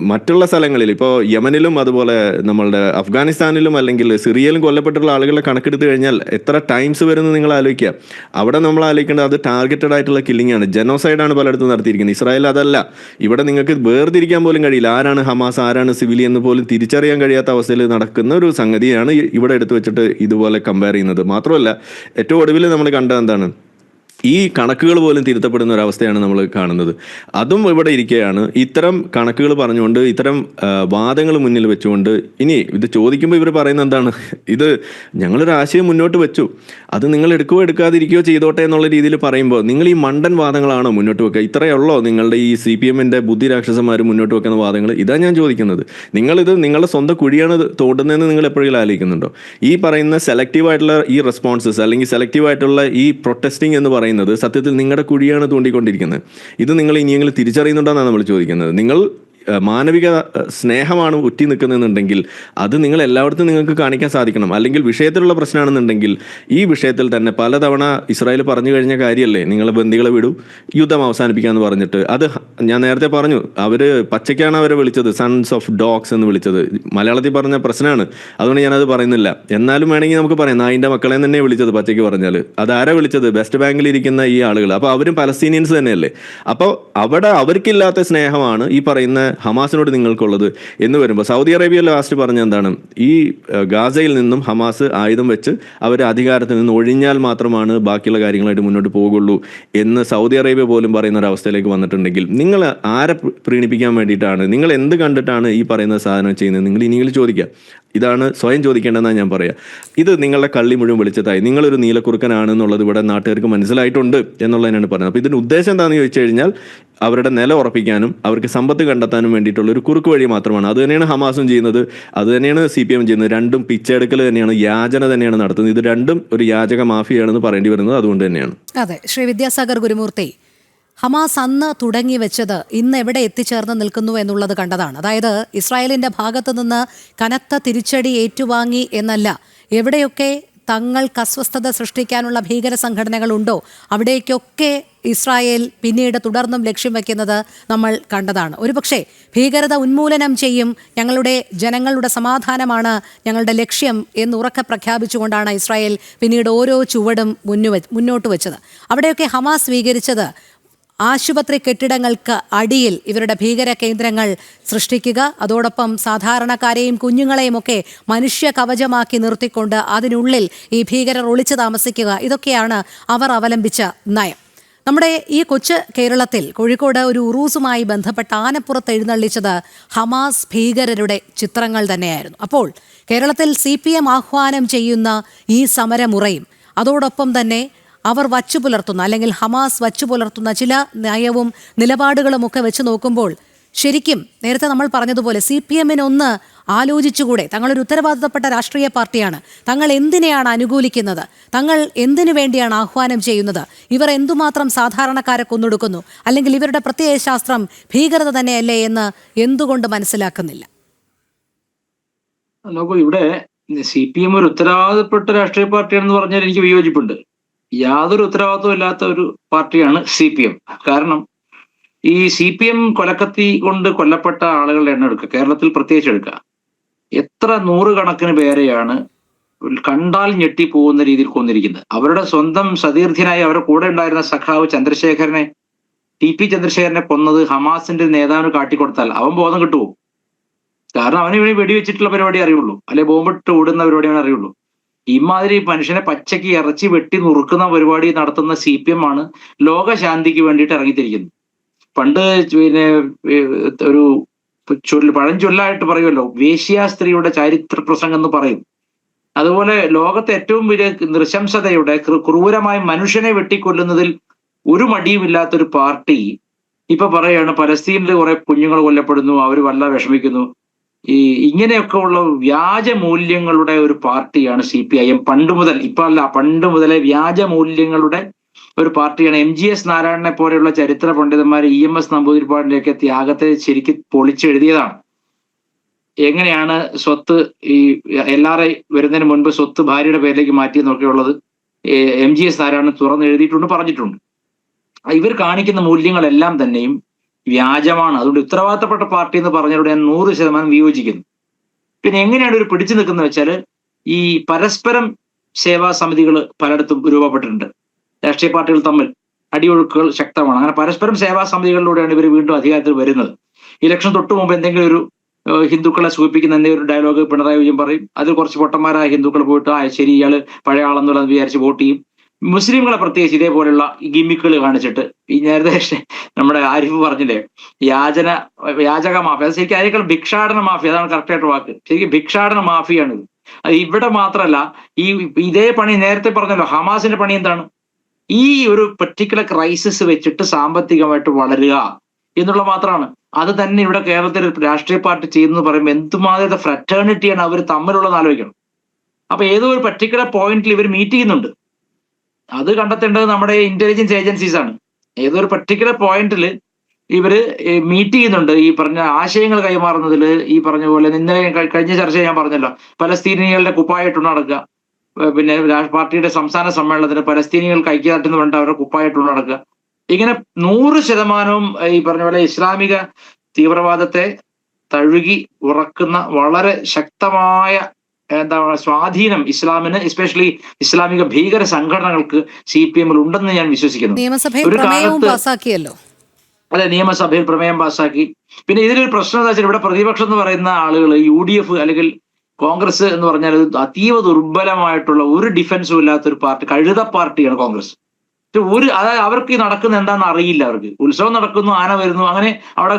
മറ്റുള്ള സ്ഥലങ്ങളിൽ ഇപ്പോൾ യമനിലും അതുപോലെ നമ്മളുടെ അഫ്ഗാനിസ്ഥാനിലും അല്ലെങ്കിൽ സിറിയയിലും കൊല്ലപ്പെട്ടുള്ള ആളുകളെ കണക്കെടുത്ത് കഴിഞ്ഞാൽ എത്ര ടൈംസ് വരുമെന്ന് നിങ്ങൾ ആലോചിക്കുക. അവിടെ നമ്മൾ ആലോചിക്കേണ്ടത് അത് ടാർഗറ്റഡ് ആയിട്ടുള്ള കില്ലിംഗ് ആണ്, ജനോസൈഡാണ് പലയിടത്തും നടത്തിയിരിക്കുന്നത്. ഇസ്രായേൽ അതല്ല. ഇവിടെ നിങ്ങൾക്ക് വേർതിരിക്കാൻ പോലും കഴിയില്ല, ആരാണ് ഹമാസ് ആരാണ് സിവിലിയൻ എന്ന് പോലും തിരിച്ചറിയാൻ കഴിയാത്ത അവസ്ഥയിൽ നടക്കുന്ന ഒരു സംഗതിയാണ് ഇവിടെ എടുത്തു വെച്ചിട്ട് ഇതുപോലെ കമ്പയർ ചെയ്യുന്നത്. മാത്രമല്ല ഏറ്റവും ഒടുവിൽ നമ്മൾ കണ്ടത് എന്താണ്? ഈ കണക്കുകൾ പോലും തിരുത്തപ്പെടുന്ന ഒരവസ്ഥയാണ് നമ്മൾ കാണുന്നത്. അതും ഇവിടെ ഇരിക്കുകയാണ്. ഇത്തരം കണക്കുകൾ പറഞ്ഞുകൊണ്ട് ഇത്തരം വാദങ്ങൾ മുന്നിൽ വെച്ചുകൊണ്ട് ഇനി ഇത് ചോദിക്കുമ്പോൾ ഇവർ പറയുന്നത് എന്താണ്? ഇത് ഞങ്ങളൊരു ആശയം മുന്നോട്ട് വെച്ചു, അത് നിങ്ങൾ എടുക്കുകയോ എടുക്കാതിരിക്കുകയോ ചെയ്തോട്ടെ എന്നുള്ള രീതിയിൽ പറയുമ്പോൾ നിങ്ങൾ ഈ മണ്ടൻ വാദങ്ങളാണോ മുന്നോട്ട് വെക്കുക? ഇത്രയുള്ളോ നിങ്ങളുടെ ഈ CPM ബുദ്ധി രാക്ഷസന്മാർ മുന്നോട്ട് വെക്കുന്ന വാദങ്ങൾ? ഇതാണ് ഞാൻ ചോദിക്കുന്നത്. നിങ്ങളിത് നിങ്ങളുടെ സ്വന്തം കുഴിയാണ് തോണ്ടുന്നതെന്ന് നിങ്ങൾ എപ്പോഴെങ്കിലും ആലോചിക്കുന്നുണ്ടോ? ഈ പറയുന്ന സെലക്റ്റീവായിട്ടുള്ള ഈ റെസ്പോൺസസ് അല്ലെങ്കിൽ സെലക്റ്റീവായിട്ടുള്ള ഈ പ്രൊട്ടസ്റ്റിംഗ് എന്ന് പറയുന്നത് സത്യത്തിൽ നിങ്ങളുടെ കുഴിയാണ് തോണ്ടിക്കൊണ്ടിരിക്കുന്നത്. ഇത് നിങ്ങൾ ഇനിയെങ്കിലും തിരിച്ചറിയുന്നുണ്ടോന്നാണ് നമ്മൾ ചോദിക്കുന്നത്. നിങ്ങൾ മാനവിക സ്നേഹമാണ് ഉറ്റി നിൽക്കുന്നതെന്നുണ്ടെങ്കിൽ അത് നിങ്ങൾ എല്ലായിടത്തും നിങ്ങൾക്ക് കാണിക്കാൻ സാധിക്കണം. അല്ലെങ്കിൽ വിഷയത്തിലുള്ള പ്രശ്നമാണെന്നുണ്ടെങ്കിൽ ഈ വിഷയത്തിൽ തന്നെ പലതവണ ഇസ്രായേൽ പറഞ്ഞു കഴിഞ്ഞ കാര്യമല്ലേ, നിങ്ങളെ ബന്ദികളെ വിടൂ, യുദ്ധം അവസാനിപ്പിക്കാമെന്ന് പറഞ്ഞിട്ട്. അത് ഞാൻ നേരത്തെ പറഞ്ഞു, അവർ പച്ചയ്ക്കാണ് അവരെ വിളിച്ചത് സൺസ് ഓഫ് ഡോഗ്സ് എന്ന് വിളിച്ചത്. മലയാളത്തിൽ പറഞ്ഞ പ്രശ്നമാണ്, അതുകൊണ്ട് ഞാനത് പറയുന്നില്ല. എന്നാലും വേണമെങ്കിൽ നമുക്ക് പറയാം, നായിൻ്റെ മക്കളെ തന്നെ വിളിച്ചത് പച്ചയ്ക്ക് പറഞ്ഞാൽ. അതാരാ വിളിച്ചത്? വെസ്റ്റ് ബാങ്കിൽ ഇരിക്കുന്ന ഈ ആളുകൾ. അപ്പോൾ അവരും പലസ്തീനിയൻസ് തന്നെയല്ലേ. അപ്പോൾ അവിടെ അവർക്കില്ലാത്ത സ്നേഹമാണ് ഈ പറയുന്ന ഹമാസിനോട് നിങ്ങൾക്കുള്ളത് എന്ന് വരുമ്പോൾ സൗദി അറേബ്യ ലാസ്റ്റ് പറഞ്ഞ എന്താണ്? ഈ ഗാസയിൽ നിന്നും ഹമാസ് ആയുധം വെച്ച് അവർ അധികാരത്തിൽ നിന്ന് ഒഴിഞ്ഞാൽ മാത്രമാണ് ബാക്കിയുള്ള കാര്യങ്ങളായിട്ട് മുന്നോട്ട് പോകുള്ളൂ എന്ന് സൗദി അറേബ്യ പോലും പറയുന്ന ഒരു അവസ്ഥയിലേക്ക് വന്നിട്ടുണ്ടെങ്കിൽ നിങ്ങൾ ആരെ പ്രീണിപ്പിക്കാൻ വേണ്ടിയിട്ടാണ്, നിങ്ങൾ എന്ത് കണ്ടിട്ടാണ് ഈ പറയുന്ന സാധനം ചെയ്യുന്നത്? നിങ്ങൾ ഇനിയെങ്കിലും ചോദിക്കുക. ഇതാണ് സ്വയം ചോദിക്കേണ്ടതെന്നാണ് ഞാൻ പറയുക. ഇത് നിങ്ങളുടെ കള്ളി മുഴുവൻ വെളിച്ചത്തായി, നിങ്ങളൊരു നീലക്കുറുക്കനാണെന്നുള്ളത് ഇവിടെ നാട്ടുകാർക്ക് മനസ്സിലായിട്ടുണ്ട് എന്നുള്ളതിനാണ് പറയുന്നത്. അപ്പോൾ ഇതിൻ്റെ ഉദ്ദേശം എന്താണെന്ന് ചോദിച്ചു കഴിഞ്ഞാൽ അവരുടെ നില ഉറപ്പിക്കാനും അവർക്ക് സമ്പത്ത് കണ്ടെത്താനും വേണ്ടിയിട്ടുള്ള ഒരു കുറുക്ക് വഴി മാത്രമാണ്. അത് തന്നെയാണ് ഹമാസും ചെയ്യുന്നത്, അത് തന്നെയാണ് CPM ചെയ്യുന്നത്. രണ്ടും പിച്ചെടുക്കൽ തന്നെയാണ്, യാചന തന്നെയാണ് നടത്തുന്നത്. ഇത് രണ്ടും ഒരു യാചക മാഫിയാണെന്ന് പറയേണ്ടി വരുന്നത് അതുകൊണ്ട് തന്നെയാണ്. അതെ, ശ്രീ വിദ്യാസാഗർ ഗുരുമൂർത്തി, ഹമാസ് അന്ന് തുടങ്ങി വെച്ചത് ഇന്ന് എവിടെ എത്തിച്ചേർന്ന് നിൽക്കുന്നു എന്നുള്ളത് കണ്ടതാണ്. അതായത് ഇസ്രായേലിന്റെ ഭാഗത്തു നിന്ന് കനത്ത തിരിച്ചടി ഏറ്റുവാങ്ങി എന്നല്ല, എവിടെയൊക്കെ തങ്ങൾക്ക് അസ്വസ്ഥത സൃഷ്ടിക്കാനുള്ള ഭീകര സംഘടനകളുണ്ടോ അവിടേക്കൊക്കെ ഇസ്രായേൽ പിന്നീട് തുടർന്നും ലക്ഷ്യം വയ്ക്കുന്നത് നമ്മൾ കണ്ടതാണ്. ഒരുപക്ഷെ ഭീകരത ഉന്മൂലനം ചെയ്യും, ഞങ്ങളുടെ ജനങ്ങളുടെ സമാധാനമാണ് ഞങ്ങളുടെ ലക്ഷ്യം എന്ന് ഉറക്കെ പ്രഖ്യാപിച്ചുകൊണ്ടാണ് ഇസ്രായേൽ പിന്നീട് ഓരോ ചുവടും മുന്നോട്ട് വെച്ചത്. അവിടെയൊക്കെ ഹമാസ് സ്വീകരിച്ചത് ആശുപത്രി കെട്ടിടങ്ങൾക്ക് അടിയിൽ ഇവരുടെ ഭീകര കേന്ദ്രങ്ങൾ സൃഷ്ടിക്കുക, അതോടൊപ്പം സാധാരണക്കാരെയും കുഞ്ഞുങ്ങളെയും ഒക്കെ മനുഷ്യ കവചമാക്കി നിർത്തിക്കൊണ്ട് അതിനുള്ളിൽ ഈ ഭീകരർ ഒളിച്ചു താമസിക്കുക, ഇതൊക്കെയാണ് അവർ അവലംബിച്ച നയം. നമ്മുടെ ഈ കൊച്ചു കേരളത്തിൽ കോഴിക്കോട് ഒരു ഉറൂസുമായി ബന്ധപ്പെട്ട ആനപ്പുറത്ത് എഴുന്നള്ളിച്ചത് ഹമാസ് ഭീകരരുടെ ചിത്രങ്ങൾ തന്നെയായിരുന്നു. അപ്പോൾ കേരളത്തിൽ CPM ആഹ്വാനം ചെയ്യുന്ന ഈ സമരമുറയും അതോടൊപ്പം തന്നെ അവർ വച്ചുപുലർത്തുന്ന അല്ലെങ്കിൽ ഹമാസ് വച്ചുപുലർത്തുന്ന ചില നയവും നിലപാടുകളുമൊക്കെ വെച്ച് നോക്കുമ്പോൾ ശരിക്കും നേരത്തെ നമ്മൾ പറഞ്ഞതുപോലെ CPM-ന് ഒന്ന് ആലോചിച്ചുകൂടെ? തങ്ങളൊരു ഉത്തരവാദിത്തപ്പെട്ട രാഷ്ട്രീയ പാർട്ടിയാണ്. തങ്ങൾ എന്തിനെയാണ് അനുകൂലിക്കുന്നത്? തങ്ങൾ എന്തിനു വേണ്ടിയാണ് ആഹ്വാനം ചെയ്യുന്നത്? ഇവർ എന്തുമാത്രം സാധാരണക്കാരെ കൊന്നൊടുക്കുന്നു? അല്ലെങ്കിൽ ഇവരുടെ പ്രത്യയശാസ്ത്രം ഭീകരത തന്നെയല്ലേ എന്ന് എന്തുകൊണ്ട് മനസ്സിലാക്കുന്നില്ല? നോക്കൂ, ഇവിടെ CPM ഒരു ഉത്തരവാദിത്തപ്പെട്ട രാഷ്ട്രീയ പാർട്ടിയാണെന്ന് പറഞ്ഞാൽ എനിക്ക് വിയോജിപ്പുണ്ട്. യാതൊരു ഉത്തരവാദിത്വം ഇല്ലാത്ത ഒരു പാർട്ടിയാണ് CPM. കാരണം ഈ CPM കൊലക്കത്തി കൊണ്ട് കൊല്ലപ്പെട്ട ആളുകളുടെ എണ്ണം എടുക്കുക, കേരളത്തിൽ പ്രത്യേകിച്ച് എടുക്കുക, എത്ര നൂറുകണക്കിന് പേരെയാണ് കണ്ടാൽ ഞെട്ടിപ്പോകുന്ന രീതിയിൽ കൊന്നിരിക്കുന്നത്. അവരുടെ സ്വന്തം സതീർത്ഥ്യനായി അവരുടെ കൂടെ ഉണ്ടായിരുന്ന സഖാവ് ചന്ദ്രശേഖരനെ, TP ചന്ദ്രശേഖരനെ കൊന്നത് ഹമാസിന്റെ നേതാവിന് കാട്ടിക്കൊടുത്താൽ അവൻ ബോധം കിട്ടുമോ? കാരണം അവന് ഇവിടെ വെടിവെച്ചിട്ടുള്ള പരിപാടി അറിയുള്ളൂ, അല്ലെ ബോംബിട്ട് ഓടുന്ന പരിപാടിയാണ് അറിയുള്ളൂ. ഇമാതിരി മനുഷ്യനെ പച്ചയ്ക്ക് ഇറച്ചി വെട്ടി നുറുക്കുന്ന പരിപാടി നടത്തുന്ന CPM ആണ് ലോകശാന്തിക്ക് വേണ്ടിയിട്ട് ഇറങ്ങിത്തിരിക്കുന്നത്. പണ്ട് പിന്നെ ഒരു പഴഞ്ചൊല്ലായിട്ട് പറയുമല്ലോ, വേശ്യാസ്ത്രീയുടെ ചരിത്ര പ്രസംഗം എന്ന് പറയും. അതുപോലെ ലോകത്തെ ഏറ്റവും വലിയ നൃശംസതയുടെ ക്രൂരമായ മനുഷ്യനെ വെട്ടിക്കൊല്ലുന്നതിൽ ഒരു മടിയുമില്ലാത്തൊരു പാർട്ടി ഇപ്പൊ പറയാണ് പലസ്തീനിൽ കുറെ കുഞ്ഞുങ്ങൾ കൊല്ലപ്പെടുന്നു, അവർ വല്ല വിഷമിക്കുന്നു. ഇങ്ങനെയൊക്കെ ഉള്ള വ്യാജ മൂല്യങ്ങളുടെ ഒരു പാർട്ടിയാണ് CPIM. പണ്ട് മുതൽ, ഇപ്പൊ അല്ല, പണ്ട് മുതലേ വ്യാജ മൂല്യങ്ങളുടെ ഒരു പാർട്ടിയാണ്. MGS നാരായണനെ പോലെയുള്ള ചരിത്ര പണ്ഡിതന്മാർ EMS നമ്പൂതിരിപ്പാടിന്റെയൊക്കെ ത്യാഗത്തെ ശരിക്കും പൊളിച്ചെഴുതിയതാണ്. എങ്ങനെയാണ് സ്വത്ത് ഈ LRI വരുന്നതിന് മുൻപ് സ്വത്ത് ഭാര്യയുടെ പേരിലേക്ക് മാറ്റിയെന്നൊക്കെയുള്ളത് MGS നാരായണൻ തുറന്ന് എഴുതിയിട്ടുണ്ട്, പറഞ്ഞിട്ടുണ്ട്. ഇവർ കാണിക്കുന്ന മൂല്യങ്ങളെല്ലാം തന്നെയും വ്യാജമാണ്. അതുകൊണ്ട് ഉത്തരവാദിത്തപ്പെട്ട പാർട്ടി എന്ന് പറഞ്ഞതോടെ ഞാൻ 100% വിയോജിക്കുന്നു. പിന്നെ എങ്ങനെയാണ് ഒരു പിടിച്ചു നിൽക്കുന്നത് വെച്ചാൽ, ഈ പരസ്പരം സേവാ സമിതികൾ പലയിടത്തും രൂപപ്പെട്ടിട്ടുണ്ട്. രാഷ്ട്രീയ പാർട്ടികൾ തമ്മിൽ അടിയൊഴുക്കുകൾ ശക്തമാണ്. അങ്ങനെ പരസ്പരം സേവാ സമിതികളിലൂടെയാണ് ഇവർ വീണ്ടും അധികാരത്തിൽ വരുന്നത്. ഇലക്ഷൻ തൊട്ട് മുമ്പ് എന്തെങ്കിലും ഒരു ഹിന്ദുക്കളെ സൂചിപ്പിക്കുന്ന എന്തെങ്കിലും ഒരു ഡയലോഗ് പിണറായി വിജയൻ പറയും. അതിൽ കുറച്ച് പൊട്ടന്മാരായ ഹിന്ദുക്കൾ പോയിട്ട് ശരി, ഇയാള് പഴയ ആളെന്നുള്ളത് വിചാരിച്ച് വോട്ട് ചെയ്യും. മുസ്ലിങ്ങളെ പ്രത്യേകിച്ച് ഇതേപോലെയുള്ള ഗിമ്മിക്കുകൾ കാണിച്ചിട്ട്, ഈ നേരത്തെ നമ്മുടെ ആരിഫ് പറഞ്ഞില്ലേ, യാചക മാഫിയ, അത് ശരിക്കും അതിനേക്കാൾ ഭിക്ഷാടന മാഫിയ, അതാണ് കറക്റ്റായിട്ട് വാക്ക്. ശരിക്കും ഭിക്ഷാടന മാഫിയാണിത്. അത് ഇവിടെ മാത്രമല്ല, ഇതേ പണി നേരത്തെ പറഞ്ഞല്ലോ, ഹമാസിന്റെ പണി എന്താണ്? ഈ ഒരു പെർട്ടിക്കുലർ ക്രൈസിസ് വെച്ചിട്ട് സാമ്പത്തികമായിട്ട് വളരുക എന്നുള്ള മാത്രമാണ്. അത് തന്നെ ഇവിടെ കേരളത്തിൽ രാഷ്ട്രീയ പാർട്ടി ചെയ്യുന്നത് പറയുമ്പോൾ എന്തുമാതിരി ഫ്രറ്റേണിറ്റിയാണ് അവർ തമ്മിലുള്ളത് ആലോചിക്കണം. അപ്പൊ ഏതോ ഒരു പെർട്ടിക്കുലർ പോയിന്റിൽ ഇവർ മീറ്റ് ചെയ്യുന്നുണ്ട്. അത് കണ്ടെത്തേണ്ടത് നമ്മുടെ ഇന്റലിജൻസ് ഏജൻസീസ് ആണ്. ഏതോ ഒരു പെർട്ടിക്കുലർ പോയിന്റിൽ ഇവര് മീറ്റ് ചെയ്യുന്നുണ്ട്. ഈ പറഞ്ഞ ആശയങ്ങൾ കൈമാറുന്നതിൽ ഈ പറഞ്ഞ പോലെ ഇന്നലെ കഴിഞ്ഞ ചർച്ചയിൽ ഞാൻ പറഞ്ഞല്ലോ, പലസ്തീനികളുടെ കുപ്പായിട്ടുണ്ട് നടക്കുക. പിന്നെ പാർട്ടിയുടെ സംസ്ഥാന സമ്മേളനത്തിന് പലസ്തീനികൾക്ക് ഐക്യദാർഢ്യം വേണ്ട അവരുടെ കുപ്പായിട്ടുണ്ട് നടക്കുക. ഇങ്ങനെ 100% ഈ പറഞ്ഞ പോലെ ഇസ്ലാമിക തീവ്രവാദത്തെ തഴുകി ഉറക്കുന്ന വളരെ ശക്തമായ സ്വാധീനം ഇസ്ലാമിന്, എസ്പെഷ്യലി ഇസ്ലാമിക ഭീകര സംഘടനകൾക്ക് CPM-ൽ ഉണ്ടെന്ന് ഞാൻ വിശ്വസിക്കുന്നു. ഒരു കാലത്ത് അതെ, നിയമസഭയിൽ പ്രമേയം പാസ്സാക്കി. പിന്നെ ഇതിലൊരു പ്രശ്നം എന്താ വെച്ചാൽ, ഇവിടെ പ്രതിപക്ഷം എന്ന് പറയുന്ന ആളുകൾ UDF അല്ലെങ്കിൽ കോൺഗ്രസ് എന്ന് പറഞ്ഞാൽ അതീവ ദുർബലമായിട്ടുള്ള ഒരു ഡിഫൻസും ഇല്ലാത്തൊരു പാർട്ടി, കഴുത പാർട്ടിയാണ് കോൺഗ്രസ്. അതായത് അവർക്ക് ഈ നടക്കുന്ന എന്താണെന്ന് അറിയില്ല. അവർക്ക് ഉത്സവം നടക്കുന്നു, ആന വരുന്നു, അങ്ങനെ അവിടെ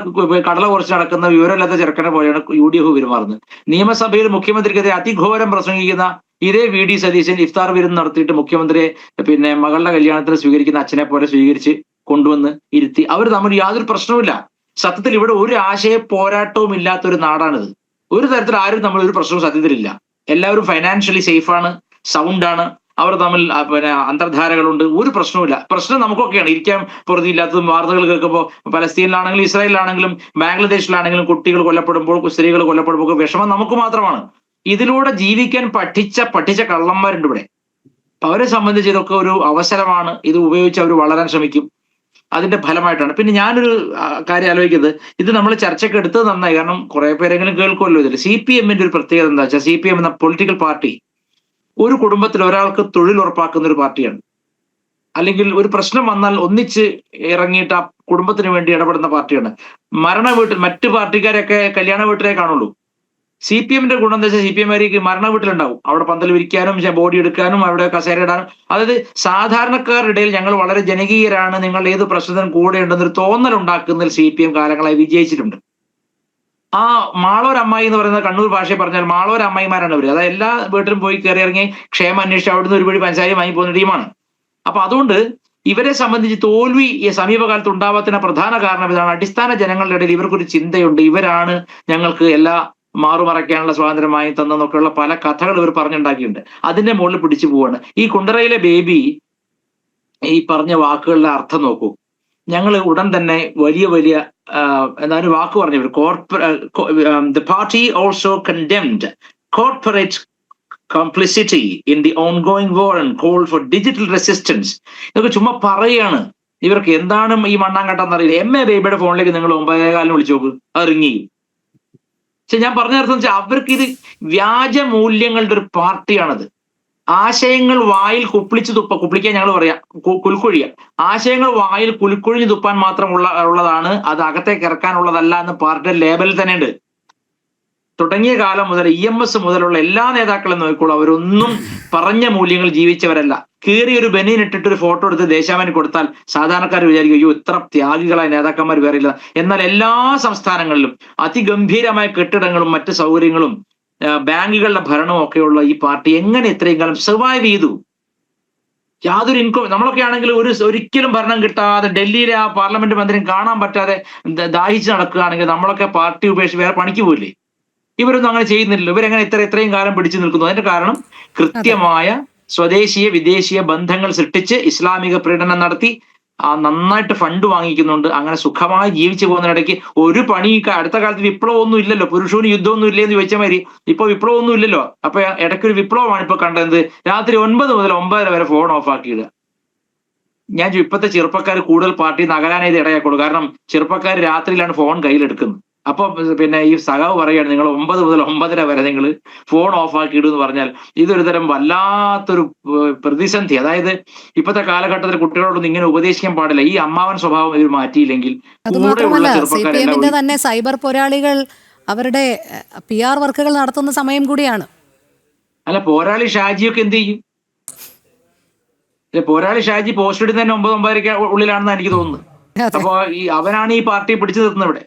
കടല കുറച്ച് നടക്കുന്ന വിവരമില്ലാത്ത ചെറുക്കനെ പോലെയാണ് UDF പെരുമാറുന്നത്. നിയമസഭയിൽ മുഖ്യമന്ത്രിക്കെതിരെ അതിഘോരം പ്രസംഗിക്കുന്ന ഇതേ VD സതീശൻ ഇഫ്താർ വിരുന്ന് നടത്തിയിട്ട് മുഖ്യമന്ത്രിയെ പിന്നെ മകളുടെ കല്യാണത്തിന് സ്വീകരിക്കുന്ന അച്ഛനെ പോലെ സ്വീകരിച്ച് കൊണ്ടുവന്ന് ഇരുത്തി. അവർ തമ്മിൽ യാതൊരു പ്രശ്നവുമില്ല. സത്യത്തിൽ ഇവിടെ ഒരു ആശയ പോരാട്ടവും ഇല്ലാത്തൊരു നാടാണിത്. ഒരു തരത്തിൽ ആരും തമ്മിൽ ഒരു പ്രശ്നവും സത്യത്തിലില്ല. എല്ലാവരും ഫൈനാൻഷ്യലി സേഫാണ്, സൗണ്ടാണ്, അവർ തമ്മിൽ പിന്നെ അന്തർധാരകളുണ്ട്, ഒരു പ്രശ്നവുമില്ല. പ്രശ്നം നമുക്കൊക്കെയാണ്, ഇരിക്കാൻ പൊറുതിയില്ലാത്തതും. വാർത്തകൾ കേൾക്കുമ്പോൾ പലസ്തീനിലാണെങ്കിലും ഇസ്രായേലിലാണെങ്കിലും ബാംഗ്ലാദേശിലാണെങ്കിലും കുട്ടികൾ കൊല്ലപ്പെടുമ്പോൾ, സ്ത്രീകൾ കൊല്ലപ്പെടുമ്പോൾ വിഷമം നമുക്ക് മാത്രമാണ്. ഇതിലൂടെ ജീവിക്കാൻ പഠിച്ച കള്ളന്മാരുണ്ട് ഇവിടെ. അവരെ സംബന്ധിച്ച് ഇതൊക്കെ ഒരു അവസരമാണ്. ഇത് ഉപയോഗിച്ച് അവർ വളരാൻ ശ്രമിക്കും. അതിന്റെ ഫലമായിട്ടാണ്. പിന്നെ ഞാനൊരു കാര്യം ആലോചിക്കുന്നത്, ഇത് നമ്മൾ ചർച്ചയ്ക്ക് എടുത്തത് നന്നായി, കാരണം കുറെ പേരെങ്കിലും കേൾക്കുമല്ലോ ഇതിൽ. CPM-ന്റെ ഒരു പ്രത്യേകത എന്താ വെച്ചാൽ, CPM എന്ന പൊളിറ്റിക്കൽ പാർട്ടി ഒരു കുടുംബത്തിൽ ഒരാൾക്ക് തൊഴിൽ ഉറപ്പാക്കുന്ന ഒരു പാർട്ടിയാണ്. അല്ലെങ്കിൽ ഒരു പ്രശ്നം വന്നാൽ ഒന്നിച്ച് ഇറങ്ങിയിട്ട് ആ കുടുംബത്തിന് വേണ്ടി ഇടപെടുന്ന പാർട്ടിയാണ്. മരണ വീട്ടിൽ മറ്റു പാർട്ടിക്കാരൊക്കെ കല്യാണ വീട്ടിലേ കാണുള്ളൂ. CPM-ന്റെ ഗുണം എന്താ വെച്ചാൽ, CPM-കാർക്ക് മരണ വീട്ടിലുണ്ടാവും, അവിടെ പന്തൽ വിരിക്കാനും ബോഡി എടുക്കാനും അവിടെ കസേര ഇടാനും. അതായത് സാധാരണക്കാരുടെ ഇടയിൽ ഞങ്ങൾ വളരെ ജനകീയരാണ്, നിങ്ങൾ ഏത് പ്രശ്നത്തിനും കൂടെ ഉണ്ടെന്നൊരു തോന്നൽ ഉണ്ടാക്കുന്നതിൽ CPM കാലങ്ങളായി വിജയിച്ചിട്ടുണ്ട്. ആ മാളോർ അമ്മായി എന്ന് പറയുന്നത് കണ്ണൂർ ഭാഷയിൽ പറഞ്ഞാൽ മാളോർ അമ്മായിമാരാണ് അവർ. അതായത് എല്ലാ വീട്ടിലും പോയി കയറി ഇറങ്ങി ക്ഷേമം അന്വേഷിച്ച് അവിടുന്ന് ഒരു വഴി പഞ്ചായത്ത് വാങ്ങി പോകുന്ന ടീമാണ്. അപ്പൊ അതുകൊണ്ട് ഇവരെ സംബന്ധിച്ച് തോൽവി ഈ സമീപകാലത്ത് ഉണ്ടാവാത്തതിന് പ്രധാന കാരണം ഇതാണ്. അടിസ്ഥാന ജനങ്ങളുടെ ഇടയിൽ ഇവർക്കൊരു ചിന്തയുണ്ട്, ഇവരാണ് ഞങ്ങൾക്ക് എല്ലാ മാറുമറയ്ക്കാനുള്ള സ്വാതന്ത്ര്യം വാങ്ങി തന്നെന്നൊക്കെയുള്ള പല കഥകൾ ഇവർ പറഞ്ഞുണ്ടാക്കിയിട്ടുണ്ട്. അതിന്റെ മുകളിൽ പിടിച്ചു പോവാണ്. ഈ കുണ്ടറയിലെ ബേബി ഈ പറഞ്ഞ വാക്കുകളുടെ അർത്ഥം നോക്കൂ. ഞങ്ങൾ ഉടൻ തന്നെ വലിയ വലിയ എന്താണ് വാക്ക് പറഞ്ഞവർ the party also condemned corporate complicity in the ongoing war and called for digital resistance. ഇതൊക്കെ ചുമ്മാ പറയാണ്. ഇവർക്ക് എന്താണ് ഈ മണ്ണാങ്കട്ടാന്നറിയില്ല. എം എ ബേബിയുടെ ഫോണിലേക്ക് നിങ്ങൾ 9:15 വിളിച്ചു നോക്ക്, അത് റിങ് ചെയ്യും. പക്ഷെ ഞാൻ പറഞ്ഞ അർത്ഥം വെച്ചാൽ അവർക്ക് ഇത് വ്യാജ മൂല്യങ്ങളുടെ ഒരു പാർട്ടിയാണത്. ആശയങ്ങൾ വായിൽ കുപ്പിളിക്കാൻ ഞങ്ങൾ പറയാം കുലുക്കൊഴിയ. ആശയങ്ങൾ വായിൽ കുലുക്കൊഴിഞ്ഞ് തുപ്പാൻ മാത്രം ഉള്ളതാണ്, അത് ഇറക്കാനുള്ളതല്ല എന്ന് പാർട്ടിയുടെ ലേബലിൽ തന്നെ ഉണ്ട്. തുടങ്ങിയ കാലം മുതൽ EMS മുതലുള്ള എല്ലാ നേതാക്കളും നോക്കിക്കോളൂ, അവരൊന്നും പറഞ്ഞ മൂല്യങ്ങൾ ജീവിച്ചവരല്ല. കീറിയൊരു ബനിയൻ ഇട്ടിട്ട് ഒരു ഫോട്ടോ എടുത്ത് ദേശാഭിമാനി കൊടുത്താൽ സാധാരണക്കാർ വിചാരിക്കും അയ്യോ ഇത്ര ത്യാഗികളായ നേതാക്കന്മാർ വേറെയില്ല. എന്നാൽ എല്ലാ സംസ്ഥാനങ്ങളിലും അതിഗംഭീരമായ കെട്ടിടങ്ങളും മറ്റ് സൗകര്യങ്ങളും ബാങ്കുകളുടെ ഭരണവും ഒക്കെയുള്ള ഈ പാർട്ടി എങ്ങനെ ഇത്രയും കാലം സർവൈവ് ചെയ്തു? യാതൊരു ഇൻകം. നമ്മളൊക്കെ ആണെങ്കിൽ ഒരിക്കലും ഭരണം കിട്ടാതെ ഡൽഹിയിലെ ആ പാർലമെന്റ് മന്ദിരം കാണാൻ പറ്റാതെ ദാഹിച്ച് നടക്കുകയാണെങ്കിൽ നമ്മളൊക്കെ പാർട്ടി ഉപേക്ഷിച്ച് വേറെ പണിക്ക് പോയില്ലേ? ഇവരൊന്നും അങ്ങനെ ചെയ്യുന്നില്ലല്ലോ. ഇവരെങ്ങനെ ഇത്രയും കാലം പിടിച്ചു നിൽക്കുന്നു? അതിന്റെ കാരണം കൃത്യമായ സ്വദേശീയ വിദേശീയ ബന്ധങ്ങൾ സൃഷ്ടിച്ച് ഇസ്ലാമിക പീഡനം നടത്തി നന്നായിട്ട് ഫണ്ട് വാങ്ങിക്കുന്നുണ്ട്. അങ്ങനെ സുഖമായി ജീവിച്ചു പോകുന്നതിനിടയ്ക്ക് ഒരു പണി അടുത്ത കാലത്ത് വിപ്ലവമൊന്നും ഇല്ലല്ലോ, പുരുഷന് യുദ്ധമൊന്നും ഇല്ലേ എന്ന് ചോദിച്ചാൽ മതി. ഇപ്പൊ വിപ്ലവമൊന്നും ഇല്ലല്ലോ. അപ്പൊ ഇടയ്ക്കൊരു വിപ്ലവമാണ് ഇപ്പൊ കണ്ടത്. രാത്രി 9 മുതൽ 9:30 വരെ ഫോൺ ഓഫ് ആക്കിയിടുക. ഞാൻ ഇപ്പോഴത്തെ ചെറുപ്പക്കാർ കൂടുതൽ പാർട്ടിയിൽ നിന്ന് അകലാനായത് ഇടയാക്കുള്ളൂ. കാരണം ചെറുപ്പക്കാർ രാത്രിയിലാണ് ഫോൺ കയ്യിലെടുക്കുന്നത്. അപ്പൊ പിന്നെ ഈ സഖാവ് പറയാണ് നിങ്ങൾ 9 മുതൽ 9:30 വരെ നിങ്ങൾ ഫോൺ ഓഫ് ആക്കിയിടും പറഞ്ഞാൽ ഇതൊരു തരം വല്ലാത്തൊരു പ്രതിസന്ധി. അതായത് ഇപ്പോഴത്തെ കാലഘട്ടത്തിൽ കുട്ടികളോടൊന്നും ഇങ്ങനെ ഉപദേശിക്കാൻ പാടില്ല. ഈ അമ്മാവൻ സ്വഭാവം ഇവർ മാറ്റിയില്ലെങ്കിൽ അതുമാത്രമല്ല CPM-ന്റെ തന്നെ സൈബർ പോരാളികൾ അവരുടെ PR വർക്കുകൾ നടത്തുന്ന സമയം കൂടിയാണ്. അല്ല, പോരാളി ഷാജിയൊക്കെ എന്ത് ചെയ്യും? പോരാളി ഷാജി പോസ്റ്റ് ഇടുന്ന തന്നെ 9-9:30 ഉള്ളിലാണെന്ന് എനിക്ക് തോന്നുന്നത്. അപ്പൊ അവനാണ് ഈ പാർട്ടിയെ പിടിച്ചു നിർത്തുന്നത് ഇവിടെ.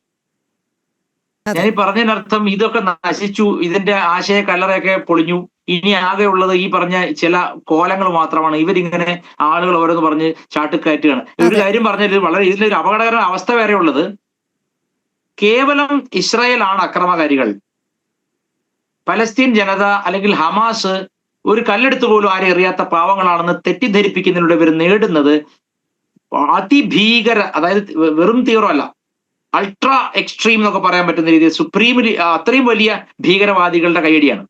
ഞാൻ ഈ പറഞ്ഞതിനർത്ഥം ഇതൊക്കെ നശിച്ചു, ഇതിന്റെ ആശയ കല്ലറയൊക്കെ പൊളിഞ്ഞു. ഇനി ആകെ ഉള്ളത് ഈ പറഞ്ഞ ചില കോലങ്ങൾ മാത്രമാണ്. ഇവരിങ്ങനെ ആളുകൾ ഓരോന്ന് പറഞ്ഞ് ചാട്ടുകയറ്റുകയാണ്. ഒരു കാര്യം പറഞ്ഞാൽ ഇതിലൊരു അപകടകരമായ അവസ്ഥ വേറെ ഉള്ളത്, കേവലം ഇസ്രായേൽ ആണ് അക്രമകാരികൾ. പലസ്തീൻ ജനത അല്ലെങ്കിൽ ഹമാസ് ഒരു കല്ലെടുത്ത് പോലും ആരെ എറിയാത്ത പാവങ്ങളാണെന്ന് തെറ്റിദ്ധരിപ്പിക്കുന്നതിലൂടെ ഇവർ നേടുന്നത് അതിഭീകര, അതായത് വെറും തീവ്രമല്ല, അൾട്രാ എക്സ്ട്രീം എന്നൊക്കെ പറയാൻ പറ്റുന്ന രീതിയിൽ സുപ്രീംലി അത്രയും വലിയ ഭീകരവാദികളുടെ കൈയടിയാണ്.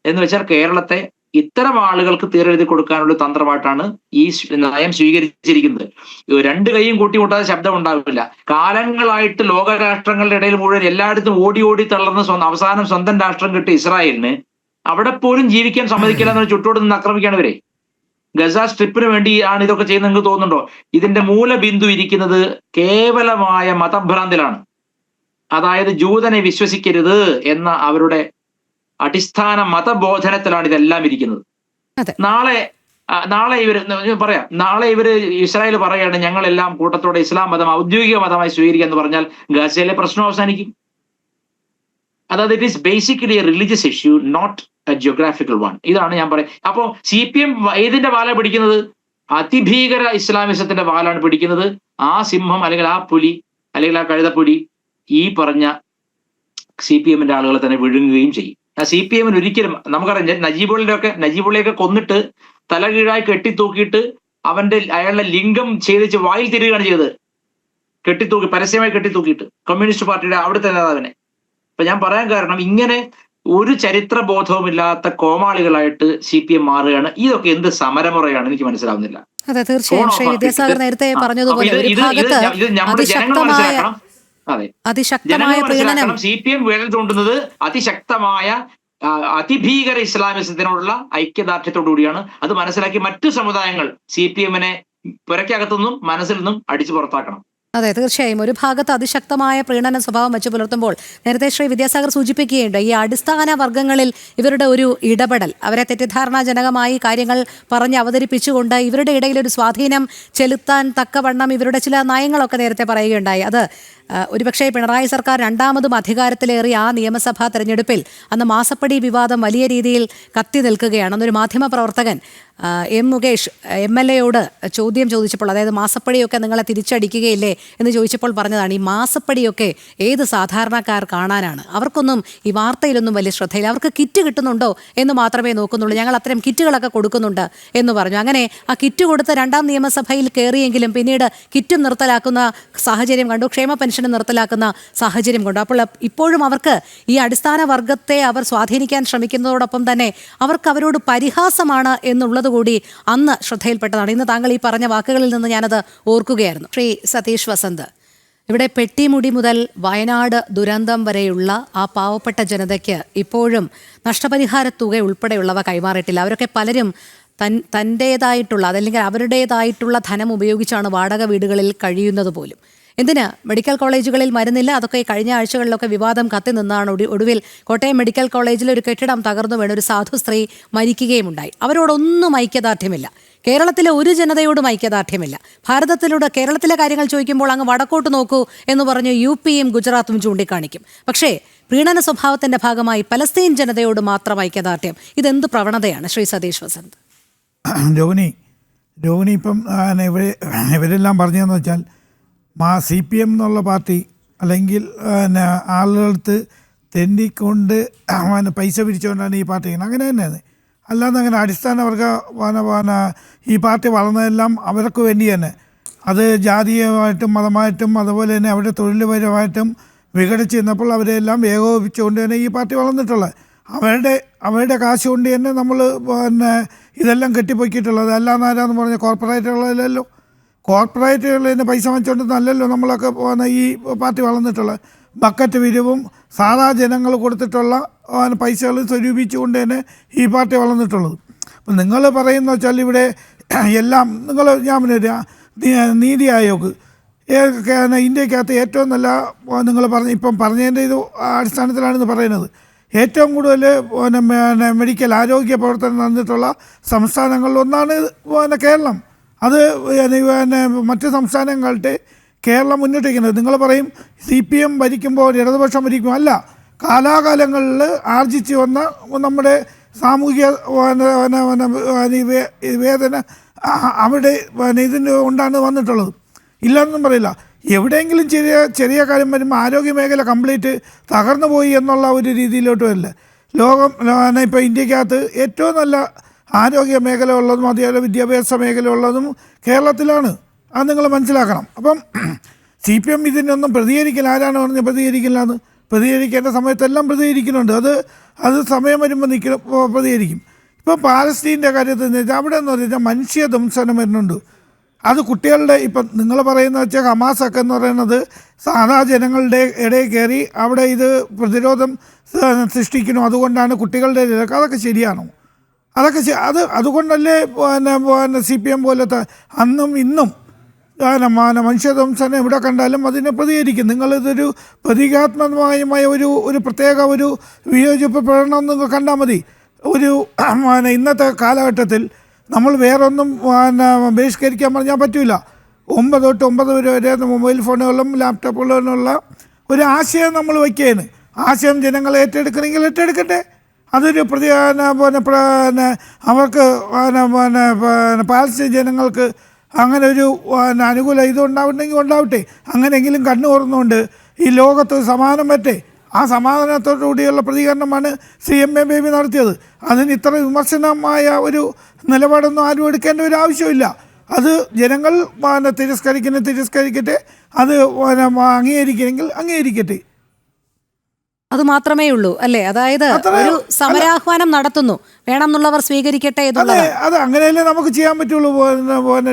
എന്ന് വെച്ചാൽ കേരളത്തെ ഇത്തരം ആളുകൾക്ക് തീരെഴുതി കൊടുക്കാനുള്ള തന്ത്രമായിട്ടാണ് ഈ നയം സ്വീകരിച്ചിരിക്കുന്നത്. 2 കൈയും കൂട്ടിമുട്ടാതെ ശബ്ദം ഉണ്ടാവില്ല. കാലങ്ങളായിട്ട് ലോകരാഷ്ട്രങ്ങളുടെ ഇടയിൽ മുഴുവൻ എല്ലായിടത്തും ഓടി തളർന്ന് അവസാനം സ്വന്തം രാഷ്ട്രം കിട്ടിയ ഇസ്രായേലിന് അവിടെ പോലും ജീവിക്കാൻ സമ്മതിക്കില്ല എന്ന് ചുറ്റോട് നിന്ന് ആക്രമിക്കാണ് ഇവരെ. ഗസ സ്ട്രിപ്പിന് വേണ്ടി ആണ് ഇതൊക്കെ ചെയ്യുന്നത് നിങ്ങൾക്ക് തോന്നുന്നുണ്ടോ? ഇതിന്റെ മൂലബിന്ദു ഇരിക്കുന്നത് കേവലമായ മതഭ്രാന്തിലാണ്. അതായത് ജൂതനെ വിശ്വസിക്കരുത് എന്ന അവരുടെ അടിസ്ഥാന മതബോധനത്തിലാണ് ഇതെല്ലാം ഇരിക്കുന്നത്. നാളെ ഇവര് ഇസ്രായേൽ പറയാണ് ഞങ്ങളെല്ലാം കൂട്ടത്തോടെ ഇസ്ലാം മതം ഔദ്യോഗിക മതമായി സ്വീകരിക്കാന്ന് പറഞ്ഞാൽ ഗസയിലെ പ്രശ്നം അവസാനിക്കും. അതായത് it is basically a religious issue, not a geographical one. ഇതാണ് ഞാൻ പറയുന്നത്. അപ്പോ CPM ഏതിന്റെ വാലാണ് പിടിക്കുന്നത്? അതിഭീകര ഇസ്ലാമിസത്തിന്റെ വാലാണ് പിടിക്കുന്നത്. ആ സിംഹം അല്ലെങ്കിൽ ആ പുലി അല്ലെങ്കിൽ ആ കഴുതപ്പുലി ഈ പറഞ്ഞ CPM-ന്റെ ആളുകളെ തന്നെ വിഴുങ്ങുകയും ചെയ്യും. ആ CPM-ന് ഒരിക്കലും നമുക്കറിയാം, നജീബുള്ളിയൊക്കെ കൊന്നിട്ട് തലകീഴായി കെട്ടിത്തൂക്കിയിട്ട് അയാളുടെ ലിംഗം ഛേദിച്ച് വായിൽ തിരികെയാണ് ചെയ്തത്. പരസ്യമായി കെട്ടിത്തൂക്കിയിട്ട് കമ്മ്യൂണിസ്റ്റ് പാർട്ടിയുടെ അവിടുത്തെ നേതാവിനെ. അപ്പൊ ഞാൻ പറയാൻ കാരണം ഇങ്ങനെ ഒരു ചരിത്ര ബോധവുമില്ലാത്ത കോമാളികളായിട്ട് CPM മാറുകയാണ്. ഇതൊക്കെ എന്ത് സമരമുറയാണ് എനിക്ക് മനസ്സിലാവുന്നില്ല. അതെ, തീർച്ചയായും ശ്രീ വിദ്യാസാഗർ നേരത്തെ പറഞ്ഞതുപോലെ ഒരു ഭാഗത്ത് അതിശക്തമായ പീഡനം CPM വേല തോണ്ടുന്നത് അതിശക്തമായ അതിഭീകര ഇസ്ലാമിസത്തിനോടുള്ള ഐക്യദാർഢ്യത്തോടുകൂടിയാണ്. അത് മനസ്സിലാക്കി മറ്റു സമുദായങ്ങൾ CPM-നെ പുരക്കകത്തുനിന്നും മനസ്സിൽ നിന്നും അടിച്ചു പുറത്താക്കണം. അതെ, തീർച്ചയായും ഒരു ഭാഗത്ത് അതിശക്തമായ പ്രീണന സ്വഭാവം വെച്ച് പുലർത്തുമ്പോൾ നേരത്തെ ശ്രീ വിദ്യാസാഗർ സൂചിപ്പിക്കുകയുണ്ട്, ഈ അടിസ്ഥാന വർഗ്ഗങ്ങളിൽ ഇവരുടെ ഒരു ഇടപെടൽ, അവരെ തെറ്റിദ്ധാരണാജനകമായി കാര്യങ്ങൾ പറഞ്ഞ് അവതരിപ്പിച്ചുകൊണ്ട് ഇവരുടെ ഇടയിൽ ഒരു സ്വാധീനം ചെലുത്താൻ തക്കവണ്ണം ഇവരുടെ ചില നയങ്ങളൊക്കെ നേരത്തെ പറയുകയുണ്ടായി. അത് ഒരുപക്ഷെ പിണറായി സർക്കാർ രണ്ടാമതും അധികാരത്തിലേറി ആ നിയമസഭാ തെരഞ്ഞെടുപ്പിൽ അന്ന് മാസപ്പടി വിവാദം വലിയ രീതിയിൽ കത്തി നിൽക്കുകയാണ്. അന്നൊരു മാധ്യമപ്രവർത്തകൻ എം മുകേഷ് MLA-യോട് ചോദ്യം ചോദിച്ചപ്പോൾ, അതായത് മാസപ്പടിയൊക്കെ നിങ്ങളെ തിരിച്ചടിക്കുകയില്ലേ എന്ന് ചോദിച്ചപ്പോൾ പറഞ്ഞതാണ്, ഈ മാസപ്പടിയൊക്കെ ഏത് സാധാരണക്കാർ കാണാനാണ്, അവർക്കൊന്നും ഈ വാർത്തയിലൊന്നും വലിയ ശ്രദ്ധയില്ല, അവർക്ക് കിറ്റ് കിട്ടുന്നുണ്ടോ എന്ന് മാത്രമേ നോക്കുന്നുള്ളൂ, ഞങ്ങൾ അത്തരം കിറ്റുകളൊക്കെ കൊടുക്കുന്നുണ്ട് എന്ന് പറഞ്ഞു. അങ്ങനെ ആ കിറ്റ് കൊടുത്ത് രണ്ടാം നിയമസഭയിൽ കയറിയെങ്കിലും പിന്നീട് കിറ്റും നിർത്തലാക്കുന്ന സാഹചര്യം കണ്ടു, ക്ഷേമ പെൻഷനും നിർത്തലാക്കുന്ന സാഹചര്യം കണ്ടു. അപ്പോൾ ഇപ്പോഴും അവർക്ക് ഈ അടിസ്ഥാന വർഗത്തെ അവർ സ്വാധീനിക്കാൻ ശ്രമിക്കുന്നതോടൊപ്പം തന്നെ അവർക്ക് അവരോട് പരിഹാസമാണ് എന്നുള്ളത് കൂടി അന്ന് ശ്രദ്ധയിൽപ്പെട്ടതാണ്. ഇന്ന് താങ്കൾ ഈ പറഞ്ഞ വാക്കുകളിൽ നിന്ന് ഞാനത് ഓർക്കുകയായിരുന്നു. ശ്രീ സതീഷ് വസന്ത്, ഇവിടെ പെട്ടിമുടി മുതൽ വയനാട് ദുരന്തം വരെയുള്ള ആ പാവപ്പെട്ട ജനതയ്ക്ക് ഇപ്പോഴും നഷ്ടപരിഹാര തുക ഉൾപ്പെടെയുള്ളവ കൈമാറിയിട്ടില്ല. അവരൊക്കെ പലരും തൻ്റേതായിട്ടുള്ള അതല്ലെങ്കിൽ അവരുടേതായിട്ടുള്ള ധനം ഉപയോഗിച്ചാണ് വാടക വീടുകളിൽ കഴിയുന്നത് പോലും. എന്തിന് മെഡിക്കൽ കോളേജുകളിൽ മരുന്നില്ല? അതൊക്കെ കഴിഞ്ഞ ആഴ്ചകളിലൊക്കെ വിവാദം കത്തി നിന്നാണ്. ഒടുവിൽ കോട്ടയം മെഡിക്കൽ കോളേജിൽ ഒരു കെട്ടിടം തകർന്നു വീണ് ഒരു സാധു സ്ത്രീ മരിക്കുകയുമുണ്ടായി. അവരോടൊന്നും ഐക്യദാർഢ്യമില്ല. കേരളത്തിലെ ഒരു ജനതയോടും ഐക്യദാർഢ്യമില്ല. കേരളത്തിലെ കാര്യങ്ങൾ ചോദിക്കുമ്പോൾ അങ്ങ് വടക്കോട്ട് നോക്കൂ എന്ന് പറഞ്ഞ് UP-യും ഗുജറാത്തും ചൂണ്ടിക്കാണിക്കും. പക്ഷേ പ്രീണന സ്വഭാവത്തിന്റെ ഭാഗമായി പലസ്തീൻ ജനതയോട് മാത്രം ഐക്യദാർഢ്യം, ഇതെന്ത് പ്രവണതയാണ് ശ്രീ സതീഷ് വസന്ത്? രോഹിണി ഇപ്പം ഇവരെല്ലാം പറഞ്ഞതെന്ന് വെച്ചാൽ CPM എന്നുള്ള പാർട്ടി അല്ലെങ്കിൽ ആളുകൾക്ക് തെണ്ടിക്കൊണ്ട് പൈസ പിരിച്ചുകൊണ്ടാണ് ഈ പാർട്ടി ചെയ്യുന്നത്. അങ്ങനെ തന്നെയാണ്. അല്ലാതെ അങ്ങനെ അടിസ്ഥാന വർഗ ഈ പാർട്ടി വളർന്നതെല്ലാം അവർക്ക് വേണ്ടി തന്നെ. അത് ജാതീയമായിട്ടും മതമായിട്ടും അതുപോലെ തന്നെ അവരുടെ തൊഴിൽപരമായിട്ടും വിഘടിച്ച് നിന്നപ്പോൾ അവരെല്ലാം ഏകോപിപ്പിച്ചുകൊണ്ട് തന്നെ ഈ പാർട്ടി വളർന്നിട്ടുള്ളത്. അവരുടെ കാശ് കൊണ്ട് തന്നെ നമ്മൾ ഇതെല്ലാം കെട്ടിപ്പൊക്കിയിട്ടുള്ളത്. അല്ലാന്ന് ആരാന്ന് പറഞ്ഞ കോർപ്പറേറ്റുകളല്ലോ. കോർപ്പറേറ്റുകളിൽ നിന്ന് പൈസ വാങ്ങിച്ചുകൊണ്ടൊന്നല്ലല്ലോ നമ്മളൊക്കെ ഈ പാർട്ടി വളർന്നിട്ടുള്ളത്. ബക്കറ്റ് പിരിവും സാധാ ജനങ്ങൾ കൊടുത്തിട്ടുള്ള പൈസകൾ സ്വരൂപിച്ചുകൊണ്ട് തന്നെ ഈ പാർട്ടി വളർന്നിട്ടുള്ളത്. അപ്പം നിങ്ങൾ പറയുന്ന വെച്ചാൽ ഇവിടെ എല്ലാം ഞാൻ നീതി ആയോഗ് ഇന്ത്യക്കകത്ത് ഏറ്റവും നല്ല നിങ്ങൾ ഇപ്പം പറഞ്ഞതിൻ്റെ ഇത് അടിസ്ഥാനത്തിലാണെന്ന് പറയുന്നത്. ഏറ്റവും കൂടുതൽ മെഡിക്കൽ ആരോഗ്യ പ്രവർത്തനം നടന്നിട്ടുള്ള സംസ്ഥാനങ്ങളിലൊന്നാണ് കേരളം. അത് മറ്റ് സംസ്ഥാനങ്ങളുടെ കേരളം മുന്നിട്ടിരിക്കുന്നത്. നിങ്ങൾ പറയും CPM ഭരിക്കുമ്പോൾ ഇടതുപക്ഷം ഭരിക്കുമ്പോൾ, അല്ല, കാലാകാലങ്ങളിൽ ആർജിച്ച് വന്ന നമ്മുടെ സാമൂഹിക വേദന അവിടെ ഇതിന് കൊണ്ടാണ് വന്നിട്ടുള്ളത്. ഇല്ലെന്നൊന്നും പറയില്ല. എവിടെയെങ്കിലും ചെറിയ കാര്യം വരുമ്പോൾ ആരോഗ്യ മേഖല കംപ്ലീറ്റ് തകർന്നു പോയി എന്നുള്ള ഒരു രീതിയിലോട്ട് വരില്ല. ഇപ്പോൾ ഇന്ത്യക്കകത്ത് ഏറ്റവും നല്ല ആരോഗ്യ മേഖല ഉള്ളതും അതുപോലെ വിദ്യാഭ്യാസ മേഖല ഉള്ളതും കേരളത്തിലാണ്. അത് നിങ്ങൾ മനസ്സിലാക്കണം. അപ്പം CPM ഇതിനൊന്നും പ്രതികരിക്കില്ല. ആരാണ് പറഞ്ഞ് പ്രതികരിക്കില്ല? എന്ന് പ്രതികരിക്കേണ്ട സമയത്തെല്ലാം പ്രതികരിക്കുന്നുണ്ട്. അത് സമയം വരുമ്പോൾ പ്രതികരിക്കും. ഇപ്പോൾ പാലസ്തീൻ്റെ കാര്യത്തിൽ അവിടെ എന്ന് പറഞ്ഞാൽ മനുഷ്യധ്വംസനം വരുന്നുണ്ട്. അത് കുട്ടികളുടെ ഇപ്പം നിങ്ങൾ പറയുന്ന വെച്ചാൽ ഹമാസൊക്കെ എന്ന് പറയുന്നത് സാധാ ജനങ്ങളുടെ ഇടയിൽ കയറി അവിടെ ഇത് പ്രതിരോധം സൃഷ്ടിക്കുന്നു. അതുകൊണ്ടാണ് കുട്ടികളുടെ ഇടയിലൊക്കെ. അതൊക്കെ ശരിയാണോ? അതുകൊണ്ടല്ലേ CPM പോലത്തെ അന്നും ഇന്നും മനുഷ്യധ്വംസനം എവിടെ കണ്ടാലും അതിനെ പ്രതികരിക്കും. നിങ്ങളിതൊരു പ്രതീകാത്മകമായ ഒരു പ്രത്യേക ഒരു വിയോജിപ്പ് പ്രകടനം നിങ്ങൾ കണ്ടാൽ മതി. ഇന്നത്തെ കാലഘട്ടത്തിൽ നമ്മൾ വേറൊന്നും ബഹിഷ്കരിക്കാൻ പറഞ്ഞാൽ പറ്റില്ല. 9 തൊട്ട് 9 വരെ മൊബൈൽ ഫോണുകളും ലാപ്ടോപ്പുകളിലുള്ള ഒരു ആശയം നമ്മൾ വയ്ക്കുകയാണ്. ആശയം ജനങ്ങൾ ഏറ്റെടുക്കണമെങ്കിൽ ഏറ്റെടുക്കട്ടെ. അതൊരു അവർക്ക് പാലസ്തീൻ ജനങ്ങൾക്ക് അങ്ങനെ ഒരു അനുകൂല ഇതുണ്ടാവണമെങ്കിൽ ഉണ്ടാവട്ടെ. അങ്ങനെയെങ്കിലും കണ്ണു തുറന്നുകൊണ്ട് ഈ ലോകത്ത് സമാധാനം പറ്റേ. ആ സമാധാനത്തോടു കൂടിയുള്ള പ്രതികരണമാണ് CMA ബേബി നടത്തിയത്. അതിന് ഇത്ര വിമർശനമായ ഒരു നിലപാടൊന്നും ആരും എടുക്കേണ്ട ഒരു ആവശ്യമില്ല. അത് ജനങ്ങൾ തിരസ്കരിക്കട്ടെ. അത് അംഗീകരിക്കണമെങ്കിൽ അംഗീകരിക്കട്ടെ. അത് മാത്രമേ ഉള്ളൂ അല്ലേ? അതായത് ഒരു സമരാഹ്വാനം നടത്തുന്നു, വേണമെന്നുള്ളവർ സ്വീകരിക്കട്ടെ എന്നുള്ളത്. അത് അങ്ങനെയല്ലേ നമുക്ക് ചെയ്യാൻ പറ്റുള്ളൂ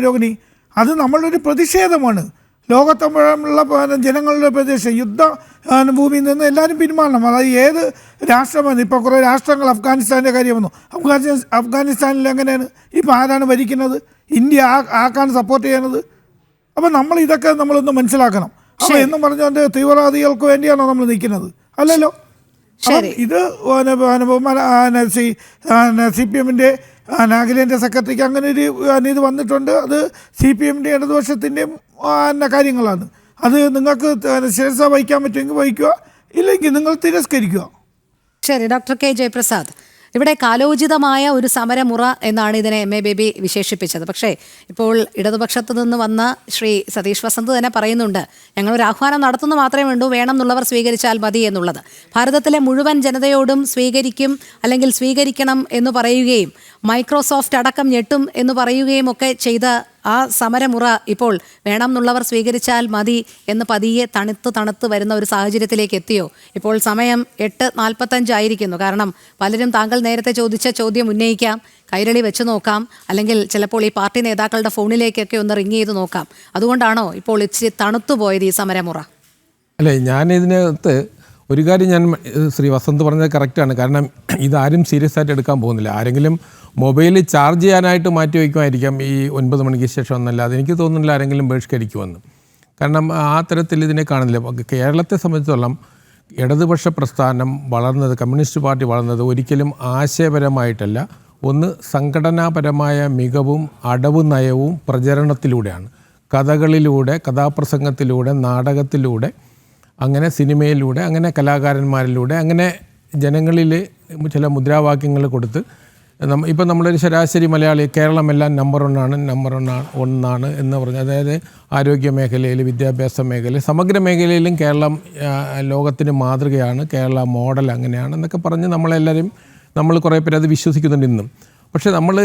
രോഹിണി. അത് നമ്മളൊരു പ്രതിഷേധമാണ്. ലോകത്തുള്ള ജനങ്ങളുടെ പ്രദേശം യുദ്ധ ഭൂമിയിൽ നിന്ന് എല്ലാവരും പിന്മാറണം. അതായത് ഏത് രാഷ്ട്രമാണ്. ഇപ്പോൾ കുറേ രാഷ്ട്രങ്ങൾ അഫ്ഗാനിസ്ഥാൻ്റെ കാര്യം വന്നു. അഫ്ഗാനിസ്ഥാനിൽ എങ്ങനെയാണ് ഇപ്പോൾ ആരാണ് ഭരിക്കുന്നത്? ഇന്ത്യ ആർക്കാണ് സപ്പോർട്ട് ചെയ്യുന്നത്? അപ്പം ഇതൊക്കെ നമ്മളൊന്ന് മനസ്സിലാക്കണം. അപ്പോൾ എന്നും പറഞ്ഞുകൊണ്ട് തീവ്രവാദികൾക്ക് വേണ്ടിയാണോ നമ്മൾ നിൽക്കുന്നത്? അല്ലല്ലോ. ഇത് CPM-ൻ്റെ അഖിലേന്ത്യാ സെക്രട്ടറിക്ക് അങ്ങനെ ഒരു ഇത് വന്നിട്ടുണ്ട്. അത് CPM-ൻ്റെ ഇടതുപക്ഷത്തിൻ്റെയും കാര്യങ്ങളാണ്. അത് നിങ്ങൾക്ക് ശിരസ വഹിക്കാൻ പറ്റുമെങ്കിൽ വഹിക്കുക, ഇല്ലെങ്കിൽ നിങ്ങൾ തിരസ്കരിക്കുക. ശരി, ഡോക്ടർ കെ ജയപ്രസാദ്, ഇവിടെ കാലോചിതമായ ഒരു സമരമുറ എന്നാണ് ഇതിനെ എം എ ബേബി വിശേഷിപ്പിച്ചത്. പക്ഷേ ഇപ്പോൾ ഇടതുപക്ഷത്തു നിന്ന് വന്ന ശ്രീ സതീഷ് വസന്ത് തന്നെ പറയുന്നുണ്ട്, ഞങ്ങളൊരു ആഹ്വാനം നടത്തുന്നു മാത്രമേ വേണ്ടൂ, വേണം എന്നുള്ളവർ സ്വീകരിച്ചാൽ മതി എന്നുള്ളത്. ഭാരതത്തിലെ മുഴുവൻ ജനതയോടും സ്വീകരിക്കും അല്ലെങ്കിൽ സ്വീകരിക്കണം എന്ന് പറയുകയും മൈക്രോസോഫ്റ്റ് അടക്കം ഞെട്ടും എന്ന് പറയുകയും ഒക്കെ ചെയ്ത ആ സമരമുറ ഇപ്പോൾ വേണം എന്നുള്ളവർ സ്വീകരിച്ചാൽ മതി എന്ന് പതിയെ തണുത്ത് വരുന്ന ഒരു സാഹചര്യത്തിലേക്ക് എത്തിയോ? ഇപ്പോൾ സമയം 8:45 ആയിരിക്കുന്നു. കാരണം പലരും താങ്കൾ നേരത്തെ ചോദിച്ച ചോദ്യം ഉന്നയിക്കാം, കൈരളി വെച്ച് നോക്കാം, അല്ലെങ്കിൽ ചിലപ്പോൾ ഈ പാർട്ടി നേതാക്കളുടെ ഫോണിലേക്കൊക്കെ ഒന്ന് റിങ് ചെയ്ത് നോക്കാം. അതുകൊണ്ടാണോ ഇപ്പോൾ ഇച്ചിരി തണുത്തുപോയത് ഈ സമരമുറ? അല്ലേ, ഞാൻ ഇതിനകത്ത് ഒരു കാര്യം ഞാൻ ശ്രീ വസന്ത് പറഞ്ഞത് കറക്റ്റാണ്. കാരണം ഇതാരും സീരിയസ് ആയിട്ട് എടുക്കാൻ പോകുന്നില്ല. ആരെങ്കിലും മൊബൈൽ ചാർജ് ചെയ്യാനായിട്ട് മാറ്റി വയ്ക്കുമായിരിക്കാം ഈ 9 മണിക്ക് ശേഷം എന്നല്ലാതെ എനിക്ക് തോന്നുന്നില്ല ആരെങ്കിലും ബഹിഷ്കരിക്കുമെന്ന്. കാരണം ആ തരത്തിൽ ഇതിനെ കാണുന്നില്ല. കേരളത്തെ സംബന്ധിച്ചിടത്തോളം ഇടതുപക്ഷ പ്രസ്ഥാനം വളർന്നത്, കമ്മ്യൂണിസ്റ്റ് പാർട്ടി വളർന്നത് ഒരിക്കലും ആശയപരമായിട്ടല്ല, ഒന്ന് സംഘടനാപരമായ മികവും അടവ് നയവും പ്രചരണത്തിലൂടെയാണ്. കഥകളിലൂടെ, കഥാപ്രസംഗത്തിലൂടെ, നാടകത്തിലൂടെ, അങ്ങനെ സിനിമയിലൂടെ, അങ്ങനെ കലാകാരന്മാരിലൂടെ, അങ്ങനെ ജനങ്ങളിൽ ചില മുദ്രാവാക്യങ്ങൾ കൊടുത്ത് ഇപ്പം നമ്മളൊരു ശരാശരി മലയാളി കേരളമെല്ലാം നമ്പർ 1 എന്ന് പറഞ്ഞ്, അതായത് ആരോഗ്യ മേഖലയിൽ, വിദ്യാഭ്യാസ മേഖലയിൽ, സമഗ്ര മേഖലയിലും കേരളം ലോകത്തിന് മാതൃകയാണ്, കേരള മോഡൽ അങ്ങനെയാണ് എന്നൊക്കെ പറഞ്ഞ് നമ്മൾ കുറേ പേര് അത് വിശ്വസിക്കുന്നുണ്ട് ഇന്നും. പക്ഷേ നമ്മൾ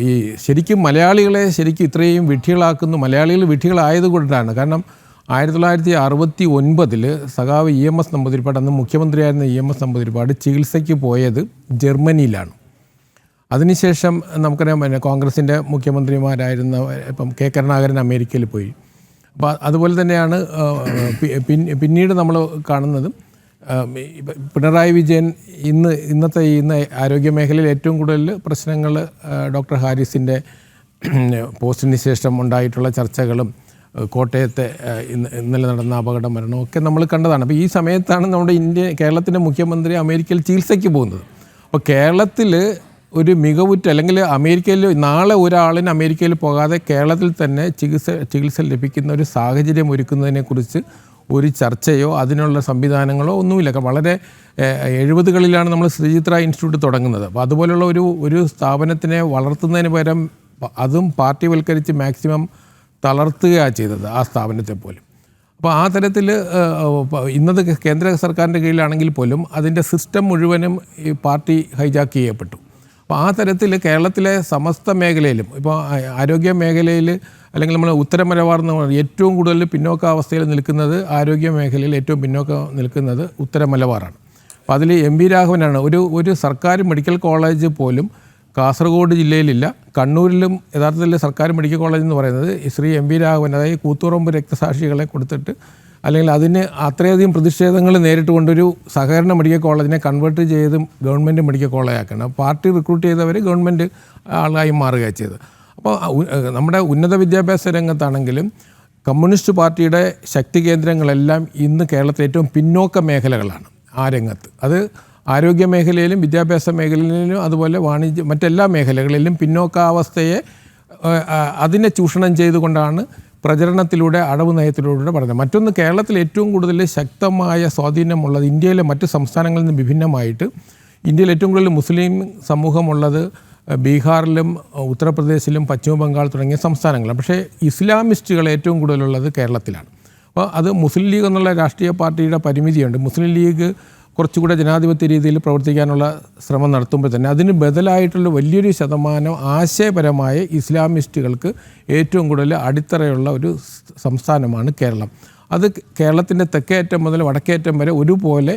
ഈ ശരിക്കും മലയാളികളെ ശരിക്കും ഇത്രയും വിഡ്ഢികളാക്കുന്നു, മലയാളികൾ വിഡ്ഢികളായതുകൊണ്ടാണ്. കാരണം 1969 സഖാവ് EMS നമ്പൂതിരിപ്പാട്, അന്ന് മുഖ്യമന്ത്രിയായിരുന്ന EMS നമ്പൂതിരിപ്പാട് ചികിത്സയ്ക്ക് പോയത് ജർമ്മനിയിലാണ്. അതിനുശേഷം നമുക്കറിയാം കോൺഗ്രസിൻ്റെ മുഖ്യമന്ത്രിമാരായിരുന്ന ഇപ്പം K. കരുണാകരൻ അമേരിക്കയിൽ പോയി. അപ്പോൾ അതുപോലെ തന്നെയാണ് പിന്നീട് നമ്മൾ കാണുന്നതും പിണറായി വിജയൻ ഇന്നത്തെ ആരോഗ്യ മേഖലയിൽ ഏറ്റവും കൂടുതൽ പ്രശ്നങ്ങൾ ഡോക്ടർ ഹാരിസിൻ്റെ പോസ്റ്റിന് ശേഷം ഉണ്ടായിട്ടുള്ള ചർച്ചകളും കോട്ടയത്തെ ഇന്നലെ നടന്ന അപകട മരണവും ഒക്കെ നമ്മൾ കണ്ടതാണ്. അപ്പോൾ ഈ സമയത്താണ് നമ്മുടെ കേരളത്തിൻ്റെ മുഖ്യമന്ത്രി അമേരിക്കയിൽ ചികിത്സയ്ക്ക് പോകുന്നത്. അപ്പോൾ കേരളത്തിൽ ഒരു മികവുറ്റ, അല്ലെങ്കിൽ അമേരിക്കയിൽ നാളെ ഒരാളിന് അമേരിക്കയിൽ പോകാതെ കേരളത്തിൽ തന്നെ ചികിത്സ ലഭിക്കുന്ന ഒരു സാഹചര്യം ഒരുക്കുന്നതിനെക്കുറിച്ച് ഒരു ചർച്ചയോ അതിനുള്ള സംവിധാനങ്ങളോ ഒന്നുമില്ല. വളരെ 70കളിലാണ് നമ്മൾ ശ്രീചിത്ര ഇൻസ്റ്റിറ്റ്യൂട്ട് തുടങ്ങുന്നത്. അപ്പോൾ അതുപോലുള്ള ഒരു സ്ഥാപനത്തിനെ വളർത്തുന്നതിന് പകരം അതും പാർട്ടിവൽക്കരിച്ച് മാക്സിമം തളർത്തുകയാണ് ചെയ്തത് ആ സ്ഥാപനത്തെ പോലും. അപ്പോൾ ആ തരത്തിൽ ഇന്നത്തെ കേന്ദ്ര സർക്കാരിൻ്റെ കീഴിലാണെങ്കിൽ പോലും അതിൻ്റെ സിസ്റ്റം മുഴുവനും ഈ പാർട്ടി ഹൈജാക്ക് ചെയ്യപ്പെട്ടു. അപ്പോൾ ആ തരത്തിൽ കേരളത്തിലെ സമസ്ത മേഖലയിലും, ഇപ്പോൾ ആരോഗ്യ മേഖലയിൽ അല്ലെങ്കിൽ നമ്മൾ ഉത്തര മലബാർ എന്ന് പറയുന്നത് ഏറ്റവും കൂടുതൽ പിന്നോക്കാവസ്ഥയിൽ നിൽക്കുന്നത്, ആരോഗ്യ മേഖലയിൽ ഏറ്റവും പിന്നോക്കം നിൽക്കുന്നത് ഉത്തര മലബാറാണ്. അപ്പോൾ അതിൽ MP രാഘവനാണ്. ഒരു സർക്കാർ മെഡിക്കൽ കോളേജ് പോലും കാസർഗോഡ് ജില്ലയിലില്ല. കണ്ണൂരിലും യഥാർത്ഥത്തിൽ സർക്കാർ മെഡിക്കൽ കോളേജ് എന്ന് പറയുന്നത് ശ്രീ MP രാഘവൻ, അതായത് കൂത്തുപറമ്പ് രക്തസാക്ഷികളെ കൊടുത്തിട്ട്, അല്ലെങ്കിൽ അതിന് അത്രയധികം പ്രതിഷേധങ്ങൾ നേരിട്ട് കൊണ്ടൊരു സഹകരണ മെഡിക്കൽ കോളേജിനെ കൺവേർട്ട് ചെയ്തും ഗവൺമെൻറ് മെഡിക്കൽ കോളേജാക്കണം. പാർട്ടി റിക്രൂട്ട് ചെയ്തവർ ഗവൺമെൻറ് ആളായി മാറുകയാണ് ചെയ്തത്. അപ്പോൾ നമ്മുടെ ഉന്നത വിദ്യാഭ്യാസ രംഗത്താണെങ്കിലും കമ്മ്യൂണിസ്റ്റ് പാർട്ടിയുടെ ശക്തി കേന്ദ്രങ്ങളെല്ലാം ഇന്ന് കേരളത്തിലെ ഏറ്റവും പിന്നോക്ക മേഖലകളാണ് ആ രംഗത്ത്. അത് ആരോഗ്യ മേഖലയിലും വിദ്യാഭ്യാസ മേഖലയിലും അതുപോലെ മറ്റെല്ലാ മേഖലകളിലും പിന്നോക്കാവസ്ഥയെ അതിനെ ചൂഷണം ചെയ്തുകൊണ്ടാണ് പ്രചരണത്തിലൂടെ, അടവ് നയത്തിലൂടെ പറഞ്ഞത്. മറ്റൊന്ന്, കേരളത്തിൽ ഏറ്റവും കൂടുതൽ ശക്തമായ സ്വാധീനമുള്ളത് ഇന്ത്യയിലെ മറ്റ് സംസ്ഥാനങ്ങളിൽ നിന്ന് വിഭിന്നമായിട്ട് ഇന്ത്യയിൽ ഏറ്റവും കൂടുതൽ മുസ്ലിം സമൂഹമുള്ളത് ബീഹാറിലും ഉത്തർപ്രദേശിലും പശ്ചിമ ബംഗാൾ തുടങ്ങിയ സംസ്ഥാനങ്ങളാണ്. പക്ഷേ ഇസ്ലാമിസ്റ്റുകൾ ഏറ്റവും കൂടുതലുള്ളത് കേരളത്തിലാണ്. അപ്പോൾ അത് മുസ്ലിം ലീഗ് എന്നുള്ള രാഷ്ട്രീയ പാർട്ടിയുടെ പരിമിതിയുണ്ട്. മുസ്ലിം ലീഗ് കുറച്ചുകൂടെ ജനാധിപത്യ രീതിയിൽ പ്രവർത്തിക്കാനുള്ള ശ്രമം നടത്തുമ്പോൾ തന്നെ അതിന് ബദലായിട്ടുള്ള വലിയൊരു ശതമാനം ആശയപരമായ ഇസ്ലാമിസ്റ്റുകൾക്ക് ഏറ്റവും കൂടുതൽ അടിത്തറയുള്ള ഒരു സംസ്ഥാനമാണ് കേരളം. അത് കേരളത്തിൻ്റെ തെക്കേയറ്റം മുതൽ വടക്കേയറ്റം വരെ ഒരുപോലെ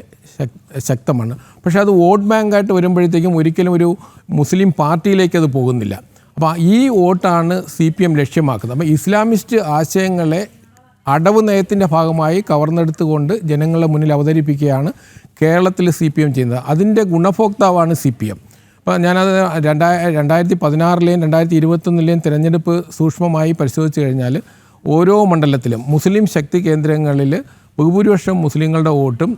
ശക്തമാണ്. പക്ഷേ അത് വോട്ട് ബാങ്കായിട്ട് വരുമ്പോഴത്തേക്കും ഒരിക്കലും ഒരു മുസ്ലിം പാർട്ടിയിലേക്ക് അത് പോകുന്നില്ല. അപ്പോൾ ഈ വോട്ടാണ് CPM ലക്ഷ്യമാക്കുന്നത്. അപ്പോൾ ഇസ്ലാമിസ്റ്റ് ആശയങ്ങളെ അടവ് നയത്തിൻ്റെ ഭാഗമായി കവർന്നെടുത്തുകൊണ്ട് ജനങ്ങളുടെ മുന്നിൽ അവതരിപ്പിക്കുകയാണ് കേരളത്തിൽ CPM ചെയ്യുന്നത്. അതിൻ്റെ ഗുണഭോക്താവാണ് CPM. അപ്പോൾ ഞാനത് 2016ലെയും 2021ലെയും തിരഞ്ഞെടുപ്പ് സൂക്ഷ്മമായി പരിശോധിച്ച് കഴിഞ്ഞാൽ ഓരോ മണ്ഡലത്തിലും മുസ്ലിം ശക്തി കേന്ദ്രങ്ങളിൽ ബഹുഭൂരിപക്ഷം മുസ്ലിങ്ങളുടെ വോട്ടും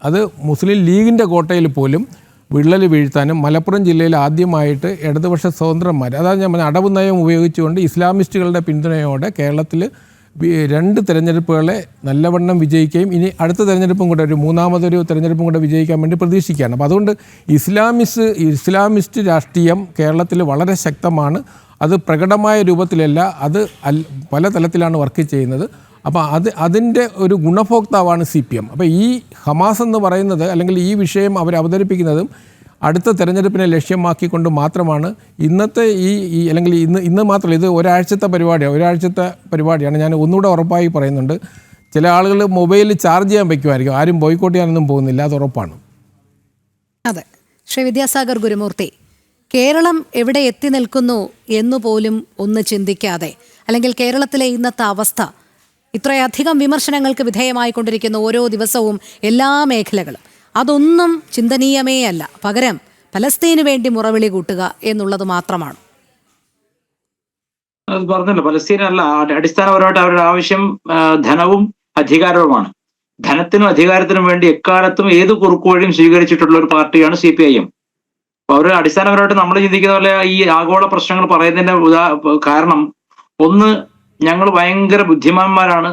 അത് മുസ്ലിം ലീഗിൻ്റെ കോട്ടയിൽ പോലും വിള്ളൽ വീഴ്ത്താനും മലപ്പുറം ജില്ലയിൽ ആദ്യമായിട്ട് ഇടതുപക്ഷ സ്വതന്ത്രന്മാർ, അതായത് ഞാൻ അടവ് നയം ഉപയോഗിച്ചുകൊണ്ട് ഇസ്ലാമിസ്റ്റുകളുടെ പിന്തുണയോടെ കേരളത്തിൽ രണ്ട് തെരഞ്ഞെടുപ്പുകളെ നല്ലവണ്ണം വിജയിക്കുകയും ഇനി അടുത്ത തെരഞ്ഞെടുപ്പും കൂടെ ഒരു മൂന്നാമതൊരു തെരഞ്ഞെടുപ്പും കൂടെ വിജയിക്കാൻ വേണ്ടി പ്രതീക്ഷിക്കുകയാണ്. അപ്പോൾ അതുകൊണ്ട് ഇസ്ലാമിസ്റ്റ് രാഷ്ട്രീയം കേരളത്തിൽ വളരെ ശക്തമാണ്. അത് പ്രകടമായ രൂപത്തിലല്ല, അത് പല തലത്തിലാണ് വർക്ക് ചെയ്യുന്നത്. അപ്പോൾ അതിൻ്റെ ഒരു ഗുണഭോക്താവാണ് CPM. അപ്പോൾ ഈ ഹമാസ് എന്ന് പറയുന്നത് അല്ലെങ്കിൽ ഈ വിഷയം അവർ അവതരിപ്പിക്കുന്നതും അടുത്ത തെരഞ്ഞെടുപ്പിനെ ലക്ഷ്യമാക്കിക്കൊണ്ട് മാത്രമാണ്. ഇന്നത്തെ ഈ അല്ലെങ്കിൽ ഇന്ന് മാത്രമല്ല, ഇത് ഒരാഴ്ചത്തെ പരിപാടിയാണ്. ഞാൻ ഒന്നുകൂടെ ഉറപ്പായി പറയുന്നുണ്ട്, ചില ആളുകൾ മൊബൈൽ ചാർജ് ചെയ്യാൻ വയ്ക്കുമായിരിക്കും, ആരും ബോയ്ക്കോട്ട് ചെയ്യാനൊന്നും പോകുന്നില്ല, അത് ഉറപ്പാണ്. അതെ, ശ്രീ വിദ്യാസാഗർ ഗുരുമൂർത്തി, കേരളം എവിടെ എത്തി നിൽക്കുന്നു എന്നുപോലും ഒന്ന് ചിന്തിക്കാതെ, അല്ലെങ്കിൽ കേരളത്തിലെ ഇന്നത്തെ അവസ്ഥ ഇത്രയധികം വിമർശനങ്ങൾക്ക് വിധേയമായിക്കൊണ്ടിരിക്കുന്ന ഓരോ ദിവസവും എല്ലാ മേഖലകളും, അതൊന്നും ചിന്തനീയമേ അല്ല. പകരം പലസ്തീന് വേണ്ടി മുറവിളി കൂട്ടുക എന്നുള്ളത് മാത്രമാണ്. അത് പറഞ്ഞല്ലോ, പലസ്തീനല്ല, അടിസ്ഥാനപരമായിട്ട് അവരുടെ ആവശ്യം ധനവും അധികാരവുമാണ്. ധനത്തിനും അധികാരത്തിനും വേണ്ടി എക്കാലത്തും ഏത് കുറുക്കുവഴിയും സ്വീകരിച്ചിട്ടുള്ള ഒരു പാർട്ടിയാണ് CPIM. അപ്പൊ അവർ അടിസ്ഥാനപരമായിട്ട് നമ്മൾ ചിന്തിക്കുന്ന പോലെ ഈ ആഗോള പ്രശ്നങ്ങൾ പറയുന്നതിന്റെ കാരണം, ഒന്ന്, ഞങ്ങൾ ഭയങ്കര ബുദ്ധിമാന്മാരാണ്,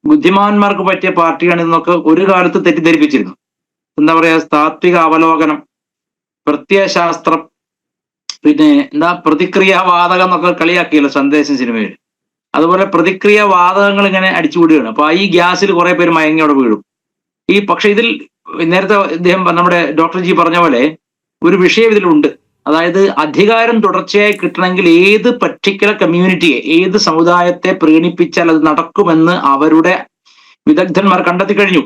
ബുദ്ധിമാന്മാർക്ക് പറ്റിയ പാർട്ടിയാണ് എന്നൊക്കെ ഒരു കാലത്ത് തെറ്റിദ്ധരിപ്പിച്ചിരുന്നു. എന്താ പറയാ, താത്വിക അവലോകനം, പ്രത്യയശാസ്ത്രം, പിന്നെ പ്രതിക്രിയാവാതകം എന്നൊക്കെ കളിയാക്കിയല്ലോ സന്ദേശം സിനിമയിൽ. അതുപോലെ പ്രതിക്രിയാവാതകങ്ങൾ ഇങ്ങനെ അടിച്ചുവിടുകയാണ്. അപ്പൊ ഈ ഗ്യാസിൽ കുറെ പേര് മയങ്ങി അവിടെ വീഴും. പക്ഷെ ഇതിൽ നേരത്തെ ഇദ്ദേഹം നമ്മുടെ ഡോക്ടർ ജി പറഞ്ഞ പോലെ ഒരു വിഷയം ഇതിലുണ്ട്. അതായത് അധികാരം തുടർച്ചയായി കിട്ടണമെങ്കിൽ ഏത് പർട്ടിക്കുലർ കമ്മ്യൂണിറ്റിയെ, ഏത് സമുദായത്തെ പ്രീണിപ്പിച്ചാൽ അത് നടക്കുമെന്ന് അവരുടെ വിദഗ്ധന്മാർ കണ്ടെത്തി കഴിഞ്ഞു.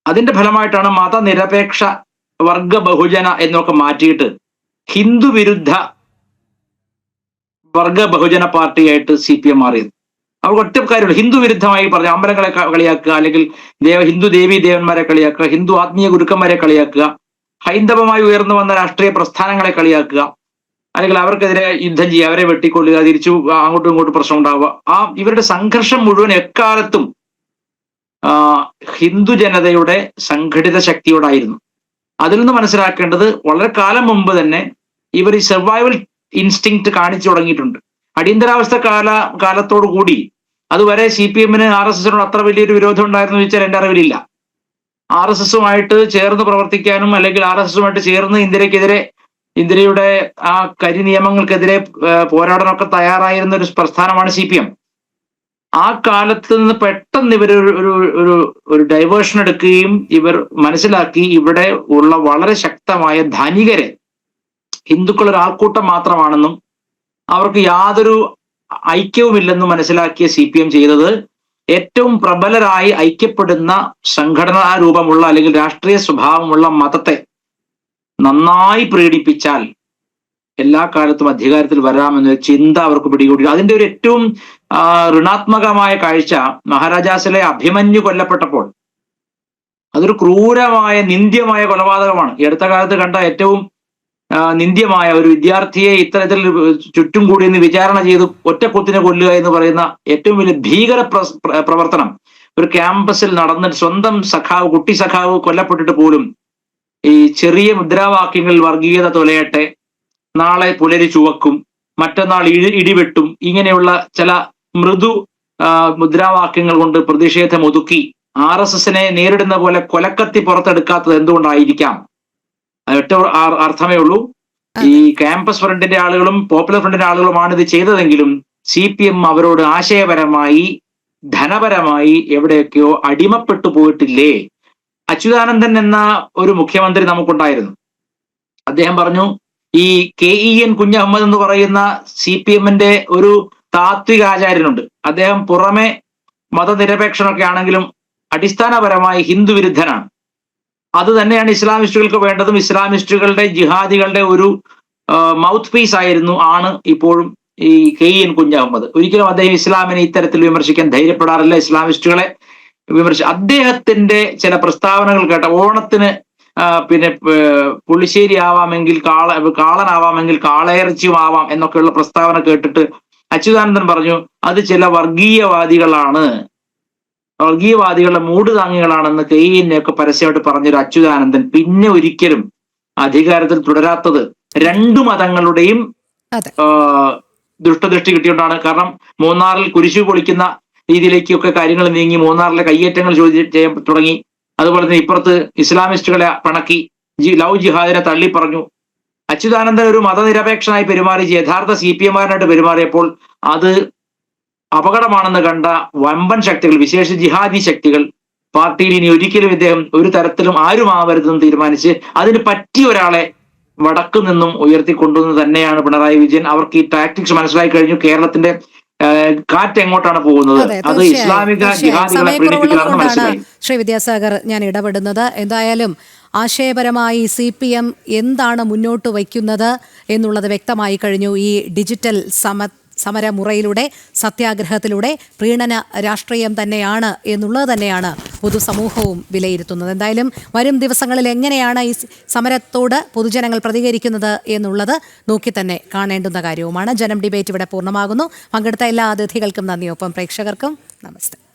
അതിന്റെ ഫലമായിട്ടാണ് മതനിരപേക്ഷ വർഗ ബഹുജന എന്നൊക്കെ മാറ്റിയിട്ട് ഹിന്ദു വിരുദ്ധ വർഗ ബഹുജന പാർട്ടിയായിട്ട് CPM മാറിയത്. അവർക്ക് ഒറ്റ കാര്യമുള്ളൂ, ഹിന്ദു വിരുദ്ധമായി പറഞ്ഞ അമ്പലങ്ങളെ കളിയാക്കുക, അല്ലെങ്കിൽ ഹിന്ദു ദേവീ ദേവന്മാരെ കളിയാക്കുക, ഹിന്ദു ആത്മീയ ഗുരുക്കന്മാരെ കളിയാക്കുക, ഹൈന്ദവമായി ഉയർന്നു വന്ന രാഷ്ട്രീയ പ്രസ്ഥാനങ്ങളെ കളിയാക്കുക, അല്ലെങ്കിൽ അവർക്കെതിരെ യുദ്ധം ചെയ്യുക, അവരെ വെട്ടിക്കൊള്ളുക, തിരിച്ചു അങ്ങോട്ടും ഇങ്ങോട്ടും പ്രശ്നം ഉണ്ടാവുക. ഇവരുടെ സംഘർഷം മുഴുവൻ എക്കാലത്തും ഹിന്ദു ജനതയുടെ സംഘടിത ശക്തിയോടായിരുന്നു. അതിൽ നിന്ന് മനസ്സിലാക്കേണ്ടത്, വളരെ കാലം മുമ്പ് തന്നെ ഇവർ ഈ സർവൈവൽ ഇൻസ്റ്റിങ്ക്റ്റ് കാണിച്ചു തുടങ്ങിയിട്ടുണ്ട്. അടിയന്തരാവസ്ഥ കാലത്തോടു കൂടി, അതുവരെ CPM-ന് RSS-നോട് അത്ര വലിയൊരു വിരോധം ഉണ്ടായിരുന്നു ചോദിച്ചാൽ എൻ്റെ അറിവിലില്ല. RSS-ഉമായിട്ട് ചേർന്ന് പ്രവർത്തിക്കാനും അല്ലെങ്കിൽ RSS-ഉമായിട്ട് ചേർന്ന് ഇന്ദിരയുടെ ആ കരി നിയമങ്ങൾക്കെതിരെ പോരാടാനൊക്കെ തയ്യാറായിരുന്ന ഒരു പ്രസ്ഥാനമാണ് CPM. ആ കാലത്ത് നിന്ന് പെട്ടെന്ന് ഇവർ ഒരു ഡൈവേർഷൻ എടുക്കുകയും ഇവർ മനസ്സിലാക്കി ഇവിടെ ഉള്ള വളരെ ശക്തമായ ധനികരെ ഹിന്ദുക്കൾ ഒരു ആൾക്കൂട്ടം മാത്രമാണെന്നും അവർക്ക് യാതൊരു ഐക്യവുമില്ലെന്നും മനസ്സിലാക്കിയ CPM ചെയ്തത്, ഏറ്റവും പ്രബലരായി ഐക്യപ്പെടുന്ന സംഘടനാ രൂപമുള്ള അല്ലെങ്കിൽ രാഷ്ട്രീയ സ്വഭാവമുള്ള മതത്തെ നന്നായി പ്രീണിപ്പിച്ചാൽ എല്ലാ കാലത്തും അധികാരത്തിൽ വരാമെന്നൊരു ചിന്ത അവർക്ക് പിടികൂടി. അതിന്റെ ഒരു ഏറ്റവും ഋണാത്മകമായ കാഴ്ച, മഹാരാജാസിലെ അഭിമന്യു കൊല്ലപ്പെട്ടപ്പോൾ അതൊരു ക്രൂരമായ നിന്ദ്യമായ കൊലപാതകമാണ്. ഈ അടുത്ത കാലത്ത് കണ്ട ഏറ്റവും നിന്ദ്യമായ ഒരു വിദ്യാർത്ഥിയെ ഇത്തരത്തിൽ ചുറ്റും കൂടി നിന്ന് വിചാരണ ചെയ്ത് ഒറ്റക്കുത്തിനെ കൊല്ലുക എന്ന് പറയുന്ന ഏറ്റവും വലിയ ഭീകര പ്രവർത്തനം ഒരു ക്യാമ്പസിൽ നടന്നിട്ട് സ്വന്തം സഖാവ്, കുട്ടി സഖാവ് കൊല്ലപ്പെട്ടിട്ട് പോലും ഈ ചെറിയ മുദ്രാവാക്യങ്ങളിൽ വർഗീയത തൊലയട്ടെ, നാളെ പുലരി ചുവക്കും, മറ്റന്നാൾ ഇടിവെട്ടും, ഇങ്ങനെയുള്ള ചില മൃദു മുദ്രാവാക്യങ്ങൾ കൊണ്ട് പ്രതിഷേധം ഒതുക്കി RSS-നെ നേരിടുന്ന പോലെ കൊലക്കത്തി പുറത്തെടുക്കാത്തത് എന്തുകൊണ്ടായിരിക്കാം? ഒറ്റ അർത്ഥമേ ഉള്ളൂ. ഈ ക്യാമ്പസ് ഫ്രണ്ടിന്റെ ആളുകളും പോപ്പുലർ ഫ്രണ്ടിന്റെ ആളുകളുമാണ് ഇത് ചെയ്തതെങ്കിലും CPM അവരോട് ആശയപരമായി, ധനപരമായി എവിടെയൊക്കെയോ അടിമപ്പെട്ടു പോയിട്ടില്ലേ? അച്യുതാനന്ദൻ എന്ന ഒരു മുഖ്യമന്ത്രി നമുക്കുണ്ടായിരുന്നു. അദ്ദേഹം പറഞ്ഞു, ഈ KEN കുഞ്ഞഹമ്മദ് എന്ന് പറയുന്ന CPM-ന്റെ ഒരു താത്വിക ആചാര്യനുണ്ട്. അദ്ദേഹം പുറമെ മതനിരപേക്ഷനൊക്കെ ആണെങ്കിലും അടിസ്ഥാനപരമായി ഹിന്ദു വിരുദ്ധനാണ്. അത് തന്നെയാണ് ഇസ്ലാമിസ്റ്റുകൾക്ക് വേണ്ടതും. ഇസ്ലാമിസ്റ്റുകളുടെ ജിഹാദികളുടെ ഒരു മൗത്ത് പീസ് ആണ് ഇപ്പോഴും ഈ KEN കുഞ്ഞഹമ്മദ്. ഒരിക്കലും അദ്ദേഹം ഇസ്ലാമിനെ ഇത്തരത്തിൽ വിമർശിക്കാൻ ധൈര്യപ്പെടാറില്ല, ഇസ്ലാമിസ്റ്റുകളെ അദ്ദേഹത്തിന്റെ ചില പ്രസ്താവനകൾ കേട്ട, ഓണത്തിന് പിന്നെ പുളിശ്ശേരി ആവാമെങ്കിൽ കാളനാവാമെങ്കിൽ കാളയിറച്ചിയും ആവാം എന്നൊക്കെയുള്ള പ്രസ്താവന കേട്ടിട്ട് അച്യുതാനന്ദൻ പറഞ്ഞു, അത് ചില വർഗീയവാദികളുടെ മൂട് താങ്ങികളാണെന്ന് KEN-നെയൊക്കെ പരസ്യമായിട്ട് പറഞ്ഞൊരു അച്യുതാനന്ദൻ പിന്നെ ഒരിക്കലും അധികാരത്തിൽ തുടരാത്തത് രണ്ടു മതങ്ങളുടെയും ദുഷ്ടദൃഷ്ടി കിട്ടിയോണ്ടാണ്. കാരണം മൂന്നാറിൽ കുരിശു പൊളിക്കുന്ന രീതിയിലേക്കൊക്കെ കാര്യങ്ങൾ നീങ്ങി. മൂന്നാറിലെ കയ്യേറ്റങ്ങൾ ചോദ്യം ചെയ്യാൻ തുടങ്ങി. അതുപോലെ തന്നെ ഇപ്പുറത്ത് ഇസ്ലാമിസ്റ്റുകളെ പിണക്കി ലവ് ജിഹാദിനെ തള്ളി പറഞ്ഞു. അച്യുതാനന്ദൻ ഒരു മതനിരപേക്ഷനായി പെരുമാറി യഥാർത്ഥ CPM-കാരനായിട്ട് പെരുമാറിയപ്പോൾ അത് അപകടമാണെന്ന് കണ്ട വമ്പൻ ശക്തികൾ, വിശേഷിച്ച് ജിഹാദി ശക്തികൾ, പാർട്ടിയിൽ ഇനി ഒരിക്കലും ഇദ്ദേഹം ഒരു തരത്തിലും ആരുമാവരുതെന്ന് തീരുമാനിച്ച് അതിന് പറ്റിയ ഒരാളെ വടക്ക് നിന്നും ഉയർത്തിക്കൊണ്ടുവന്ന് തന്നെയാണ് പിണറായി വിജയൻ. അവർക്ക് ഈ ടാക്ടിക്സ് മനസ്സിലായി കഴിഞ്ഞു. കേരളത്തിന്റെ കാറ്റ് എങ്ങോട്ടാണ് പോകുന്നത്, അതെ, അത് തീർച്ചയായും, ഇസ്ലാമിക തീർച്ചയായും. ജിഹാദികളെ പ്രീണിപ്പിക്കലാണെന്ന് സമയക്കുറവുള്ളതുകൊണ്ടാണ് മനസ്സിലായി. ശ്രീ വിദ്യാസാഗർ ഞാൻ ഇടപെടുന്നത്. എന്തായാലും ആശയപരമായി CPM എന്താണ് മുന്നോട്ട് വയ്ക്കുന്നത് എന്നുള്ളത് വ്യക്തമായി കഴിഞ്ഞു. ഈ ഡിജിറ്റൽ സമരമുറയിലൂടെ, സത്യാഗ്രഹത്തിലൂടെ പ്രീണന രാഷ്ട്രീയം തന്നെയാണ് എന്നുള്ളത് തന്നെയാണ് പൊതുസമൂഹവും വിലയിരുത്തുന്നത്. എന്തായാലും വരും ദിവസങ്ങളിൽ എങ്ങനെയാണ് ഈ സമരത്തോട് പൊതുജനങ്ങൾ പ്രതികരിക്കുന്നത് എന്നുള്ളത് നോക്കി തന്നെ കാണേണ്ടുന്ന കാര്യവുമാണ്. ജനം ഡിബേറ്റ് ഇവിടെ പൂർണ്ണമാകുന്നു. പങ്കെടുത്ത എല്ലാ അതിഥികൾക്കും നന്ദി. ഒപ്പം പ്രേക്ഷകർക്കും നമസ്തേ.